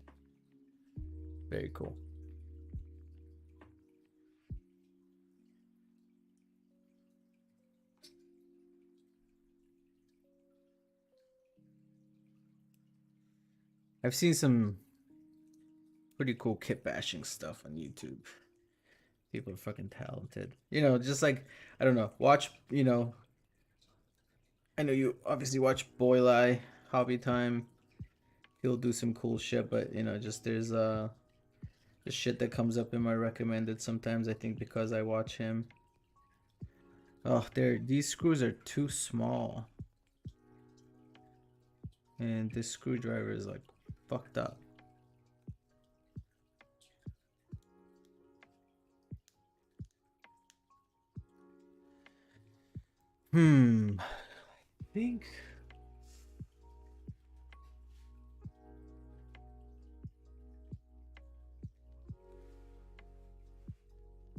Very cool. I've seen some pretty cool kit bashing stuff on YouTube. People are fucking talented. Just like, I don't know, watch, I know you obviously watch Boylai, Hobby Time. He'll do some cool shit, but just there's just shit that comes up in my recommended sometimes, I think because I watch him. Oh, these screws are too small. And this screwdriver is like fucked up. I think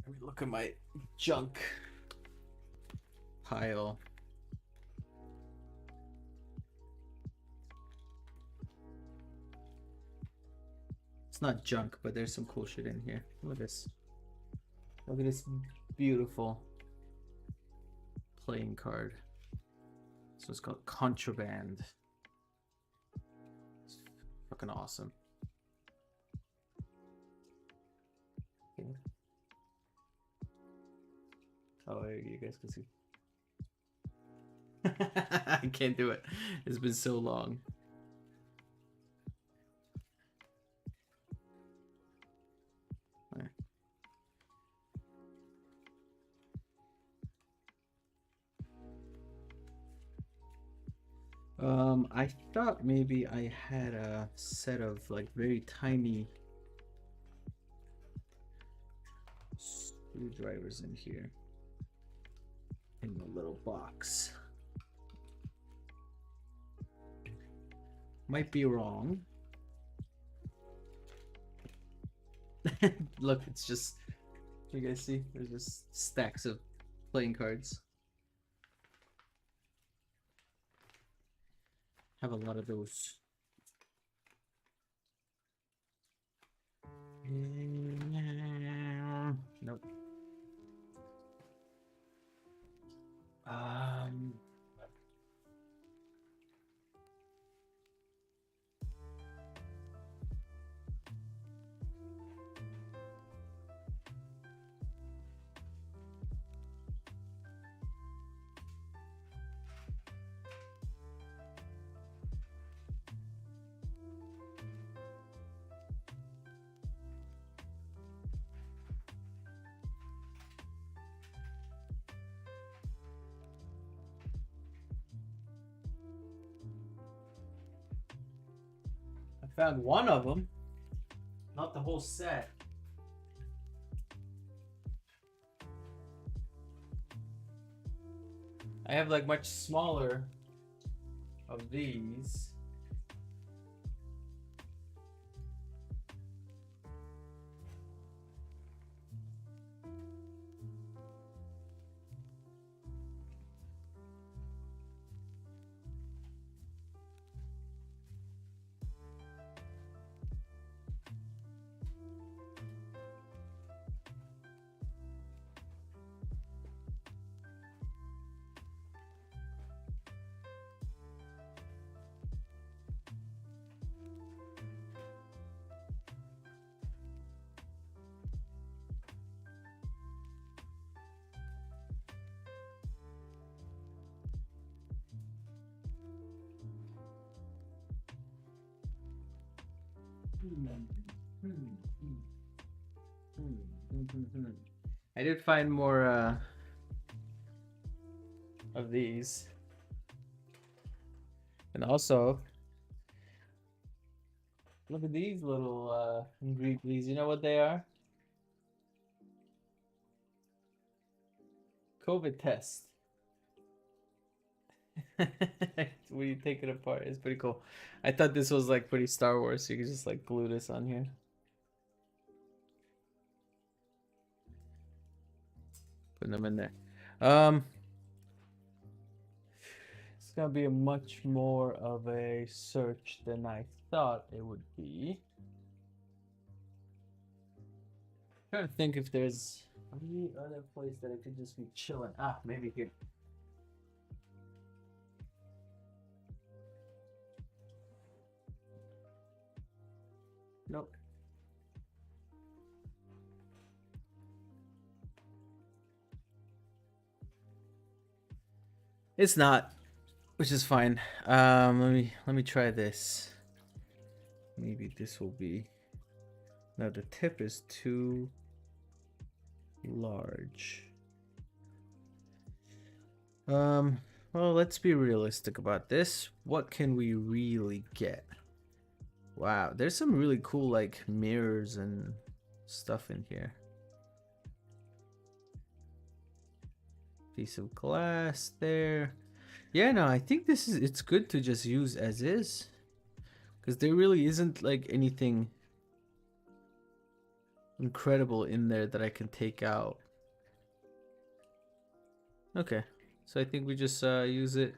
let me look at my junk pile. It's not junk, but there's some cool shit in here. Look at this. Look at this beautiful playing card. So it's called Contraband. It's fucking awesome. Okay. Oh, you guys can see. I can't do it. It's been so long. I thought maybe I had a set of like very tiny screwdrivers in here in the little box. Might be wrong. Look, it's just, you guys see? There's just stacks of playing cards. Have a lot of those. Nope. I found one of them, not the whole set. I have like much smaller of these. I did find more of these. And also, look at these little Greeblies. You know what they are? COVID test. When you take it apart, it's pretty cool. I thought this was like pretty Star Wars, so you could just like glue this on here. Putting them in there. It's gonna be a much more of a search than I thought it would be. I'm trying to think if there's any other place that I could just be chilling. Ah, maybe here. Nope. It's not, which is fine. Let me try this. Maybe this will be. No, the tip is too large. Well, let's be realistic about this. What can we really get? Wow, there's some really cool like mirrors and stuff in here. Piece of glass there. Yeah, no, I think it's good to just use as is, because there really isn't like anything incredible in there that I can take out. Okay, so I think we just use it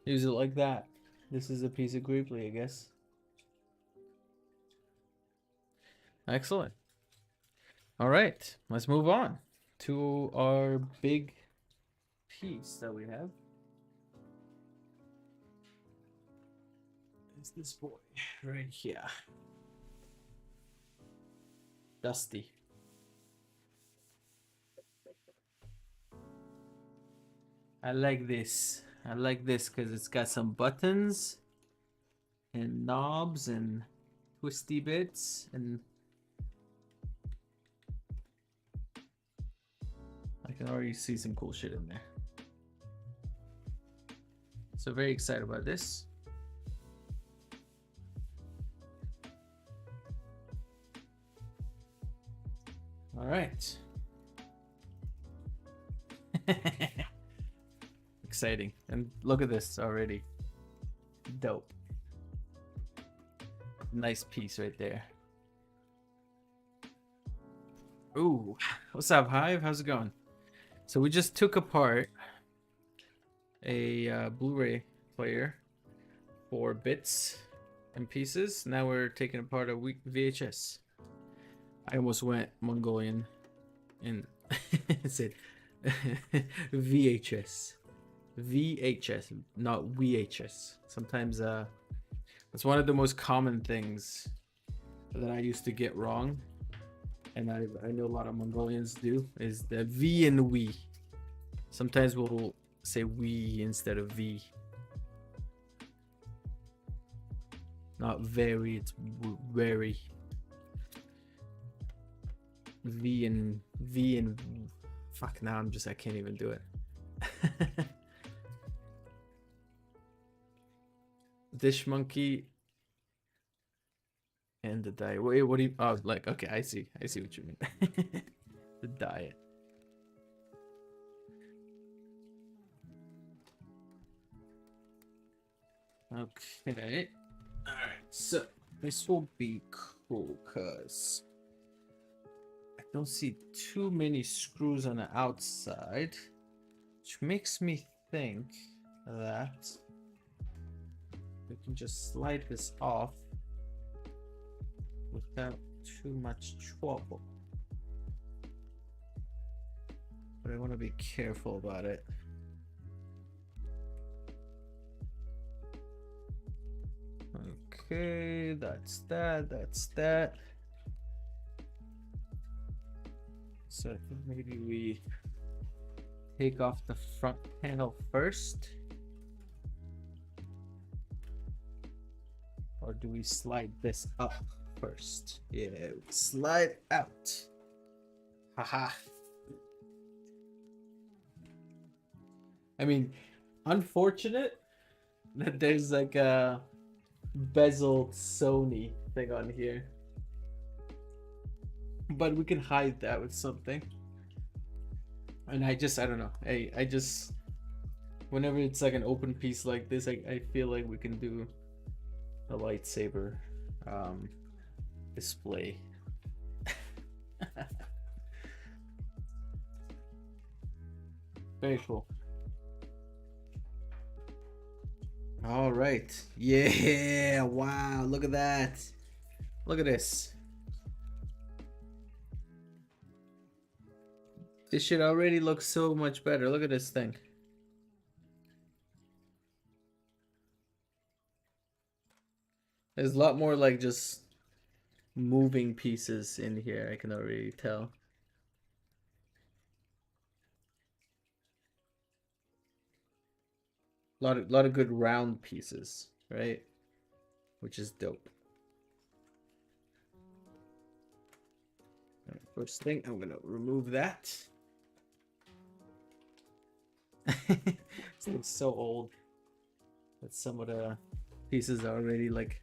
like that. This is a piece of Greebley, I guess. Excellent. All right, let's move on to our big piece that we have. It's this boy right here. Dusty. I like this. I like this because it's got some buttons and knobs and twisty bits, and I can already see some cool shit in there. So very excited about this. All right. Exciting. And look at this already. Dope. Nice piece right there. Ooh, what's up, Hive? How's it going? So we just took apart a Blu-ray player for bits and pieces. Now we're taking apart a VHS. I almost went Mongolian and said VHS. VHS, not VHS. Sometimes it's one of the most common things that I used to get wrong, and I know a lot of Mongolians do, is the V and we. Sometimes we'll say we instead of V. Not very, it's very. V and fuck, now I can't even do it. Dish monkey and the diet. Wait, what do you, oh, like, okay, I see what you mean. The diet. Okay. All right, so this will be cool because I don't see too many screws on the outside, which makes me think that we can just slide this off without too much trouble. But I want to be careful about it. Okay, that's that. So I think maybe we take off the front panel first. Or do we slide this up first? Yeah, slide out. Haha. I mean, unfortunate that there's like a bezeled Sony thing on here. But we can hide that with something. And I don't know. I just, whenever it's like an open piece like this, I feel like we can do a lightsaber display. Very cool. All right. Yeah. Wow. Look at that. Look at this. This shit already looks so much better. Look at this thing. There's a lot more like just moving pieces in here. I can already tell. Lot of good round pieces, right? Which is dope. All right, first thing, I'm gonna remove that. This looks so old that some of the pieces are already like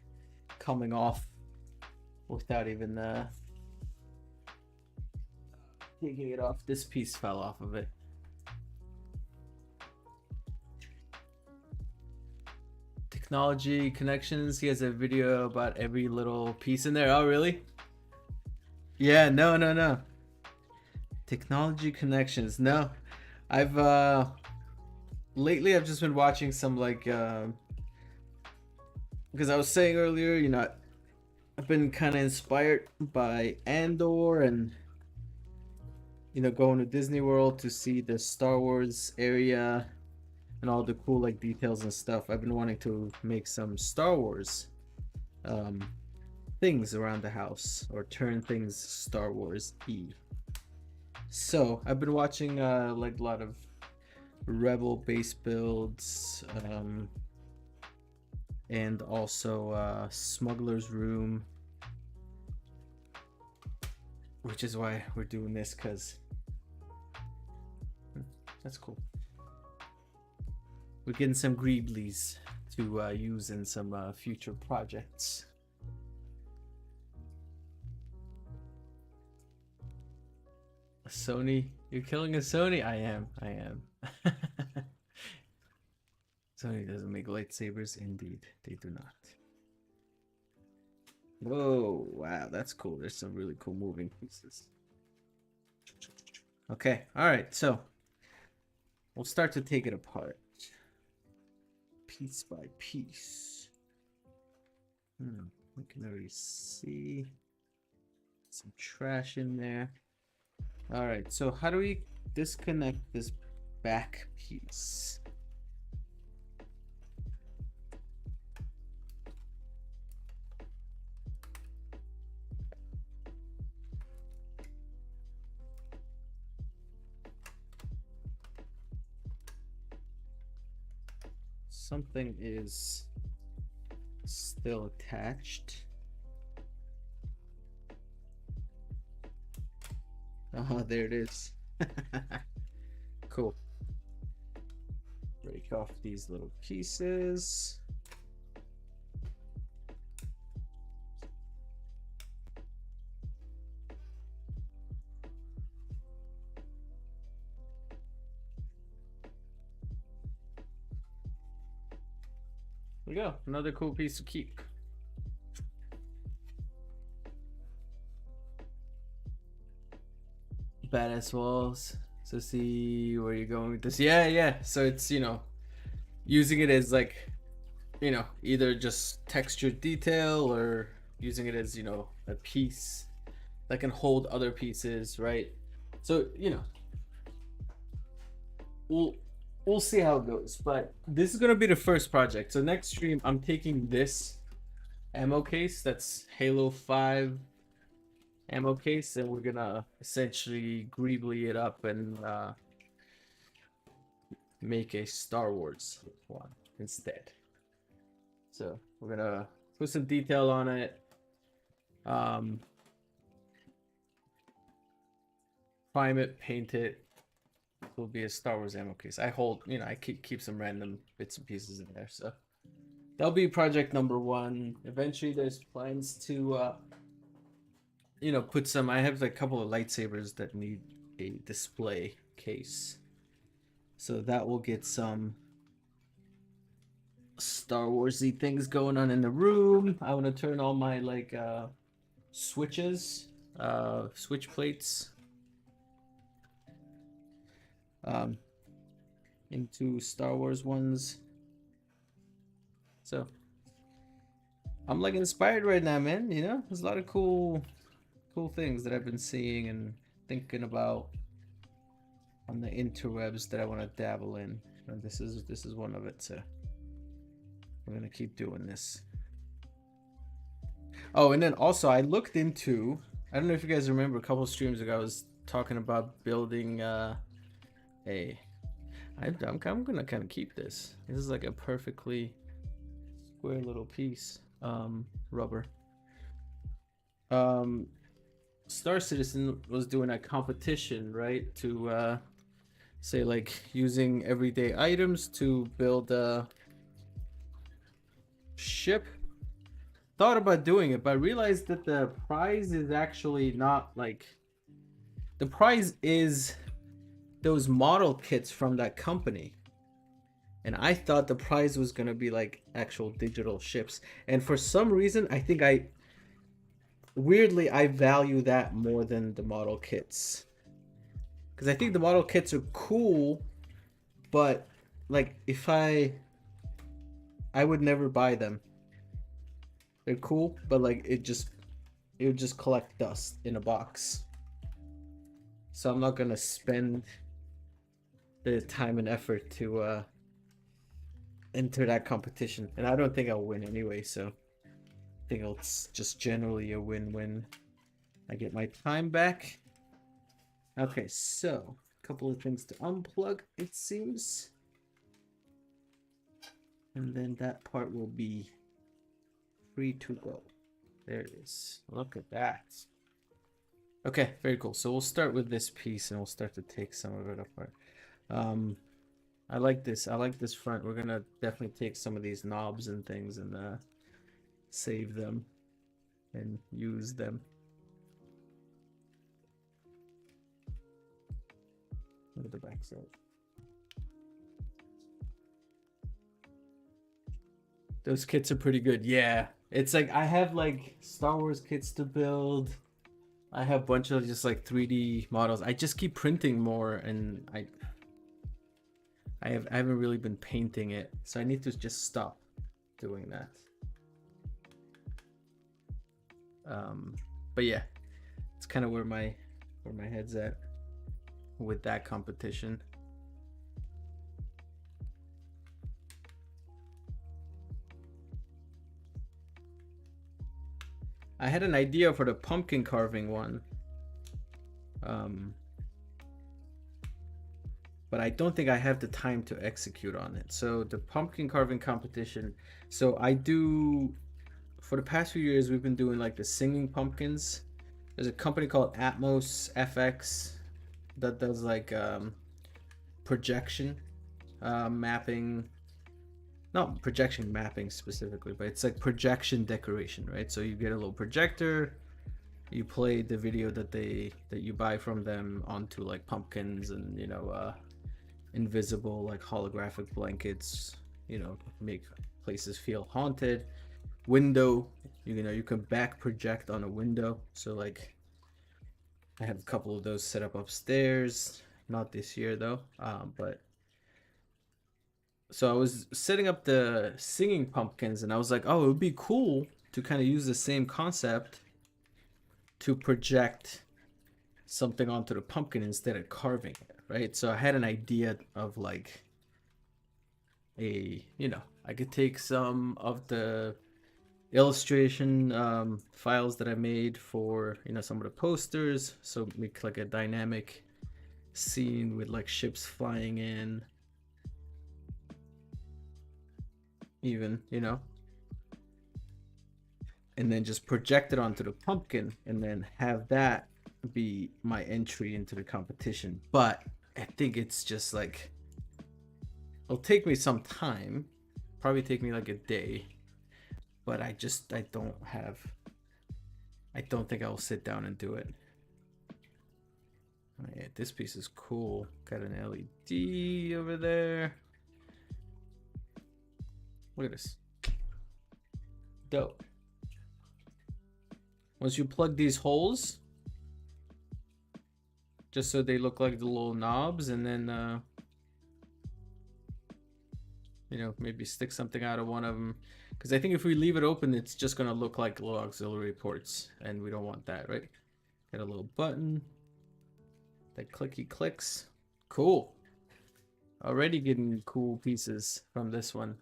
coming off without even taking it off. This piece fell off of it. Technology connections. He has a video about every little piece in there. Oh, really? Yeah, no. Technology connections. No. I've lately I've just been watching some like because I was saying earlier, you know, I've been kind of inspired by Andor and, you know, going to Disney World to see the Star Wars area and all the cool like details and stuff. I've been wanting to make some Star Wars things around the house, or turn things Star Wars-y. So I've been watching like a lot of Rebel base builds, and also Smuggler's Room, which is why we're doing this, because that's cool. We're getting some Greeblies to use in some future projects. Sony, you're killing a Sony? I am. Sony doesn't make lightsabers. Indeed, they do not. Whoa, wow, that's cool. There's some really cool moving pieces. Okay, all right, so we'll start to take it apart. Piece by piece. We can already see some trash in there. All right, so how do we disconnect this back piece? Something is still attached. Oh, there it is. Cool. Break off these little pieces. There we go. Another cool piece to keep. Badass walls. So see where you're going with this. Yeah. So it's, using it as like, either just textured detail or using it as, a piece that can hold other pieces, right? So, we'll see how it goes, but this is gonna be the first project. So next stream, I'm taking this ammo case, that's Halo 5 ammo case, and we're gonna essentially Greebly it up and make a Star Wars one instead. So we're gonna put some detail on it, prime it, paint it. It will be a Star Wars ammo case. I hold, I keep some random bits and pieces in there, so that'll be project number 1. Eventually, there's plans to, put some. I have a couple of lightsabers that need a display case, so that will get some Star Warsy things going on in the room. I want to turn all my switches, switch plates, into Star Wars ones. So I'm inspired right now, man. There's a lot of cool things that I've been seeing and thinking about on the interwebs that I want to dabble in, and this is one of it. So we're gonna keep doing this. Oh, and then also I looked into, I don't know if you guys remember, a couple streams ago I was talking about building I'm gonna kind of keep this. This is like a perfectly square little piece, rubber. Star Citizen was doing a competition, right, to say using everyday items to build a ship. Thought about doing it, but I realized that the prize is actually not the prize is those model kits from that company, and I thought the prize was gonna be actual digital ships, and for some reason I think I value that more than the model kits, because I think the model kits are cool, but if I would never buy them. They're cool, but it would just collect dust in a box. So I'm not gonna spend the time and effort to enter that competition, and I don't think I'll win anyway. So I think it's just generally a win-win. I get my time back. Okay, so couple of things to unplug, it seems. And then that part will be free to go. There it is. Look at that. Okay, very cool. So we'll start with this piece and we'll start to take some of it apart. I like this. I like this front. We're gonna definitely take some of these knobs and things and save them and use them. Look at the back side. Those kits are pretty good. Yeah. It's like I have like Star Wars kits to build. I have a bunch of just like 3D models. I just keep printing more and I haven't really been painting it. So I need to just stop doing that. But yeah, it's kind of where my head's at with that competition. I had an idea for the pumpkin carving one. But I don't think I have the time to execute on it. So the pumpkin carving competition. So I do, for the past few years, we've been doing like the singing pumpkins. There's a company called Atmos FX that does like projection mapping. Not projection mapping specifically, but it's like projection decoration, right? So you get a little projector, you play the video that you buy from them onto like pumpkins and invisible like holographic blankets, make places feel haunted. Window, you can back project on a window. So like I have a couple of those set up upstairs, not this year though, but so I was setting up the singing pumpkins and I was like, oh, it would be cool to kind of use the same concept to project something onto the pumpkin instead of carving it, right? So I had an idea of like I could take some of the illustration files that I made for, some of the posters. So make like a dynamic scene with like ships flying in, even, and then just project it onto the pumpkin and then have that be my entry into the competition. But I think it's just like, it'll take me some time, probably take me like a day, but I don't think I'll sit down and do it. Oh, yeah, this piece is cool. Got an LED over there. Look at this. Dope. Once you plug these holes, just so they look like the little knobs, and then maybe stick something out of one of them, because I think if we leave it open, it's just gonna look like little auxiliary ports, and we don't want that, right? Got a little button that clicky clicks. Cool. Already getting cool pieces from this one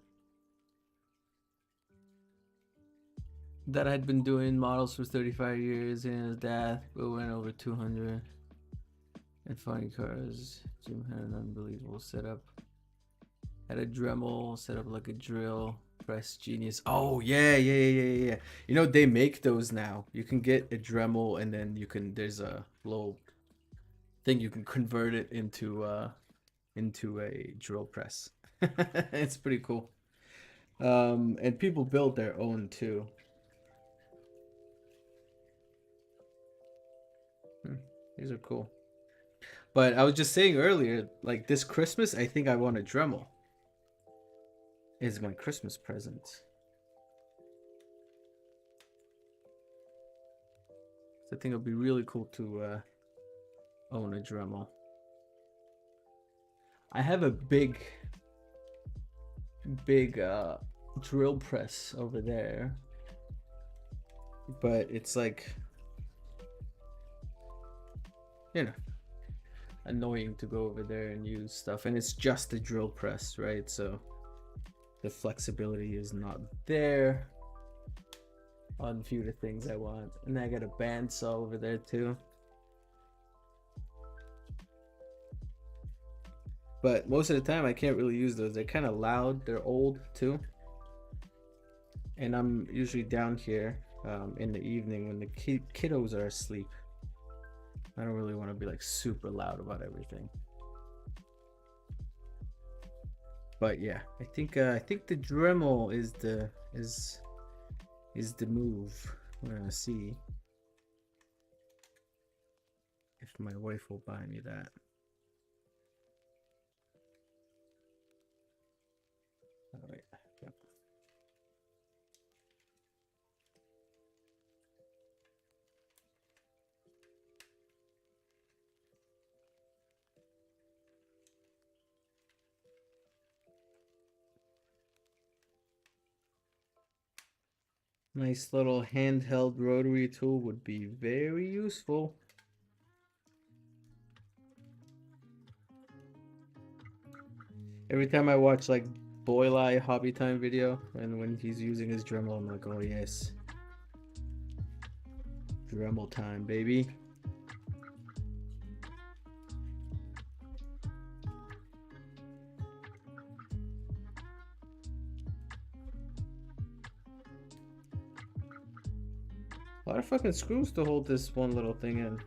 that I'd been doing models for 35 years, and death, but went over 200. And funny cars. Jim had an unbelievable setup. Had a Dremel set up like a drill press. Genius. Oh yeah. They make those now. You can get a Dremel and then there's a little thing you can convert it into a drill press. It's pretty cool. And people build their own too. These are cool. But I was just saying earlier, like this Christmas, I think I want a Dremel. Is my Christmas present. So I think it'll be really cool to own a Dremel. I have a big drill press over there, but it's like, annoying to go over there and use stuff, and it's just a drill press, right? So the flexibility is not there on a few of the things I want. And then I got a bandsaw over there too. But most of the time I can't really use those. They're kind of loud. They're old too. And I'm usually down here in the evening when the kiddos are asleep. I don't really want to be like super loud about everything. But yeah, I think the Dremel is the move. We're gonna see if my wife will buy me that. All right. Yep. Nice little handheld rotary tool would be very useful. Every time I watch like Boylai Hobby Time video, and when he's using his Dremel, I'm like, oh yes, Dremel time, baby. A lot of fucking screws to hold this one little thing in.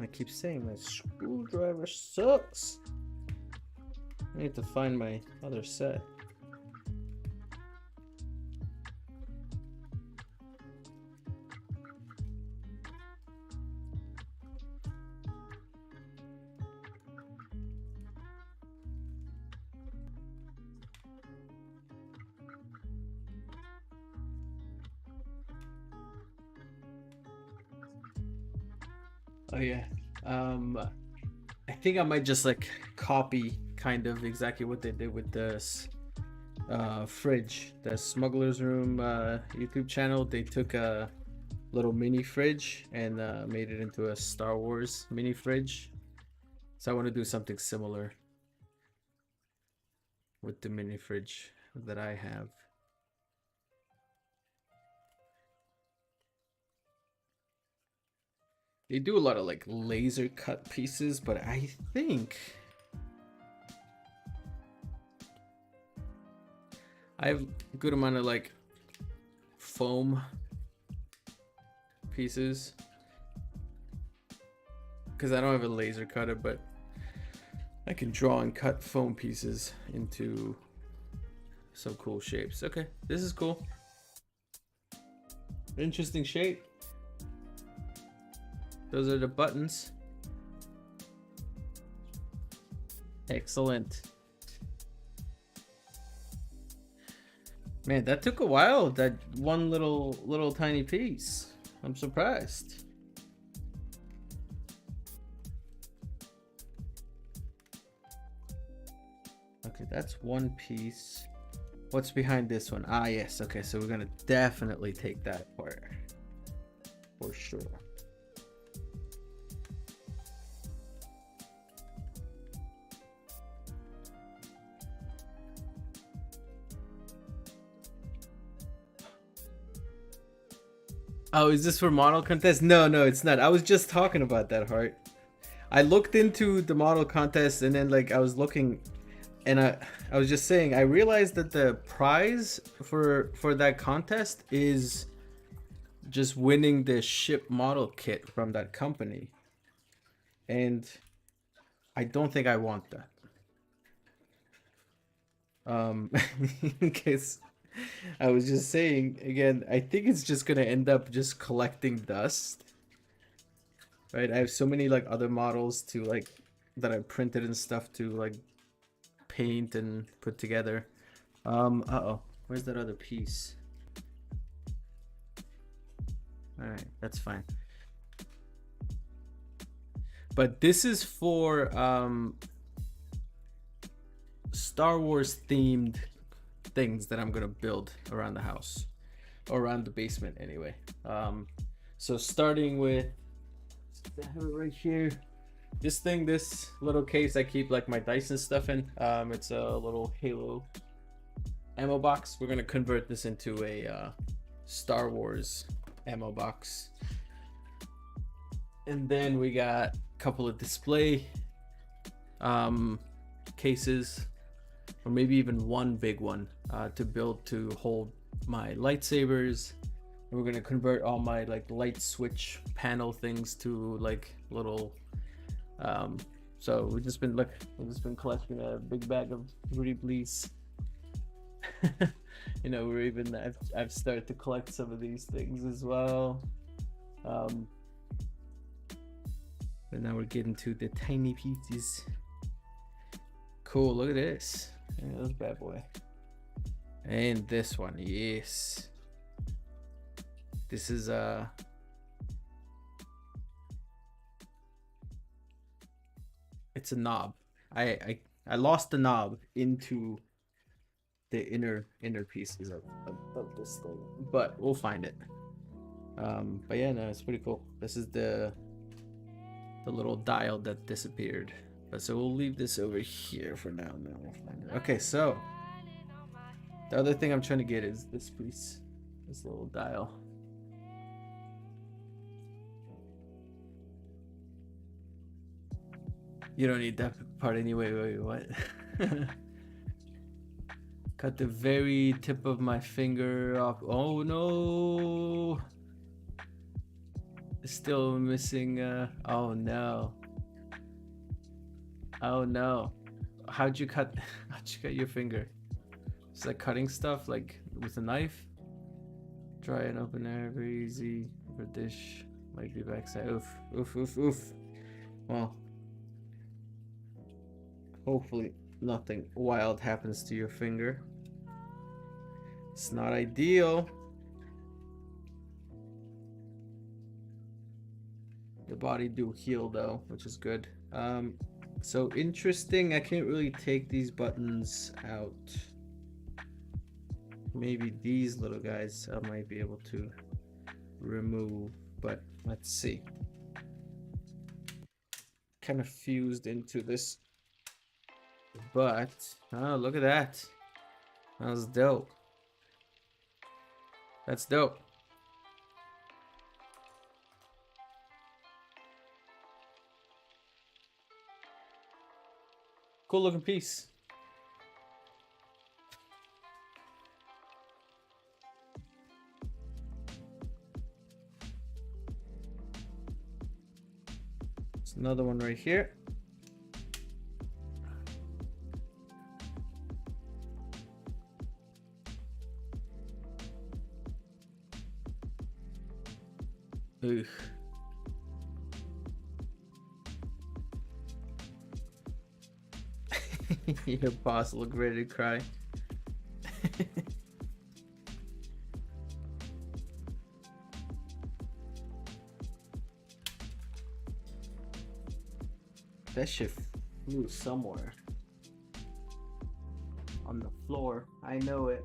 I keep saying my screwdriver sucks. I need to find my other set. Oh yeah. I think I might just like copy kind of exactly what they did with this fridge, the Smuggler's Room YouTube channel. They took a little mini fridge and made it into a Star Wars mini fridge. So I want to do something similar with the mini fridge that I have. They do a lot of like laser cut pieces, but I think I have a good amount of like foam pieces because I don't have a laser cutter, but I can draw and cut foam pieces into some cool shapes. Okay, this is cool. Interesting shape. Those are the buttons. Excellent. Man, that took a while, that one little tiny piece. I'm surprised. Okay, that's one piece. What's behind this one? Ah, yes. Okay, so we're gonna definitely take that part for sure. Oh, is this for model contest? No, it's not. I was just talking about that, Heart. I looked into the model contest and then like I was looking and I was just saying I realized that the prize for that contest is just winning the ship model kit from that company. And I don't think I want that. In case I was just saying again, I think it's just gonna end up just collecting dust. Right? I have so many like other models to like that I printed and stuff to like paint and put together. Uh-oh. Where's that other piece? Alright, that's fine. But this is for Star Wars themed things that I'm gonna build around the house, or around the basement anyway. So starting with, I have it right here. This little case I keep like my Dyson stuff in. It's a little Halo ammo box. We're gonna convert this into a Star Wars ammo box. And then we got a couple of display cases, or maybe even one big one to build to hold my lightsabers. And we're gonna convert all my like light switch panel things to like little so we've just been collecting a big bag of Greeblies. You know, I've started to collect some of these things as well. But now we're getting to the tiny pieces. Cool, look at this. Yeah, this bad boy. And this one, yes. This is it's a knob. I lost the knob into the inner pieces of this thing, but we'll find it. But yeah, no, it's pretty cool. This is the little dial that disappeared. But so we'll leave this over here for now. Now we'll find it. Okay, so the other thing I'm trying to get is this piece, this little dial. You don't need that part anyway. Wait, what? Cut the very tip of my finger off. Oh no! Still missing. Oh no! Oh no! How'd you cut your finger? Is that cutting stuff like with a knife? Dry and open air, very easy. For dish, like the backside. Oof, oof, oof, oof. Well, hopefully nothing wild happens to your finger. It's not ideal. The body do heal though, which is good. So interesting. I can't really take these buttons out. Maybe these little guys I might be able to remove, but let's see. Kind of fused into this, but oh, look at that. That was dope. That's dope. Cool looking piece. There's another one right here. Ugh. Your boss look ready to cry. That shit flew somewhere on the floor. I know it.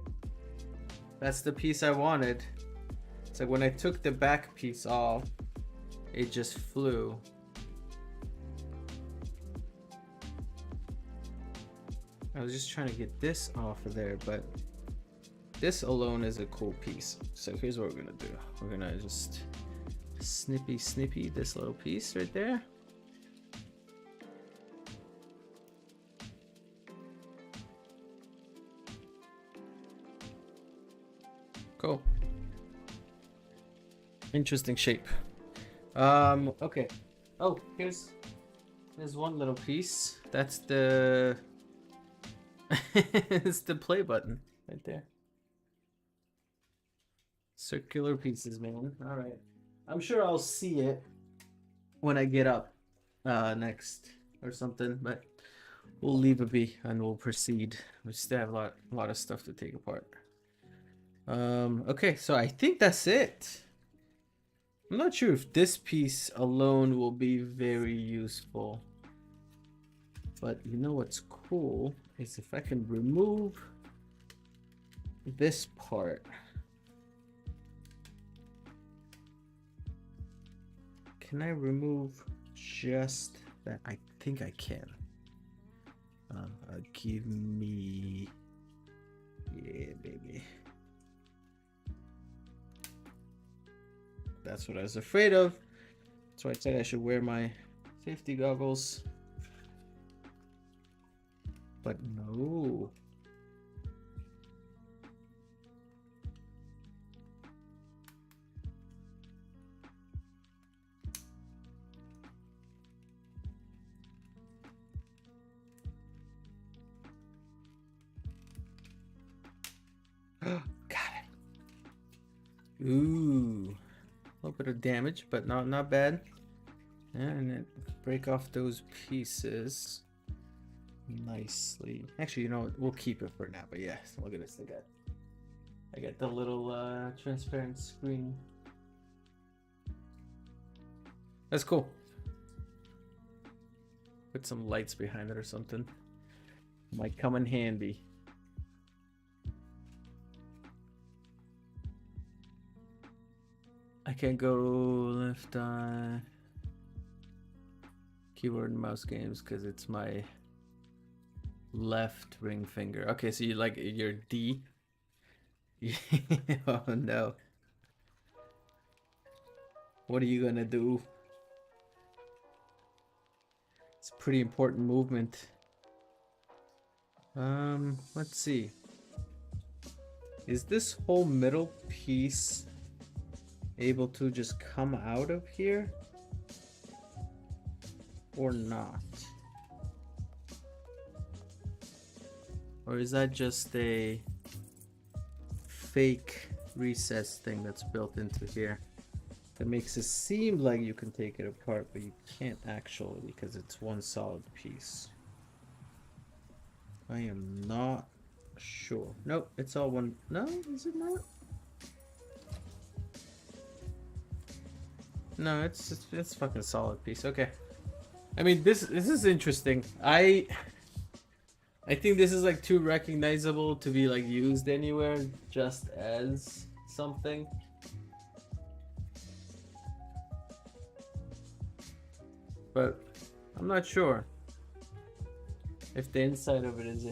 That's the piece I wanted. It's like when I took the back piece off, it just flew. I was just trying to get this off of there, but this alone is a cool piece. So here's what we're gonna do. We're gonna just snippy this little piece right there. Cool. Interesting shape. Okay. Oh, there's one little piece. That's the it's the play button right there. Circular pieces, man. All right. I'm sure I'll see it when I get up next or something, but we'll leave it be and we'll proceed. We still have a lot of stuff to take apart. Okay, so I think that's it. I'm not sure if this piece alone will be very useful, but you know what's cool is if I can remove this part. Can I remove just that? I think I can. Give me, yeah, baby. That's what I was afraid of. Let's why I said I should wear my safety goggles. But no. Got it. Ooh. A little bit of damage, but not bad. And then break off those pieces nicely. Actually, you know what? We'll keep it for now. But yeah, look at this. I got the little transparent screen. That's cool. Put some lights behind it or something. Might come in handy. I can't go left eye. Keyboard and mouse games because it's my left ring finger. Okay, so you like your D. Oh no. What are you gonna do? It's a pretty important movement. Let's see. Is this whole middle piece able to just come out of here? Or not? Or is that just a fake recess thing that's built into here that makes it seem like you can take it apart, but you can't actually because it's one solid piece? I am not sure. Nope, it's all one. No, is it not? No, it's fucking solid piece. Okay. I mean, this is interesting. I think this is like too recognizable to be like used anywhere just as something. But I'm not sure if the inside of it is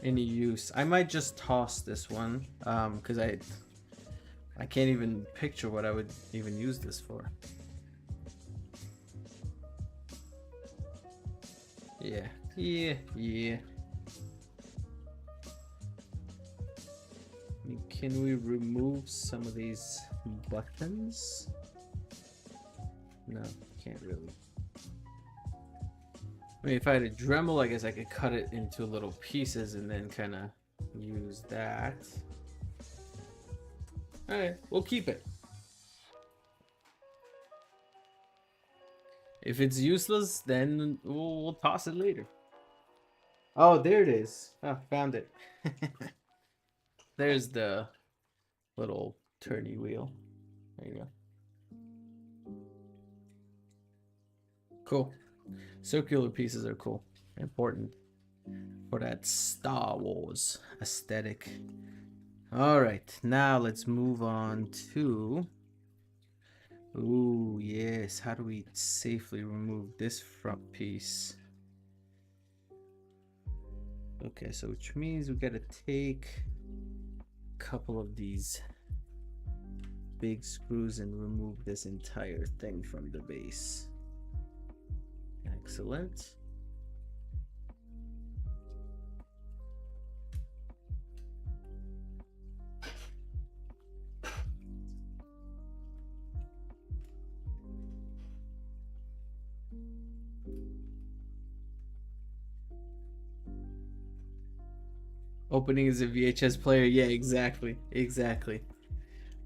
any use. I might just toss this one because I can't even picture what I would even use this for. Yeah. I mean, can we remove some of these buttons? No, can't really. I mean, if I had a Dremel, I guess I could cut it into little pieces and then kind of use that. Alright, we'll keep it. If it's useless, then we'll toss it later. Oh, there it is. Oh, found it. There's the little turny wheel. There you go. Cool. Circular pieces are cool. Important for that Star Wars aesthetic. Alright, now let's move on to... Ooh, yes. How do we safely remove this front piece? Okay, so which means we gotta take a couple of these big screws and remove this entire thing from the base. Excellent. Opening as a VHS player. Yeah, exactly.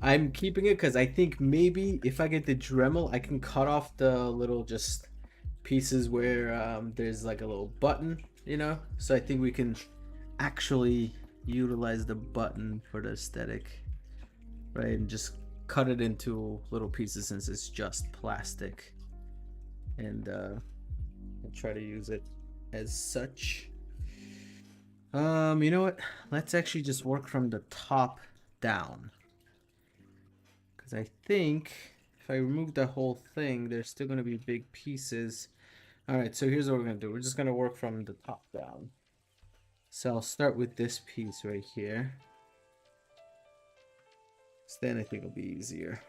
I'm keeping it because I think maybe if I get the Dremel, I can cut off the little just pieces where there's like a little button, you know? So I think we can actually utilize the button for the aesthetic, right? And just cut it into little pieces since it's just plastic. And try to use it as such. You know what? Let's actually just work from the top down. Because I think if I remove the whole thing, there's still going to be big pieces. Alright, so here's what we're going to do. We're just going to work from the top down. So I'll start with this piece right here. So then I think it'll be easier.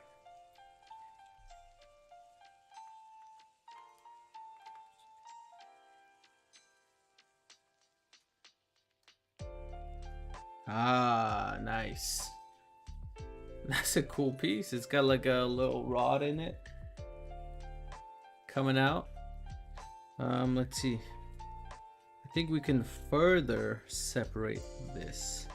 Ah, nice. That's a cool piece. It's got like a little rod in it coming out. Let's see. I think we can further separate this.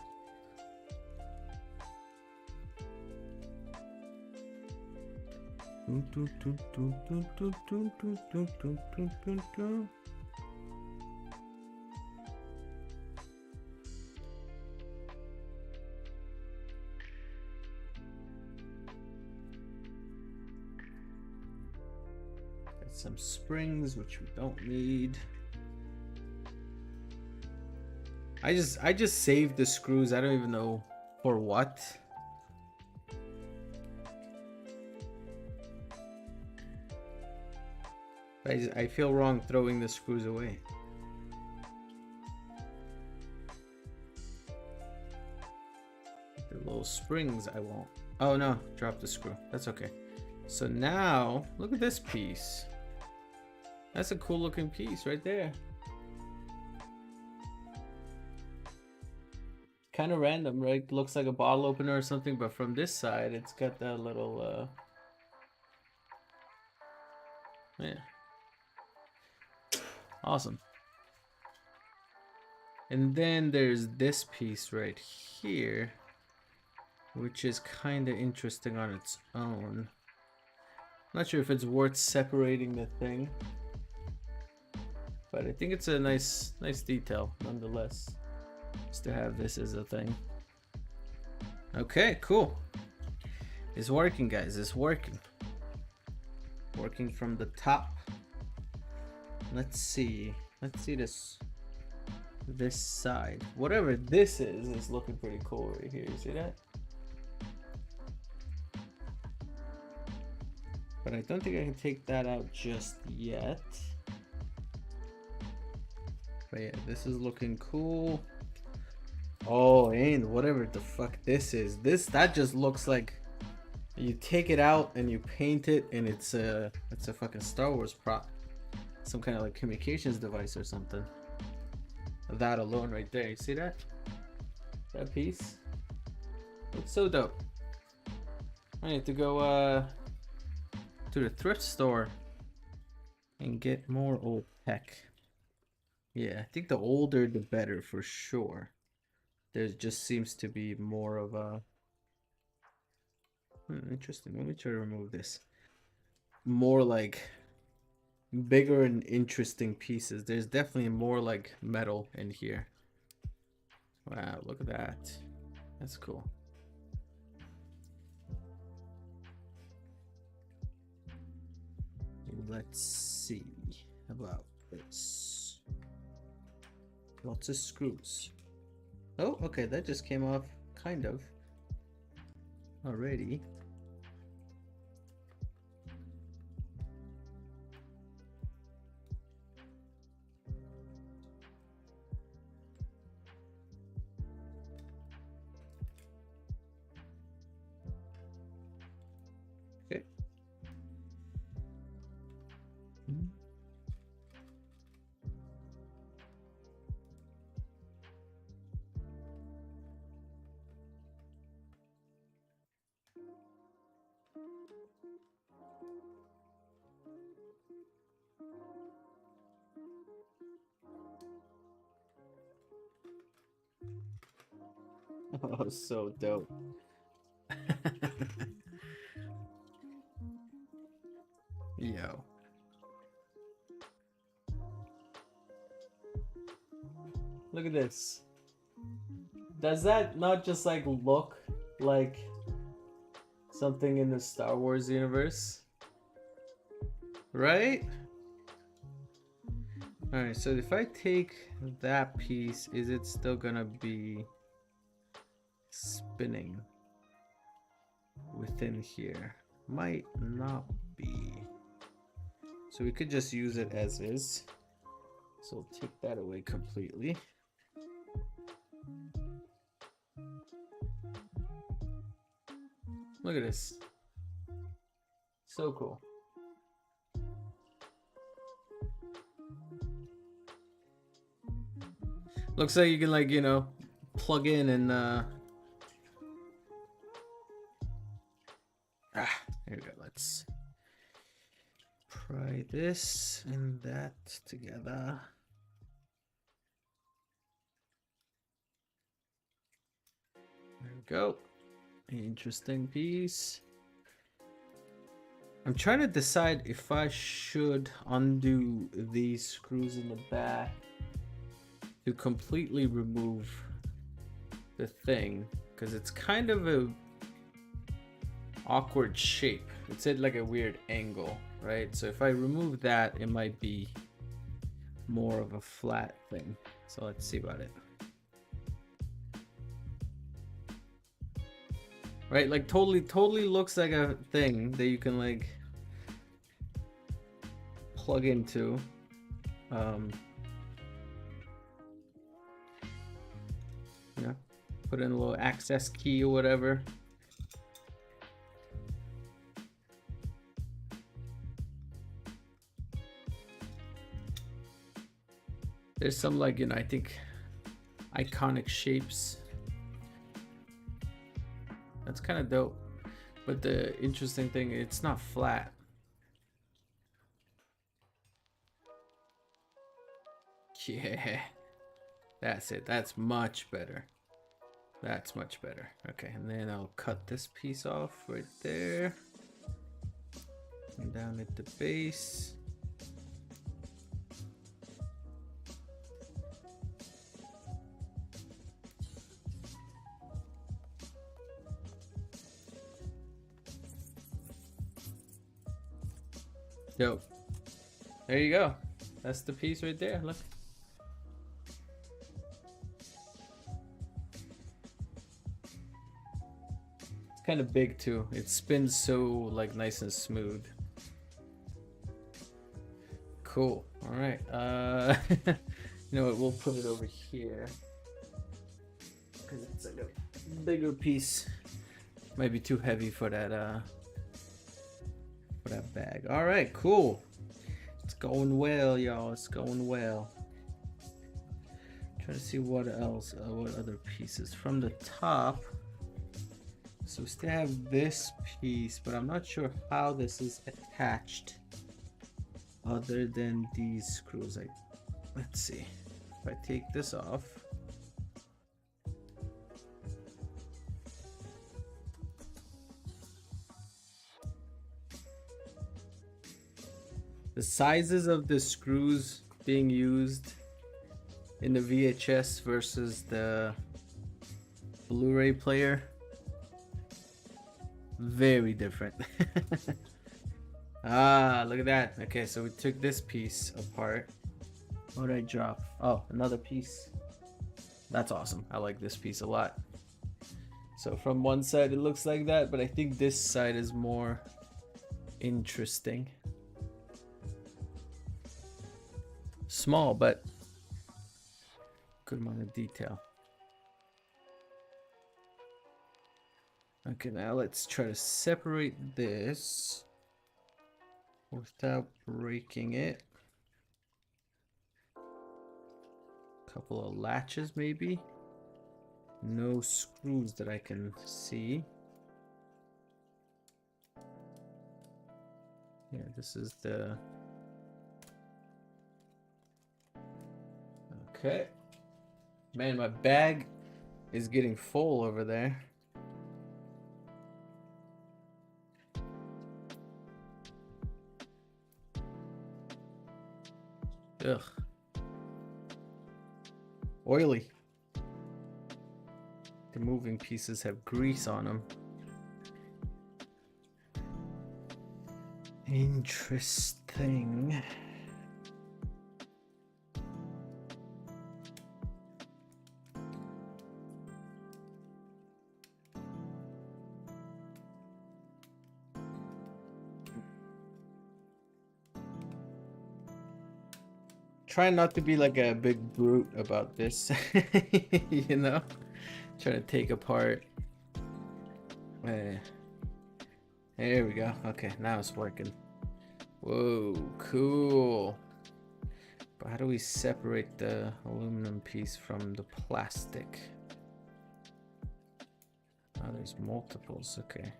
Got some springs, which we don't need. I just saved the screws. I don't even know for what. I feel wrong throwing the screws away. The little springs I won't. Oh no, drop the screw. That's okay. So now, look at this piece. That's a cool looking piece right there. Kind of random, right? Looks like a bottle opener or something, but from this side, it's got that little, yeah. Awesome. And then there's this piece right here, which is kind of interesting on its own. Not sure if it's worth separating the thing, but I think it's a nice detail nonetheless, just to have this as a thing. Okay, cool. It's working, guys. It's working. Working from the top. Let's see this side. Whatever this is looking pretty cool right here. You see that? But I don't think I can take that out just yet. But yeah, this is looking cool. Oh, and whatever the fuck this is. That just looks like you take it out and you paint it and it's a fucking Star Wars prop. Some kind of like communications device or something. That alone right there. You see that? That piece? Looks so dope. I need to go to the thrift store and get more old tech. Yeah, I think the older the better for sure. There just seems to be more of a interesting. Let me try to remove this. More like bigger and interesting pieces. There's definitely more like metal in here. Wow, look at that. That's cool. Let's see about this. Lots of screws. Oh, okay, that just came off kind of already. Okay. Oh, so dope. Yo. Look at this. Does that not just like look like something in the Star Wars universe? Right? Alright, so if I take that piece, is it still gonna be spinning within here? Might not be. So we could just use it as is. So we'll take that away completely. Look at this. So cool. Looks like you can like, you know, plug in and here we go. Let's pry this and that together. There we go. Interesting piece. I'm trying to decide if I should undo these screws in the back to completely remove the thing, because it's kind of a awkward shape. It's at like a weird angle, right? So if I remove that, it might be more of a flat thing. So let's see about it. Right, like totally looks like a thing that you can like plug into. Yeah, put in a little access key or whatever. There's some like, you know, I think iconic shapes. That's kind of dope. But the interesting thing, it's not flat. Yeah, that's it. That's much better. That's much better. Okay, and then I'll cut this piece off right there. And down at the base. Dope. There you go. That's the piece right there. Look. It's kind of big too. It spins so like nice and smooth. Cool. All right. You know what? We'll put it over here because it's like a bigger piece. Might be too heavy for that bag. All right. Cool. It's going well, y'all. It's going well. Try to see what else, what other pieces from the top. So we still have this piece, but I'm not sure how this is attached other than these screws. Like, let's see. If I take this off. The sizes of the screws being used in the VHS versus the Blu-ray player, very different. Ah, look at that. Okay, so we took this piece apart. What did I drop? Oh, another piece. That's awesome. I like this piece a lot. So from one side it looks like that, but I think this side is more interesting. Small, but good amount of detail. Okay, now let's try to separate this without breaking it. Couple of latches maybe. No screws that I can see. Yeah, this is the... Okay. Man, my bag is getting full over there. Ugh. Oily. The moving pieces have grease on them. Interesting. Try not to be like a big brute about this, you know? Try to take apart. There we go. Okay, now it's working. Whoa, cool. But how do we separate the aluminum piece from the plastic? Oh, there's multiples. Okay.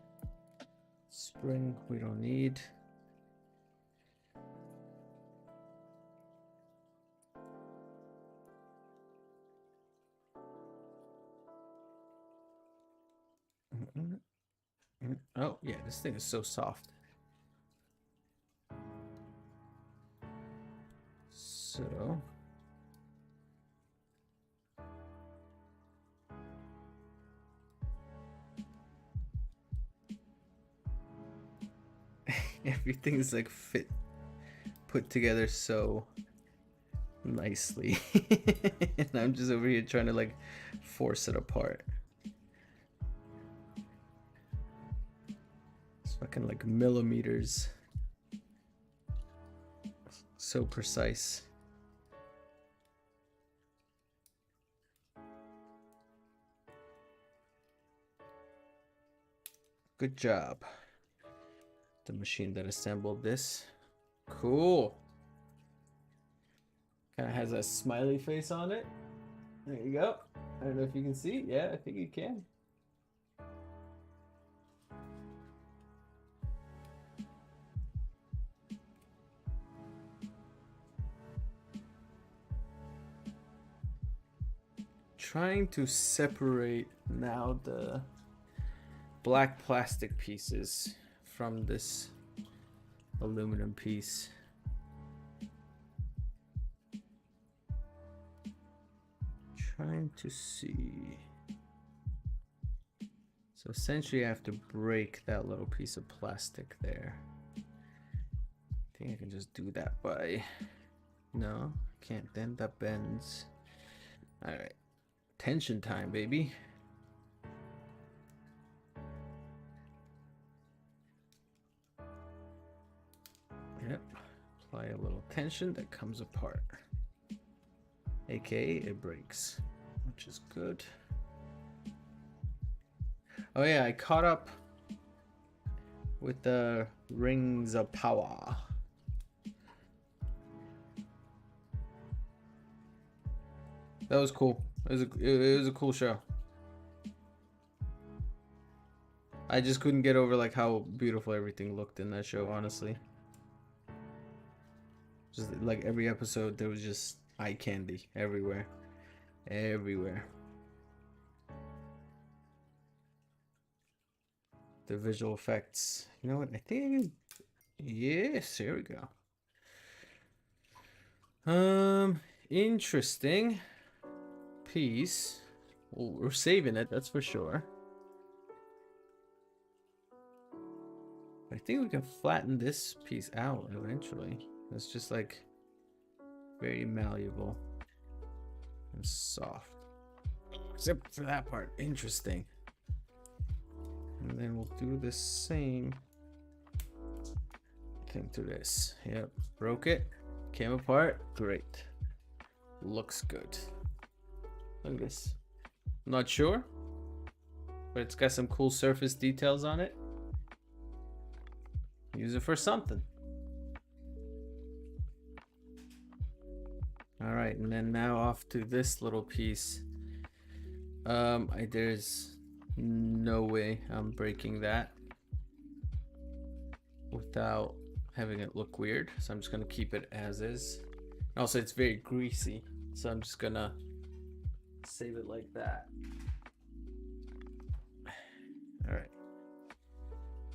Spring we don't need. Oh, yeah, this thing is so soft. So everything's like put together so nicely. And I'm just over here trying to like force it apart. It's fucking like millimeters. So precise. Good job. The machine that assembled this. Cool. Kind of has a smiley face on it. There you go. I don't know if you can see. Yeah, I think you can. Trying to separate now the black plastic pieces from this aluminum piece. Trying to see. So essentially I have to break that little piece of plastic there. I think I can just do that by... No, can't then, that bends. Alright. Tension time, baby. Yep. Apply a little tension that comes apart. AKA it breaks, which is good. Oh yeah, I caught up with the Rings of Power. That was cool. It was a cool show. I just couldn't get over like how beautiful everything looked in that show, honestly. Just like every episode, there was just eye candy everywhere. Everywhere. The visual effects. You know what? I think yes, here we go. Interesting piece. Well, we're saving it, that's for sure. I think we can flatten this piece out eventually. It's just like very malleable and soft. Except for that part. Interesting. And then we'll do the same thing to this. Yep. Broke it. Came apart. Great. Looks good. Look at this. I'm not sure, but it's got some cool surface details on it. Use it for something. All right, and then now off to this little piece. There's no way I'm breaking that without having it look weird. So I'm just gonna keep it as is. Also, it's very greasy, so I'm just gonna save it like that. All right.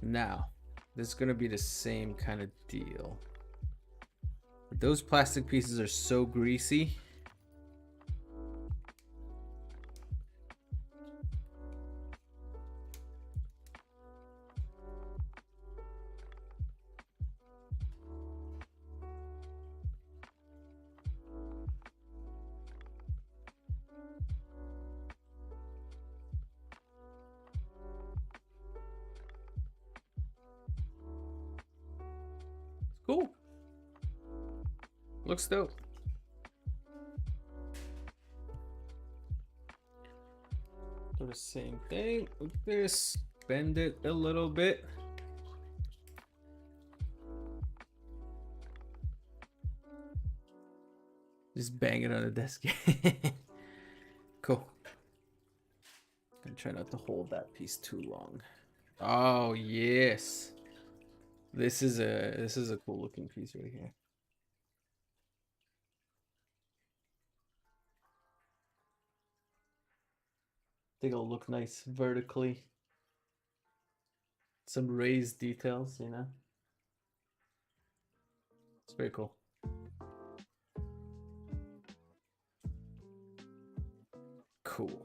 Now, this is gonna be the same kind of deal. Those plastic pieces are so greasy. Cool. Looks dope. Do the same thing with this. Bend it a little bit. Just bang it on the desk. Cool. try not to hold that piece too long. Oh yes, this is a cool looking piece right here. I think it'll look nice vertically. Some raised details, you know. It's very cool. Cool.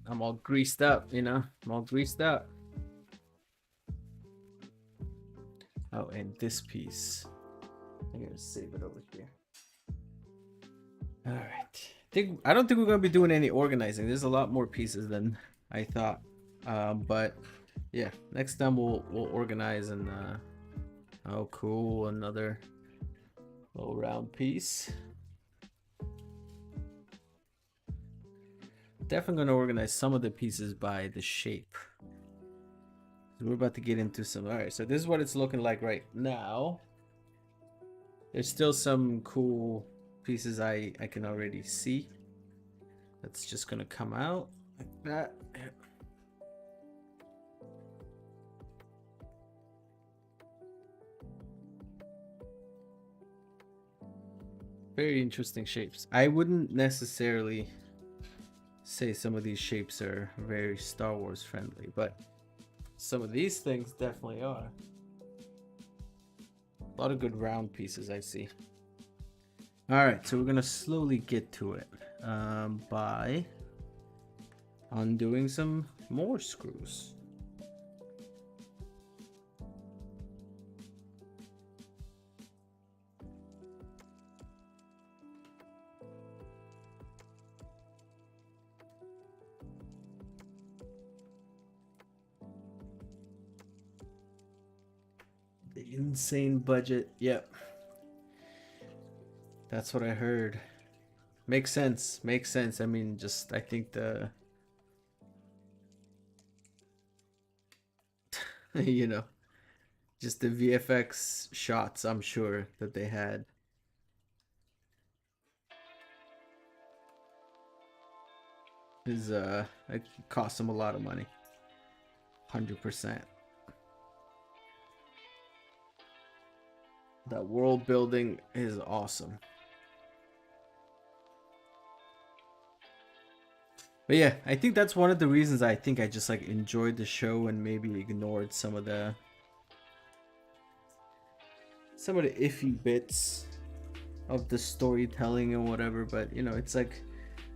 I'm all greased up, you know. I'm all greased up. Oh, and this piece. I'm gonna save it over here. All right. I don't think we're gonna be doing any organizing. There's a lot more pieces than I thought. But yeah, next time we'll organize and oh cool, another little round piece. Definitely gonna organize some of the pieces by the shape. We're about to get into some. All right, so this is what it's looking like right now. There's still some cool pieces I can already see. That's just gonna come out like that. Very interesting shapes. I wouldn't necessarily say some of these shapes are very Star Wars friendly, but some of these things definitely are. A lot of good round pieces I see. All right, so we're gonna slowly get to it by undoing some more screws. The insane budget, yep. That's what I heard. Makes sense. Makes sense. I mean, just I think the you know, just the VFX shots, I'm sure that they had. Is it cost them a lot of money. 100%. That world building is awesome. But yeah, I think that's one of the reasons I think I just like enjoyed the show and maybe ignored some of the iffy bits of the storytelling and whatever, but you know, it's like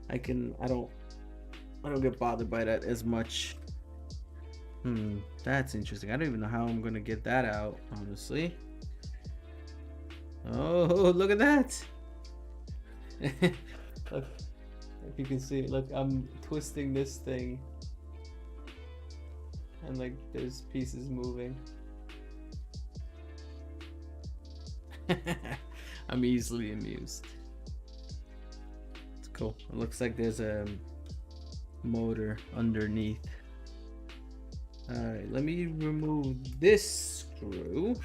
I don't get bothered by that as much. That's interesting. I don't even know how I'm gonna get that out, honestly. Oh, look at that. Look, if you can see, look, I'm twisting this thing and like there's pieces moving. I'm easily amused. It's cool. It looks like there's a motor underneath. Alright, let me remove this screw.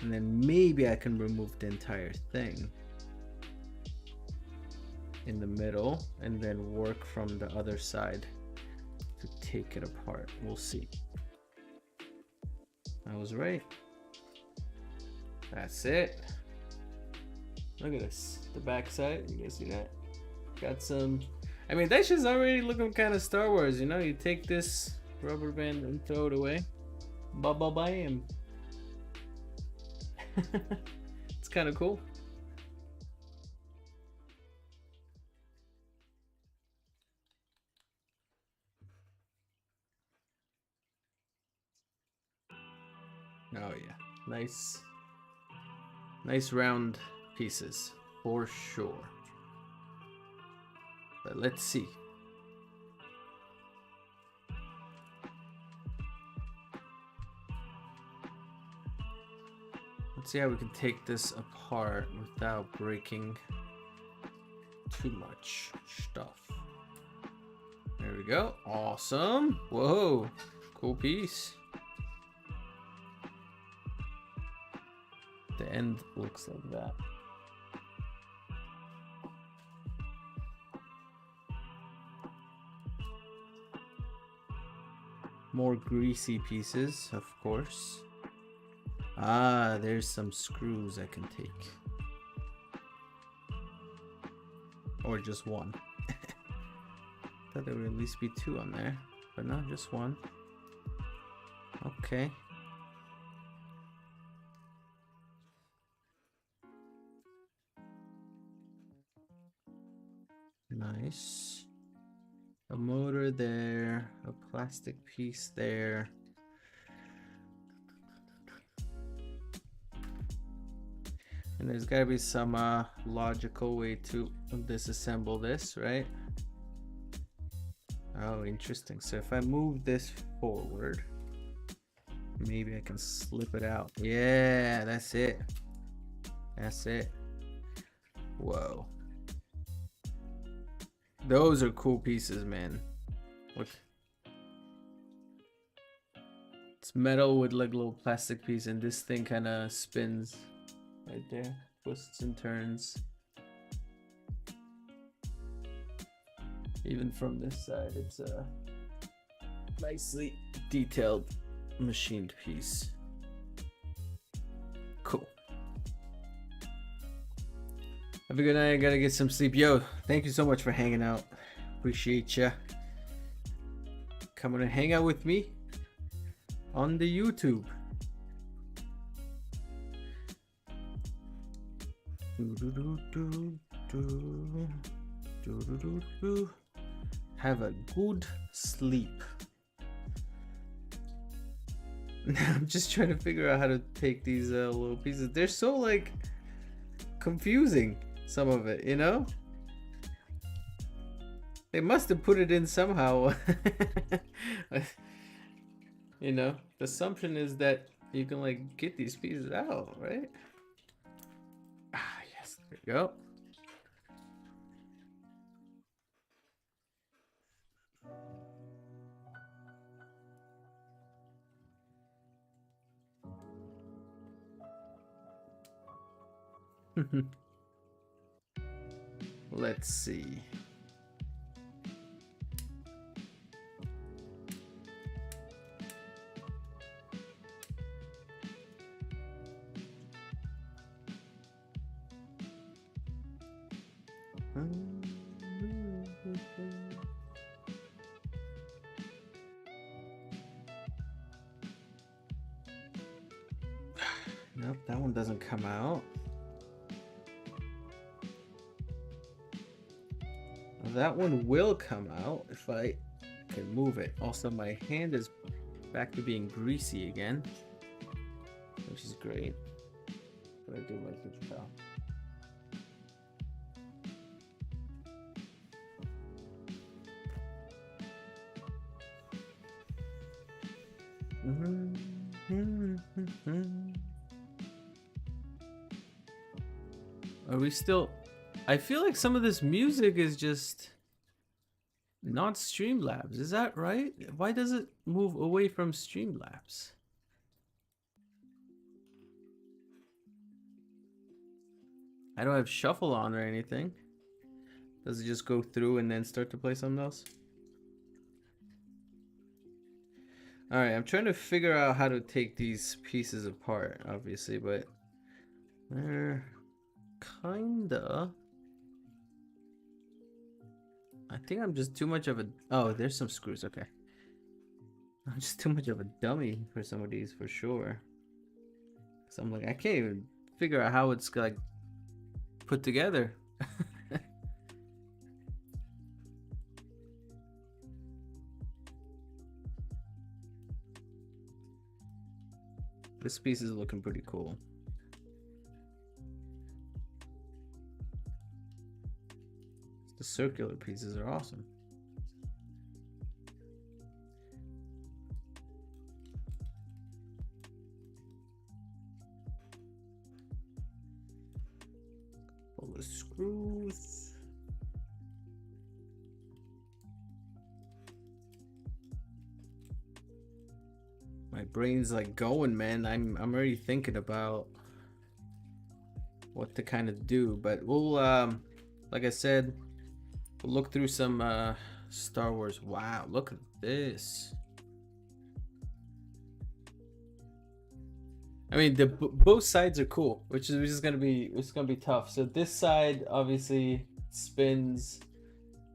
And then maybe I can remove the entire thing in the middle and then work from the other side to take it apart. We'll see. I was right. That's it. Look at this. The back side. You guys see that? Got some. I mean, that shit's already looking kind of Star Wars, you know? You take this rubber band and throw it away. Ba-ba-bam. It's kind of cool. Oh yeah, nice round pieces for sure. But let's see. Let's see how we can take this apart without breaking too much stuff. There we go. Awesome. Whoa. Cool piece. The end looks like that. More greasy pieces, of course. Ah, there's some screws I can take. Or just one. Thought there would at least be two on there, but no, just one. Okay. Nice. A motor there, a plastic piece there. And there's gotta be some logical way to disassemble this, right? Oh, interesting. So if I move this forward, maybe I can slip it out. Yeah, that's it. That's it. Whoa. Those are cool pieces, man. Look. It's metal with like a little plastic piece, and this thing kind of spins right there. Twists and turns. Even from this side, it's a nicely detailed machined piece. Cool. Have a good night. I gotta get some sleep. Yo, thank you so much for hanging out. Appreciate ya. Coming to hang out with me on the YouTube. Have a good sleep. I'm just trying to figure out how to take these little pieces. They're so like confusing, some of it, you know? They must have put it in somehow. You know, the assumption is that you can like get these pieces out, right? Ah, yes, there we go. Let's see. Nope, that one doesn't come out. That one will come out if I can move it. Also, my hand is back to being greasy again, which is great. But I do like this towel. Are we still... I feel like some of this music is just not Streamlabs. Is that right? Why does it move away from Streamlabs? I don't have shuffle on or anything. Does it just go through and then start to play something else? Alright, I'm trying to figure out how to take these pieces apart, obviously, but they're kinda... I think I'm just too much of a... Oh, there's some screws, okay. I'm just too much of a dummy for some of these, for sure. So I'm like, I can't even figure out how it's like put together. This piece is looking pretty cool. The circular pieces are awesome. Pull the screws. My brain's like going, man. I'm already thinking about what to kind of do, but we'll like I said, we'll look through some Star Wars. Wow, look at this. I mean, both sides are cool, which is gonna be tough. So this side obviously spins.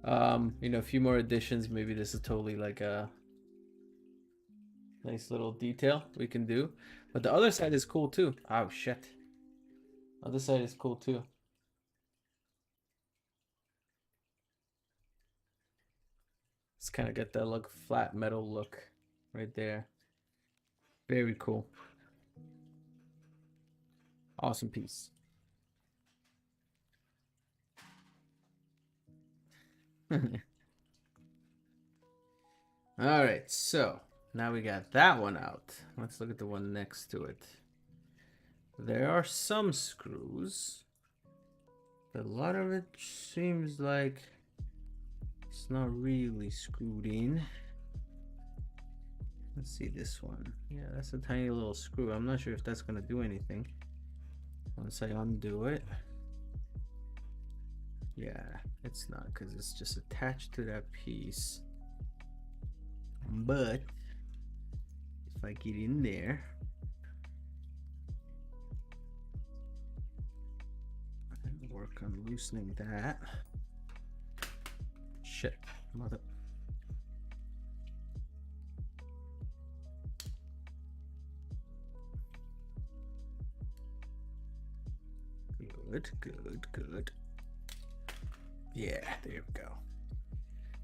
You know, a few more additions. Maybe this is totally like a nice little detail we can do. But the other side is cool too. Oh shit. Other side is cool too. It's kind of got that like flat metal look right there. Very cool. Awesome piece. All right, so now we got that one out. Let's look at the one next to it. There are some screws. A lot of it seems like it's not really screwed in. Let's see this one. Yeah, that's a tiny little screw. I'm not sure if that's gonna do anything once I undo it. Yeah, it's not, because it's just attached to that piece. But if I get in there, and work on loosening that. Shit, mother. Good. Yeah, there we go.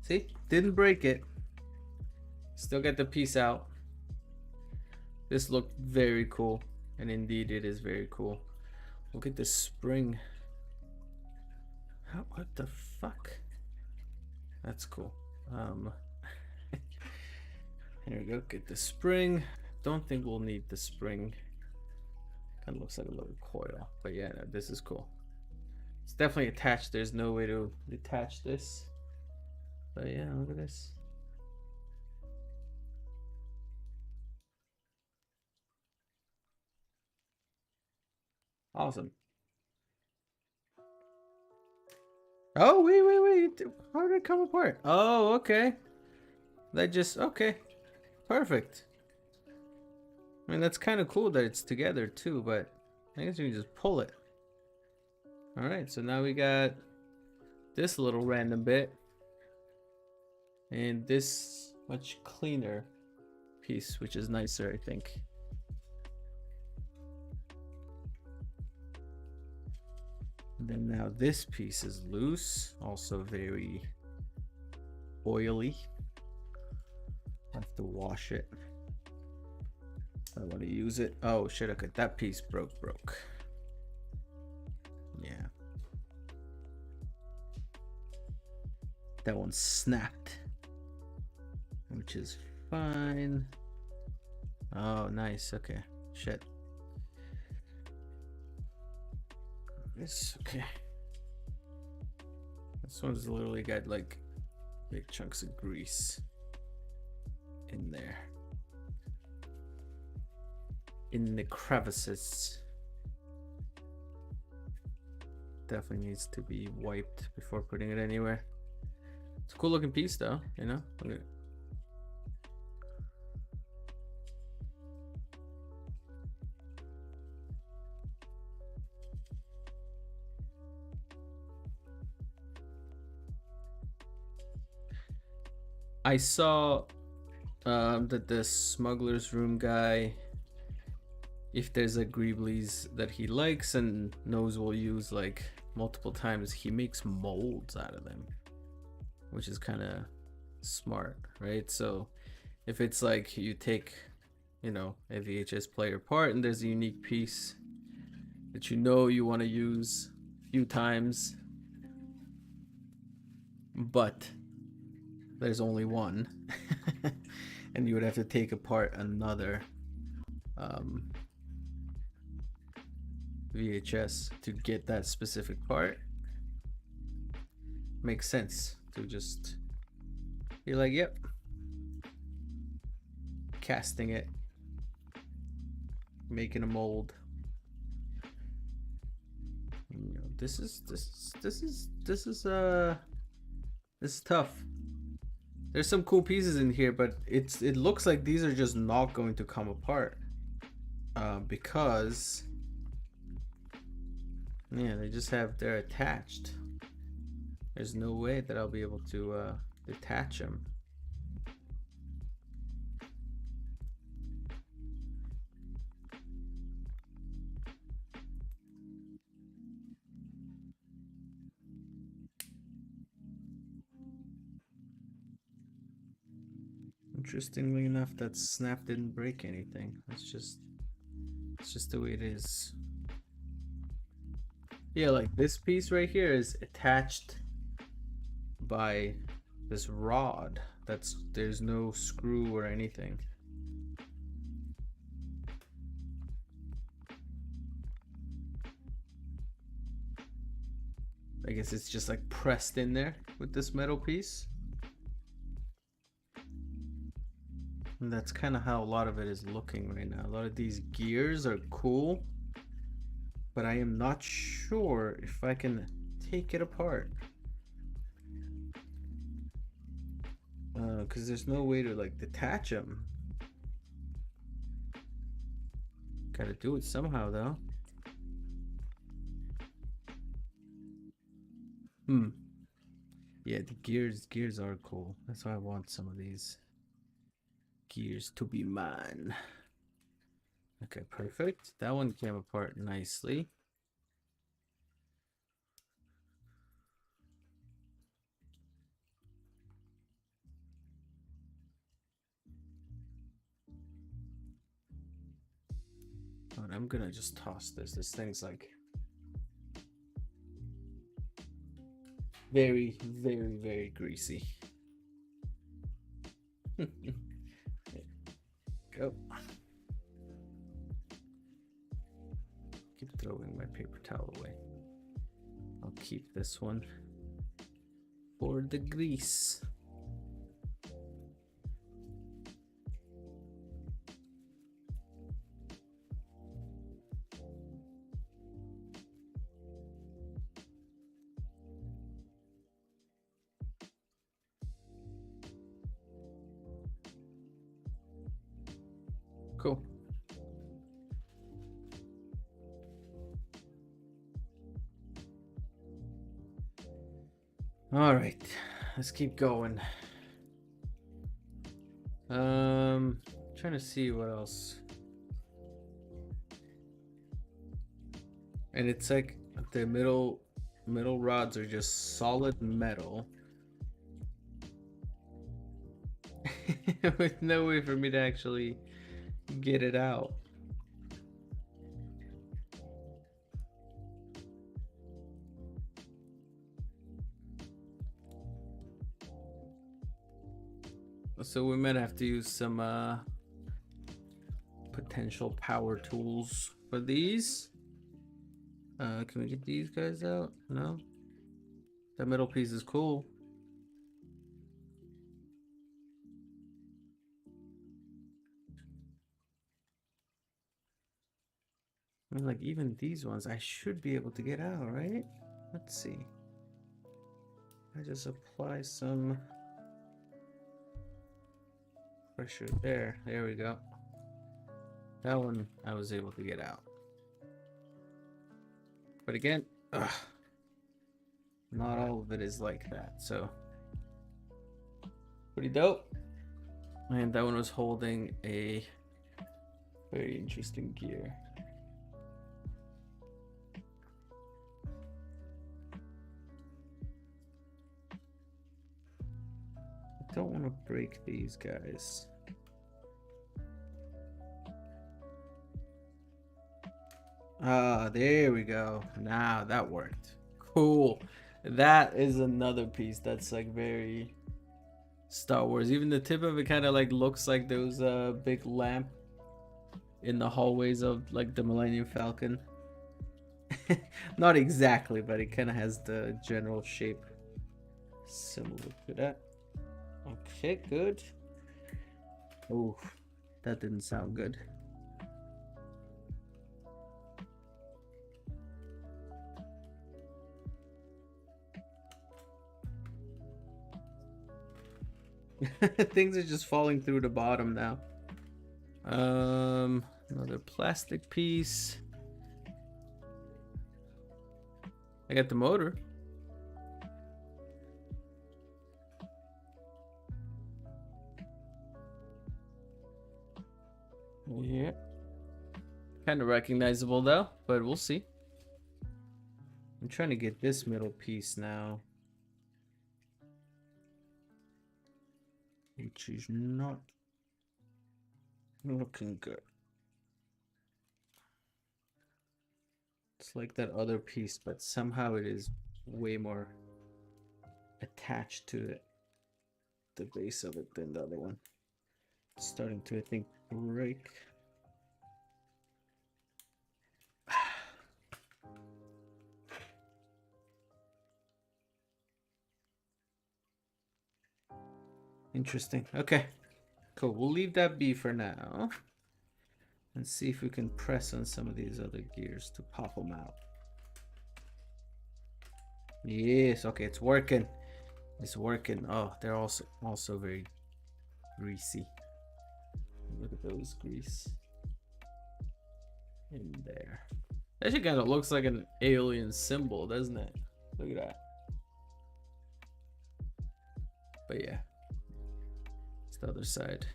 See, didn't break it. Still got the piece out. This looked very cool, and indeed it is very cool. Look at this spring. What the fuck? That's cool. Here we go. Get the spring. Don't think we'll need the spring. Kind of looks like a little coil, but yeah, no, this is cool. It's definitely attached. There's no way to detach this, but yeah, look at this. Awesome. Oh, wait. How did it come apart? Oh, okay. That just, okay. Perfect. I mean, that's kind of cool that it's together too, but I guess you can just pull it. All right, so now we got this little random bit and this much cleaner piece, which is nicer, I think. And then now this piece is loose, also very oily. I have to wash it. I want to use it. Oh shit, okay, that piece broke. Yeah. That one snapped, which is fine. Oh, nice, okay. Shit. This, okay. This one's literally got like big chunks of grease in there. In the crevices. Definitely needs to be wiped before putting it anywhere. It's a cool looking piece though, you know? Look at it. I saw that the smuggler's room guy, if there's a Greeblies that he likes and knows we'll use like multiple times, he makes molds out of them, which is kind of smart, right? So if it's like you take, you know, a VHS player part and there's a unique piece that you know you want to use a few times, but there's only one, and you would have to take apart another VHS to get that specific part. Makes sense to just be like, yep, casting it, making a mold. this is tough. There's some cool pieces in here, but it looks like these are just not going to come apart. Because yeah, they're attached. There's no way that I'll be able to detach them. Interestingly enough, that snap didn't break anything. It's just the way it is. Yeah, like this piece right here is attached by this rod. There's no screw or anything. I guess it's just like pressed in there with this metal piece. And that's kind of how a lot of it is looking right now. A lot of these gears are cool, but I am not sure if I can take it apart. Because there's no way to like detach them. Gotta do it somehow though. Yeah, the gears are cool. That's why I want some of these gears to be mine. Okay, perfect. That one came apart nicely. But I'm gonna just toss this. This thing's like very, very, very greasy. Go. Keep throwing my paper towel away. I'll keep this one for the grease. Cool. All right, let's keep going. Trying to see what else. And it's like the middle rods are just solid metal. With no way for me to actually get it out. So we might have to use some potential power tools for these. Can we get these guys out? No? That middle piece is cool. I mean, like even these ones I should be able to get out, right? Let's see. I just apply some pressure there. There we go. That one I was able to get out. But again, not all of it is like that, so pretty dope. And that one was holding a very interesting gear. I don't want to break these guys. Ah, there we go. Now that worked. Cool. That is another piece that's like very Star Wars. Even the tip of it kind of like looks like those big lamp in the hallways of like the Millennium Falcon. Not exactly, but it kind of has the general shape similar to that. Okay, good. Oh, that didn't sound good. Things are just falling through the bottom now. Another plastic piece. I got the motor. Yeah. Kind of recognizable though, but we'll see. I'm trying to get this middle piece now. Which is not looking good. It's like that other piece, but somehow it is way more attached to the base of it than the other one. It's starting to, I think, break. Interesting. Okay, cool. We'll leave that be for now. And see if we can press on some of these other gears to pop them out. Yes, okay, it's working. It's working. Oh, they're also very greasy. Look at those grease in there. That shit kind of looks like an alien symbol, doesn't it? Look at that. But yeah, it's the other side.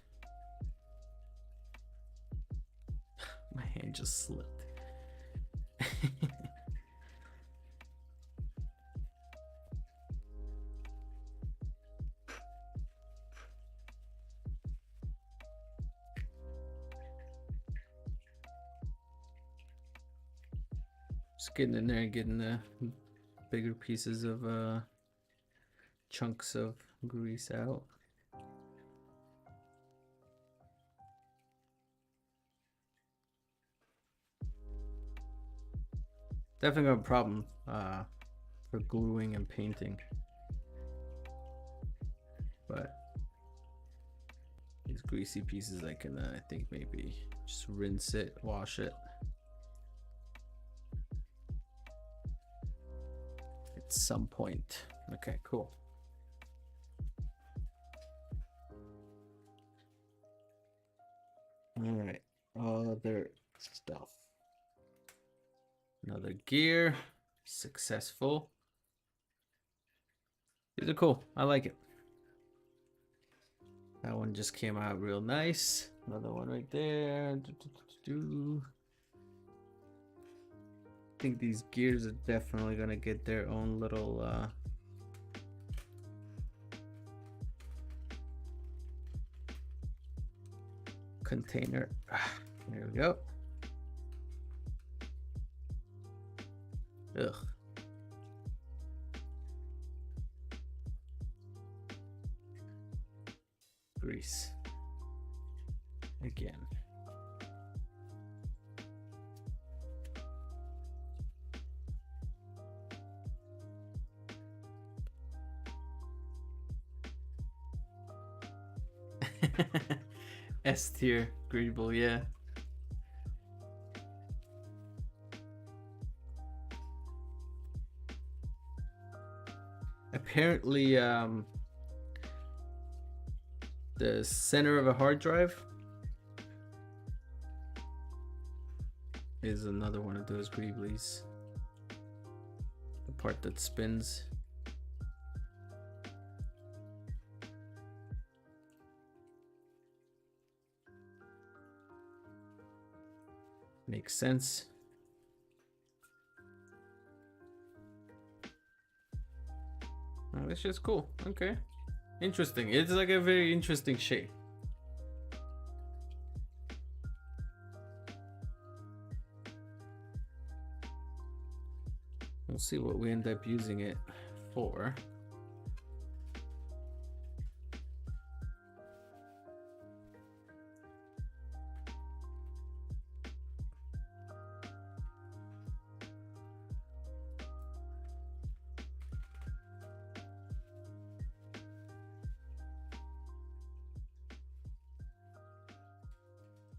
My hand just slipped. Just getting in there and getting the bigger pieces of chunks of grease out. Definitely got a problem for gluing and painting, but these greasy pieces I can I think maybe just rinse it, wash it at some point. Okay, cool. All right, other stuff. Another gear, successful. These are cool. I like it. That one just came out real nice. Another one right there. I think these gears are definitely gonna get their own little container. There we go. Ugh. Grease. Again. S tier Greeble, yeah. Apparently, the center of a hard drive is another one of those Greeblies. The part that spins. Makes sense. Oh, this shit's cool. Okay. Interesting. It's like a very interesting shape. We'll see what we end up using it for.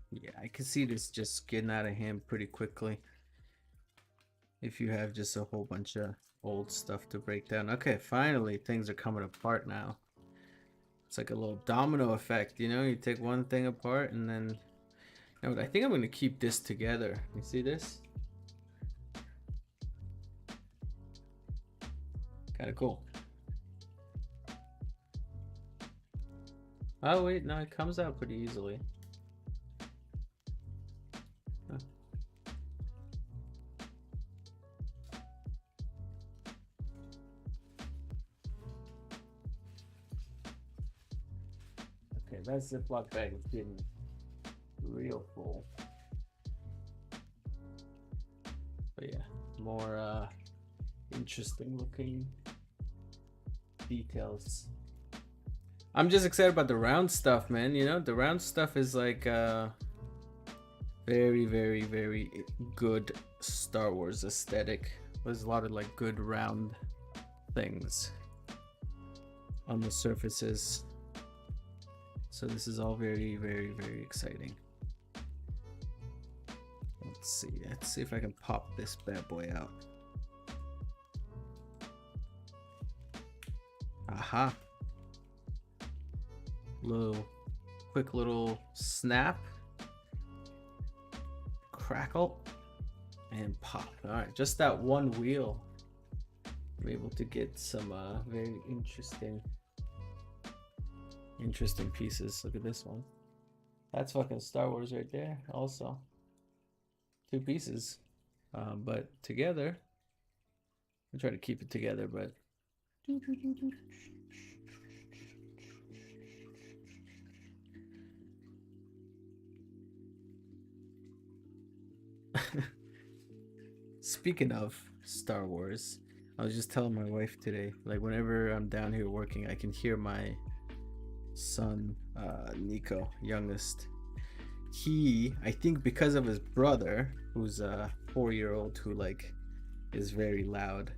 Yeah, I can see this just getting out of hand pretty quickly if you have just a whole bunch of old stuff to break down. Okay, finally things are coming apart now. It's like a little domino effect, you know? You take one thing apart and then... I think I'm gonna keep this together. You see this? Kind of cool. Oh wait, no, it comes out pretty easily. Huh. Okay, that Ziploc bag is getting real full. But yeah, more interesting looking details. I'm just excited about the round stuff, man. You know, the round stuff is like very, very, very good Star Wars aesthetic. There's a lot of like good round things on the surfaces. So this is all very, very, very exciting. Let's see if I can pop this bad boy out. Aha. Quick little snap. Crackle. And pop. Alright, just that one wheel. I'm able to get some very interesting pieces. Look at this one. That's fucking Star Wars right there also. 2 pieces. But together, I try to keep it together, but speaking of Star Wars, I was just telling my wife today, like whenever I'm down here working, I can hear my son, Nico, youngest. I think because of his brother, who's a 4-year-old who like is very loud.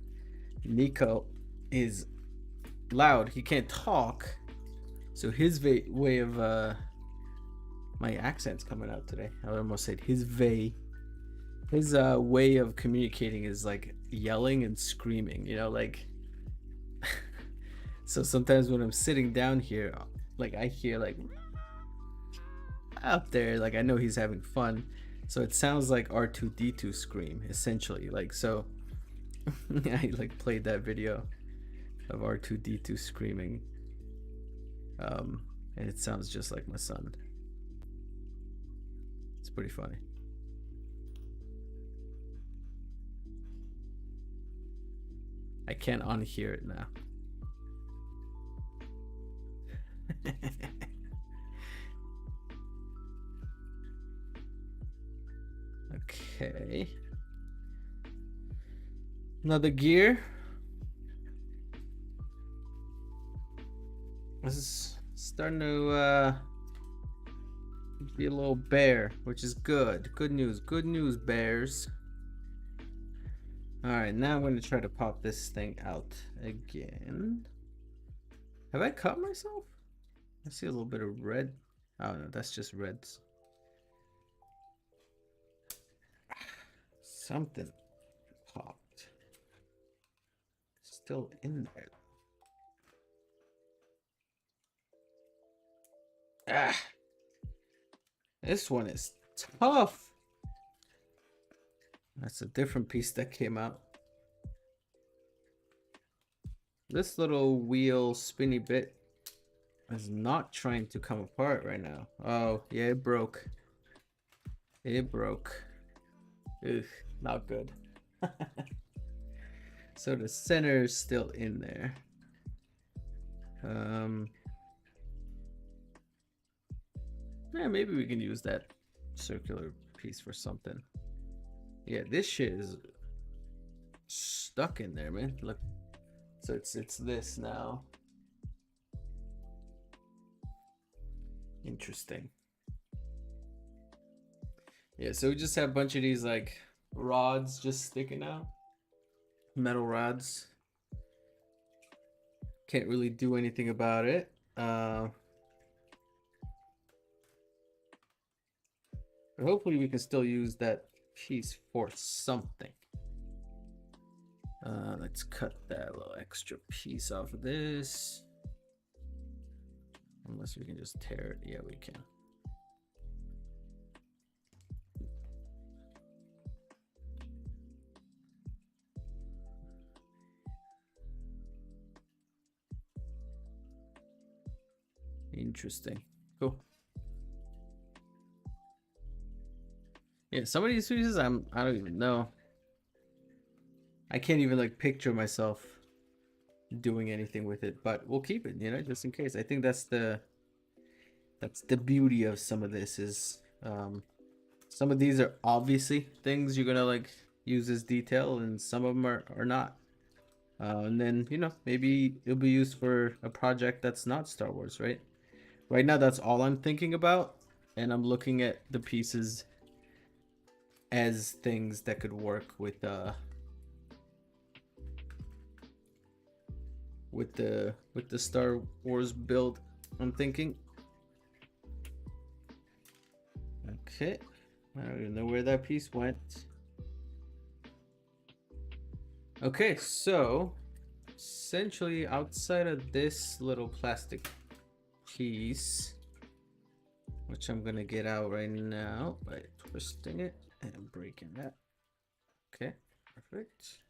Nico is loud. He can't talk, so his way of my accent's coming out today. I almost said his way of communicating is like yelling and screaming. You know, like. So sometimes when I'm sitting down here, like I hear like up there, like I know he's having fun, so it sounds like R2D2 scream essentially. Like so, I like played that video of R2D2 screaming, and it sounds just like my son. It's pretty funny. I can't unhear it now. Okay. Another gear. This is starting to be a little bare, which is good. Good news. Good news, bears. Alright, now I'm going to try to pop this thing out again. Have I cut myself? I see a little bit of red. Oh no, that's just reds. Something popped. Still in there. Ah, this one is tough. That's a different piece that came out. This little wheel spinny bit is not trying to come apart right now. Oh, yeah, it broke. It broke. Ugh, not good. So the center is still in there. Yeah, maybe we can use that circular piece for something. Yeah, this shit is stuck in there, man. Look, so it's this now. Interesting. Yeah, so we just have a bunch of these like rods just sticking out. Metal rods. Can't really do anything about it. But hopefully we can still use that piece for something. Let's cut that little extra piece off of this. Unless we can just tear it. Yeah, we can. Interesting. Cool. Yeah, some of these pieces I don't even know. I can't even like picture myself doing anything with it, but we'll keep it, you know, just in case. I think that's the beauty of some of this is some of these are obviously things you're gonna like use as detail, and some of them are not. And then, you know, maybe it'll be used for a project that's not Star Wars, right? Right now, that's all I'm thinking about, and I'm looking at the pieces as things that could work with the Star Wars build. I'm thinking. Okay, I don't even know where that piece went. Okay, so essentially outside of this little plastic piece, which I'm gonna get out right now by twisting it and breaking that. Okay, perfect.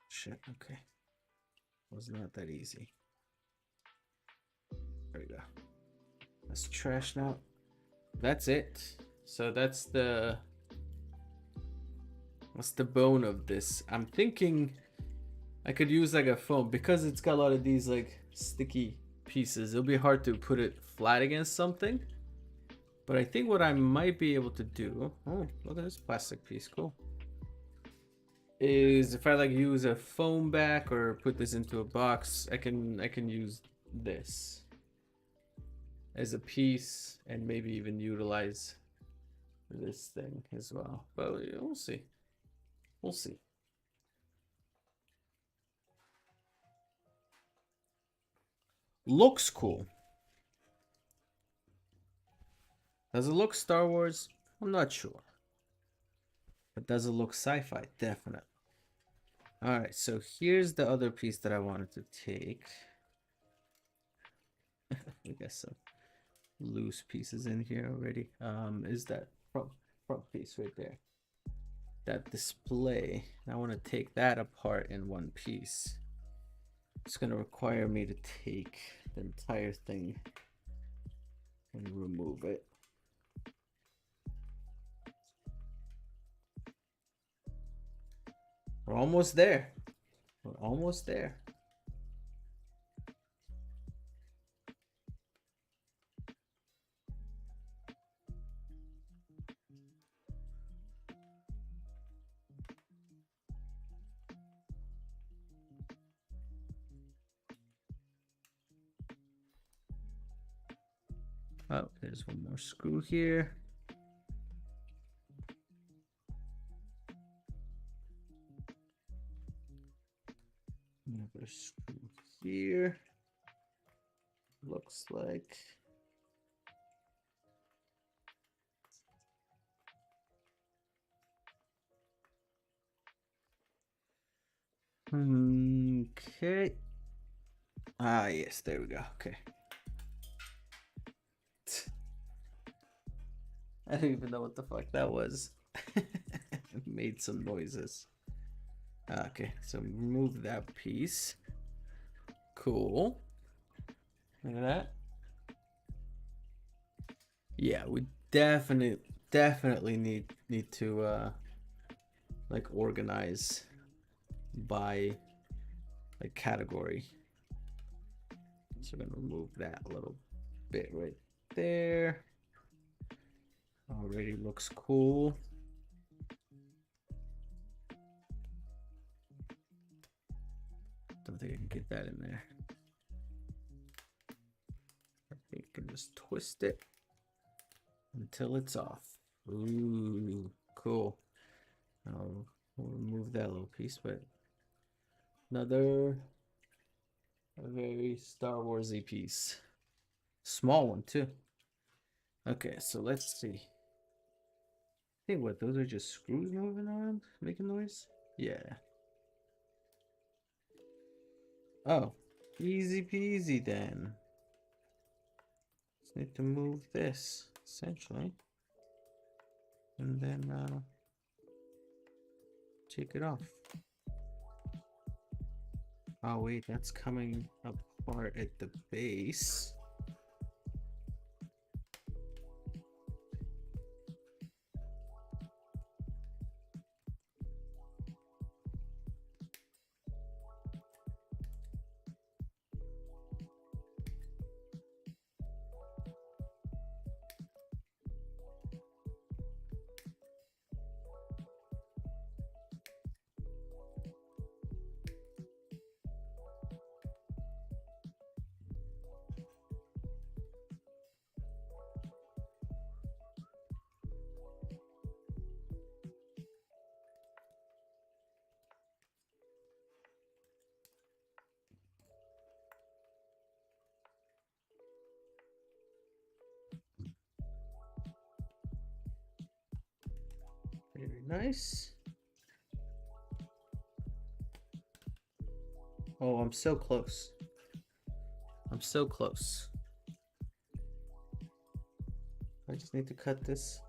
Shit, okay. Was not that easy. There we go. That's trash now. That's it. So that's the bone of this. I'm thinking I could use like a foam because it's got a lot of these like sticky pieces. It'll be hard to put it flat against something. But I think what I might be able to do, oh, look at this plastic piece, cool, is if I like use a foam back or put this into a box, I can use this as a piece and maybe even utilize this thing as well. But we'll see. We'll see. Looks cool. Does it look Star Wars? I'm not sure. But does it look sci-fi? Definitely. Alright, so here's the other piece that I wanted to take. We got some loose pieces in here already. Is that front piece right there? That display. I want to take that apart in one piece. It's going to require me to take the entire thing and remove it. We're almost there. We're almost there. Oh, there's one more screw here. Another screw here. Looks like. Okay. Ah, yes, there we go. Okay. I don't even know what the fuck that was. It made some noises. Okay, so remove that piece. Cool. Look at that. Yeah, we definitely need to like organize by like category. So we're gonna remove that little bit right there. Already looks cool. Don't think I can get that in there. I think I can just twist it until it's off. Ooh, cool. We'll remove that little piece, but another a very Star Warsy piece. Small one too. Okay, so let's see. I think what those are just screws moving around, making noise. Yeah. Oh, easy peasy then. Just need to move this, essentially. And then take it off. Oh wait, that's coming apart at the base. Very nice. Oh, I'm so close. I'm so close. I just need to cut this.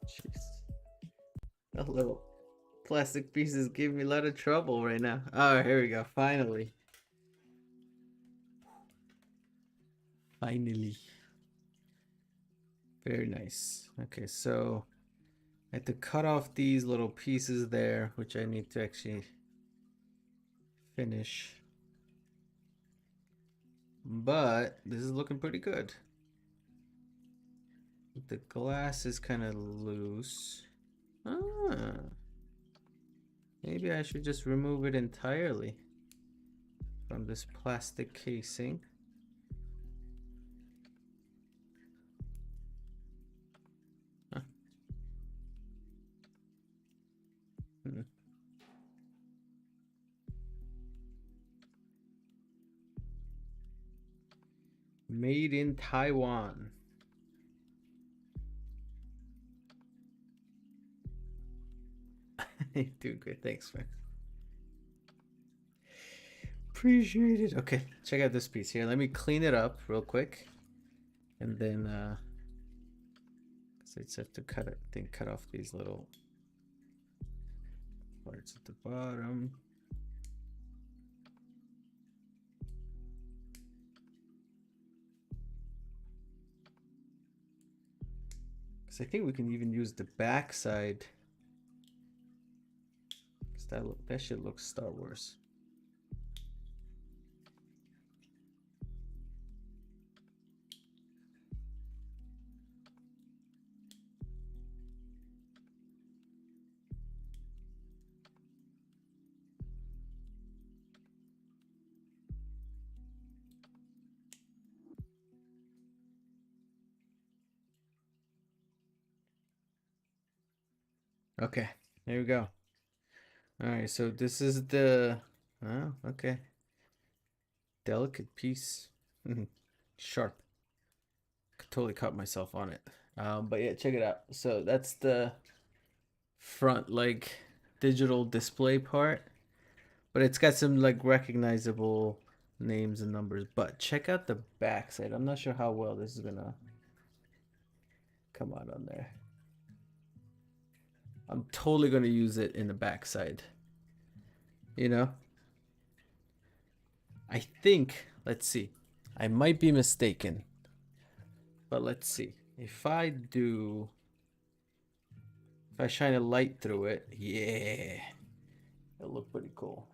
Jeez. A little plastic pieces give me a lot of trouble right now. Oh, here we go. Finally. Finally. Very nice. Okay, so I had to cut off these little pieces there, which I need to actually finish. But this is looking pretty good. The glass is kind of loose. Ah. Maybe I should just remove it entirely from this plastic casing. Huh. Hmm. Made in Taiwan. Doing great. Thanks, man. Appreciate it. Okay, check out this piece here. Let me clean it up real quick. And then so I just have to cut off these little parts at the bottom. Because I think we can even use the back side. Because that shit looks Star Wars. Okay, there we go. All right, so this is the, oh, okay. Delicate piece. Sharp. Could totally cut myself on it. But yeah, check it out. So that's the front like digital display part, but it's got some like recognizable names and numbers. But check out the back side. I'm not sure how well this is gonna come out on there. I'm totally gonna use it in the back side. You know? I think, let's see. I might be mistaken. But let's see. If I shine a light through it, yeah. It'll look pretty cool.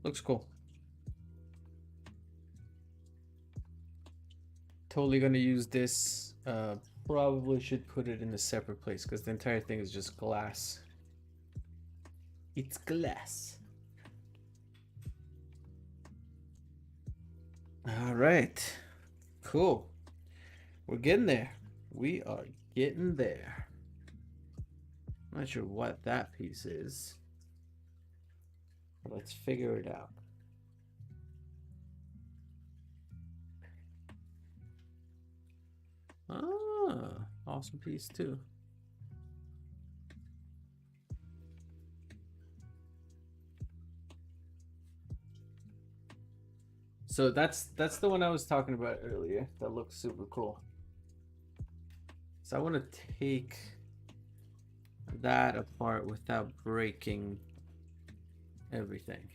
Looks cool. Totally gonna use this. Probably should put it in a separate place because the entire thing is just glass. It's glass. All right. Cool. We're getting there. We are getting there. I'm not sure what that piece is. But let's figure it out. Ah, awesome piece too. So that's the one I was talking about earlier. That looks super cool. So I want to take that apart without breaking everything.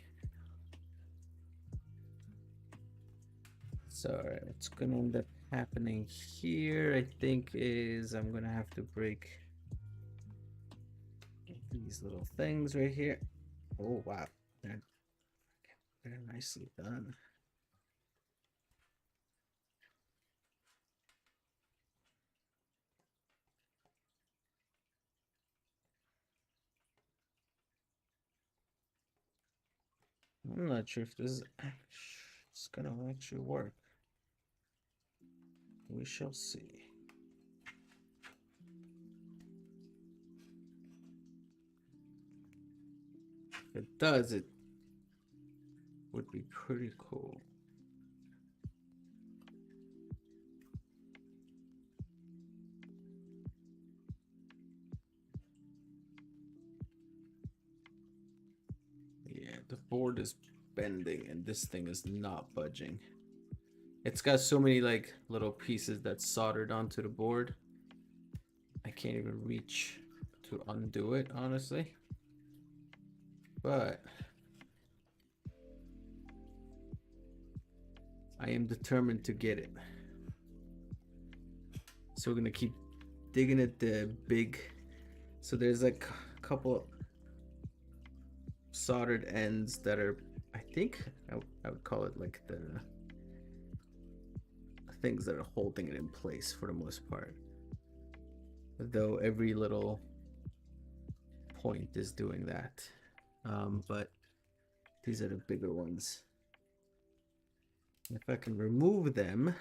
So what's gonna end up happening here, I think, is I'm gonna have to break these little things right here. Oh wow, they're nicely done. I'm not sure if this is gonna actually work. We shall see. If it does, it would be pretty cool. Yeah, the board is bending and this thing is not budging. It's got so many like little pieces that's soldered onto the board. I can't even reach to undo it, honestly. But I am determined to get it. So we're gonna keep digging at the big. So there's like a couple soldered ends that are, I think I would call it like the things that are holding it in place for the most part. Though every little point is doing that. But these are the bigger ones. If I can remove them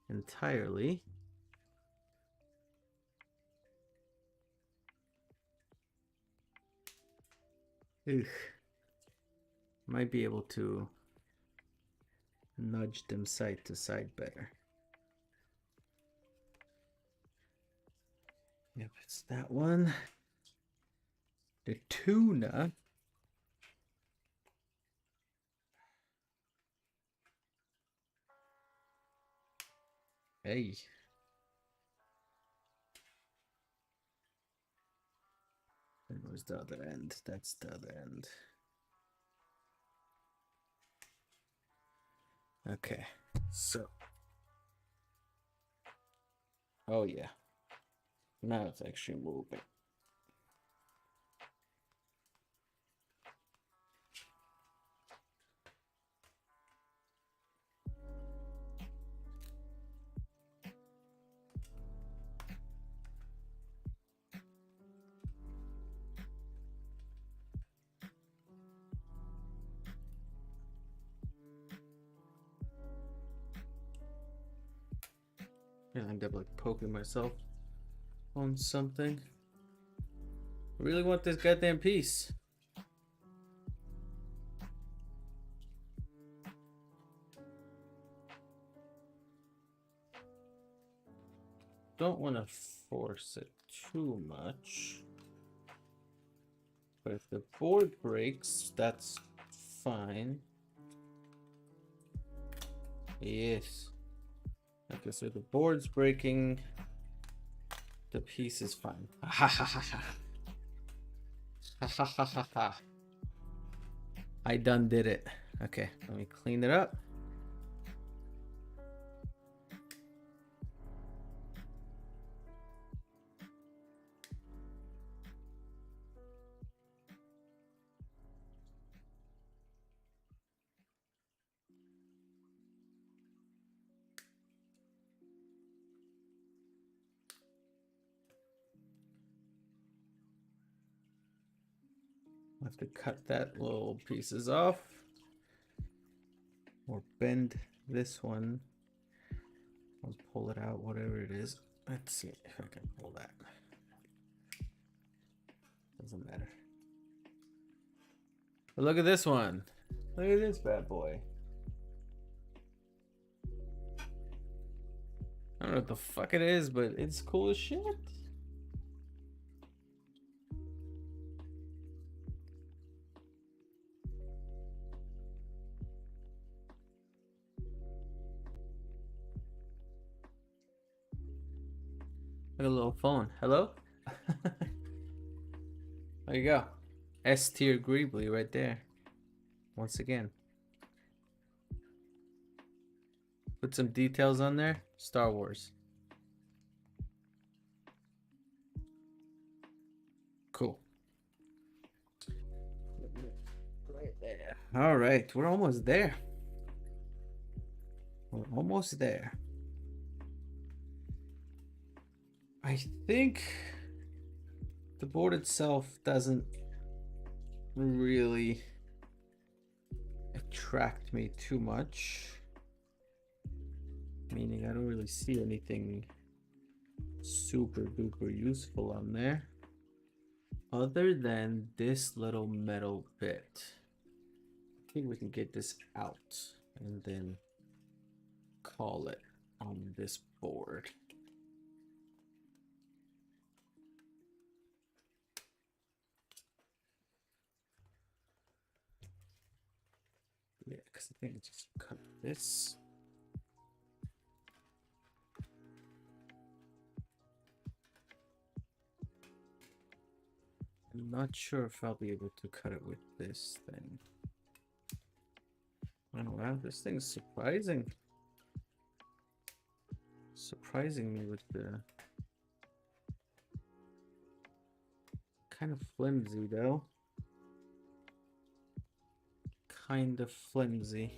entirely. Ugh. Might be able to nudge them side to side better. Yep, it's that one. The tuna. Hey. And where's the other end? That's the other end. Okay, so. Oh yeah. Now it's actually moving. I end up like poking myself on something. I really want this goddamn piece. Don't want to force it too much. But if the board breaks, that's fine. Yes. Okay, so the board's breaking. The piece is fine. Ha ha ha ha. Ha ha ha ha ha. I done did it. Okay, let me clean it up. have to cut that little pieces off or bend this one or pull it out, whatever it is. Let's see if I can pull that. Doesn't matter. But look at this one. Look at this bad boy. I don't know what the fuck it is, but it's cool as shit. Like a little phone. Hello? There you go. S tier Greebly right there. Once again. Put some details on there. Star Wars. Cool. Right there. All right, we're almost there. We're almost there. I think the board itself doesn't really attract me too much. Meaning I don't really see anything super duper useful on there. Other than this little metal bit. I think we can get this out and then call it on this board. Yeah, because I think I just cut this. I'm not sure if I'll be able to cut it with this thing. Oh wow, this thing's surprising. Surprising me with the kind of flimsy though. Kind of flimsy.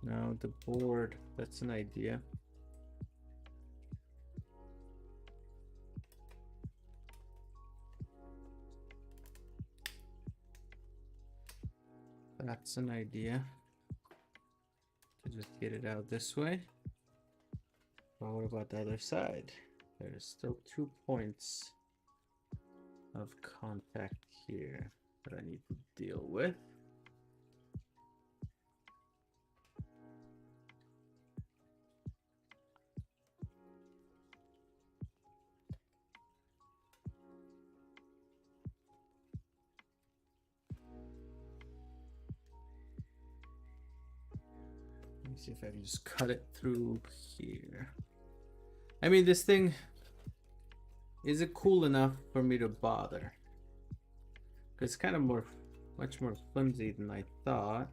Now the board, that's an idea. That's an idea. To just get it out this way. But what about the other side? There's still 2 points of contact here that I need to deal with. Let me see if I can just cut it through here. I mean, this thing, is it cool enough for me to bother? It's kind of much more flimsy than I thought.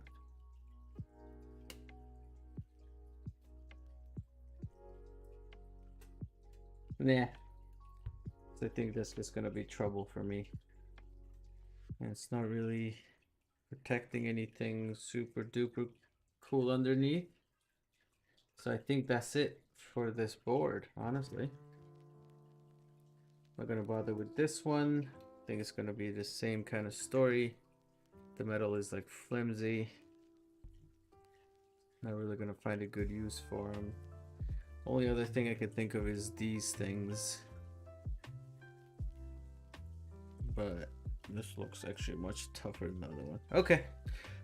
Nah. So I think that's just gonna be trouble for me. And it's not really protecting anything super duper cool underneath. So I think that's it for this board, honestly. Not gonna bother with this one. I think it's gonna be the same kind of story. The metal is like flimsy. Not really gonna find a good use for them. Only other thing I can think of is these things. But this looks actually much tougher than the other one. Okay,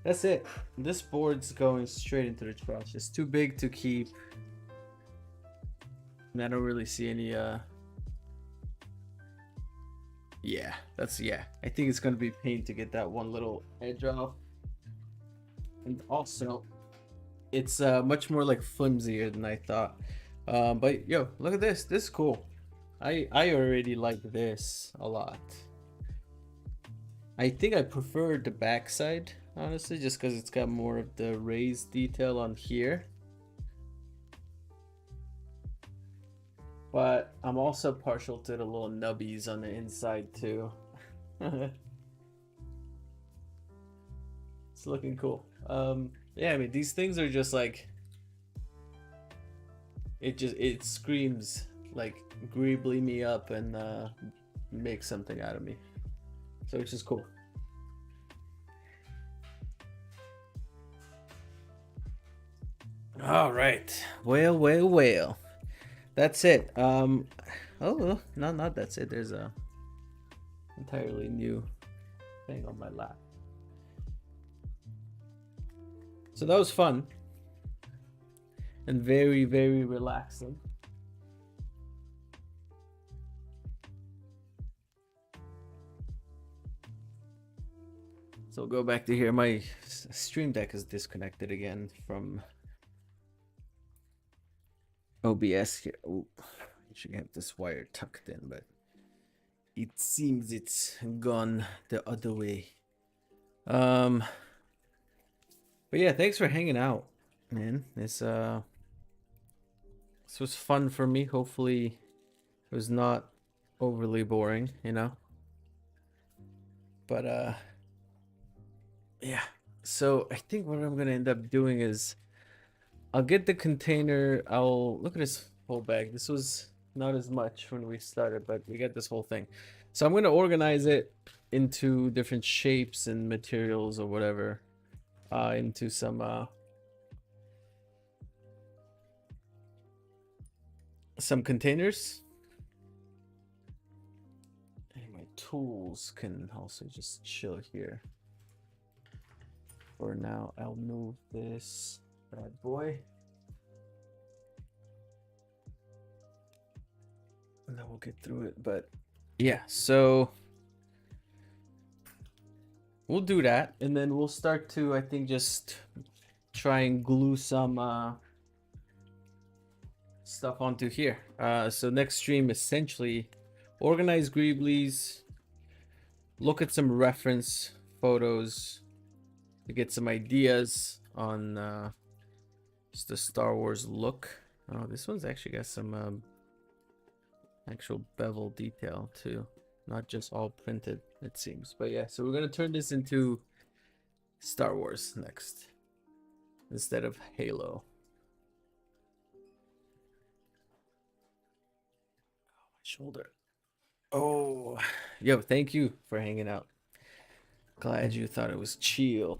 that's it. This board's going straight into the trash. It's too big to keep. And I don't really see any yeah, I think it's gonna be pain to get that one little edge off. And also it's much more like flimsier than I thought. But yo, look at this. This is cool. I already like this a lot. I think I prefer the backside, honestly, just because it's got more of the raised detail on here. But I'm also partial to the little nubbies on the inside too. It's looking cool. Yeah, I mean, these things are just like, it screams like Greebly me up and make something out of me. So it's just cool. All right. Well. That's it. Oh, no, not that's it. There's a entirely new thing on my lap. So that was fun and very, very relaxing. So go back to here. My stream deck is disconnected again from OBS here. Ooh, I should have this wire tucked in, but it seems it's gone the other way. But yeah, thanks for hanging out, man. This was fun for me. Hopefully it was not overly boring, you know. But yeah. So I think what I'm gonna end up doing is I'll get the container. I'll look at this whole bag. This was not as much when we started, but we got this whole thing. So I'm gonna organize it into different shapes and materials or whatever, into some containers. And my tools can also just chill here. For now, I'll move this bad boy. And then we'll get through it. But yeah, so we'll do that. And then we'll start to, I think, just try and glue some stuff onto here. So next stream, essentially, organize Greeblies, look at some reference photos to get some ideas on just the Star Wars look. Oh, this one's actually got some actual bevel detail too, not just all printed, it seems. But yeah, so we're gonna turn this into Star Wars next instead of Halo. Oh, my shoulder. Oh, yo, thank you for hanging out. Glad you thought it was chill.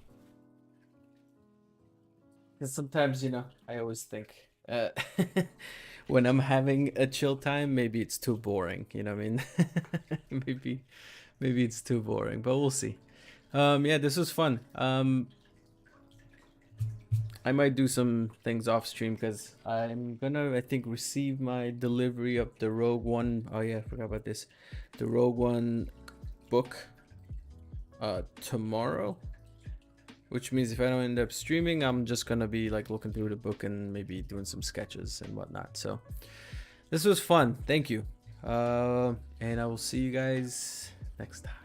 Because sometimes, you know, I always think when I'm having a chill time, maybe it's too boring. You know what I mean? maybe it's too boring, but we'll see. Yeah, this was fun. I might do some things off stream because I'm gonna, I think, receive my delivery of the Rogue One. Oh yeah, I forgot about this. The Rogue One book tomorrow. Which means if I don't end up streaming, I'm just gonna be like looking through the book and maybe doing some sketches and whatnot. So this was fun. Thank you. And I will see you guys next time.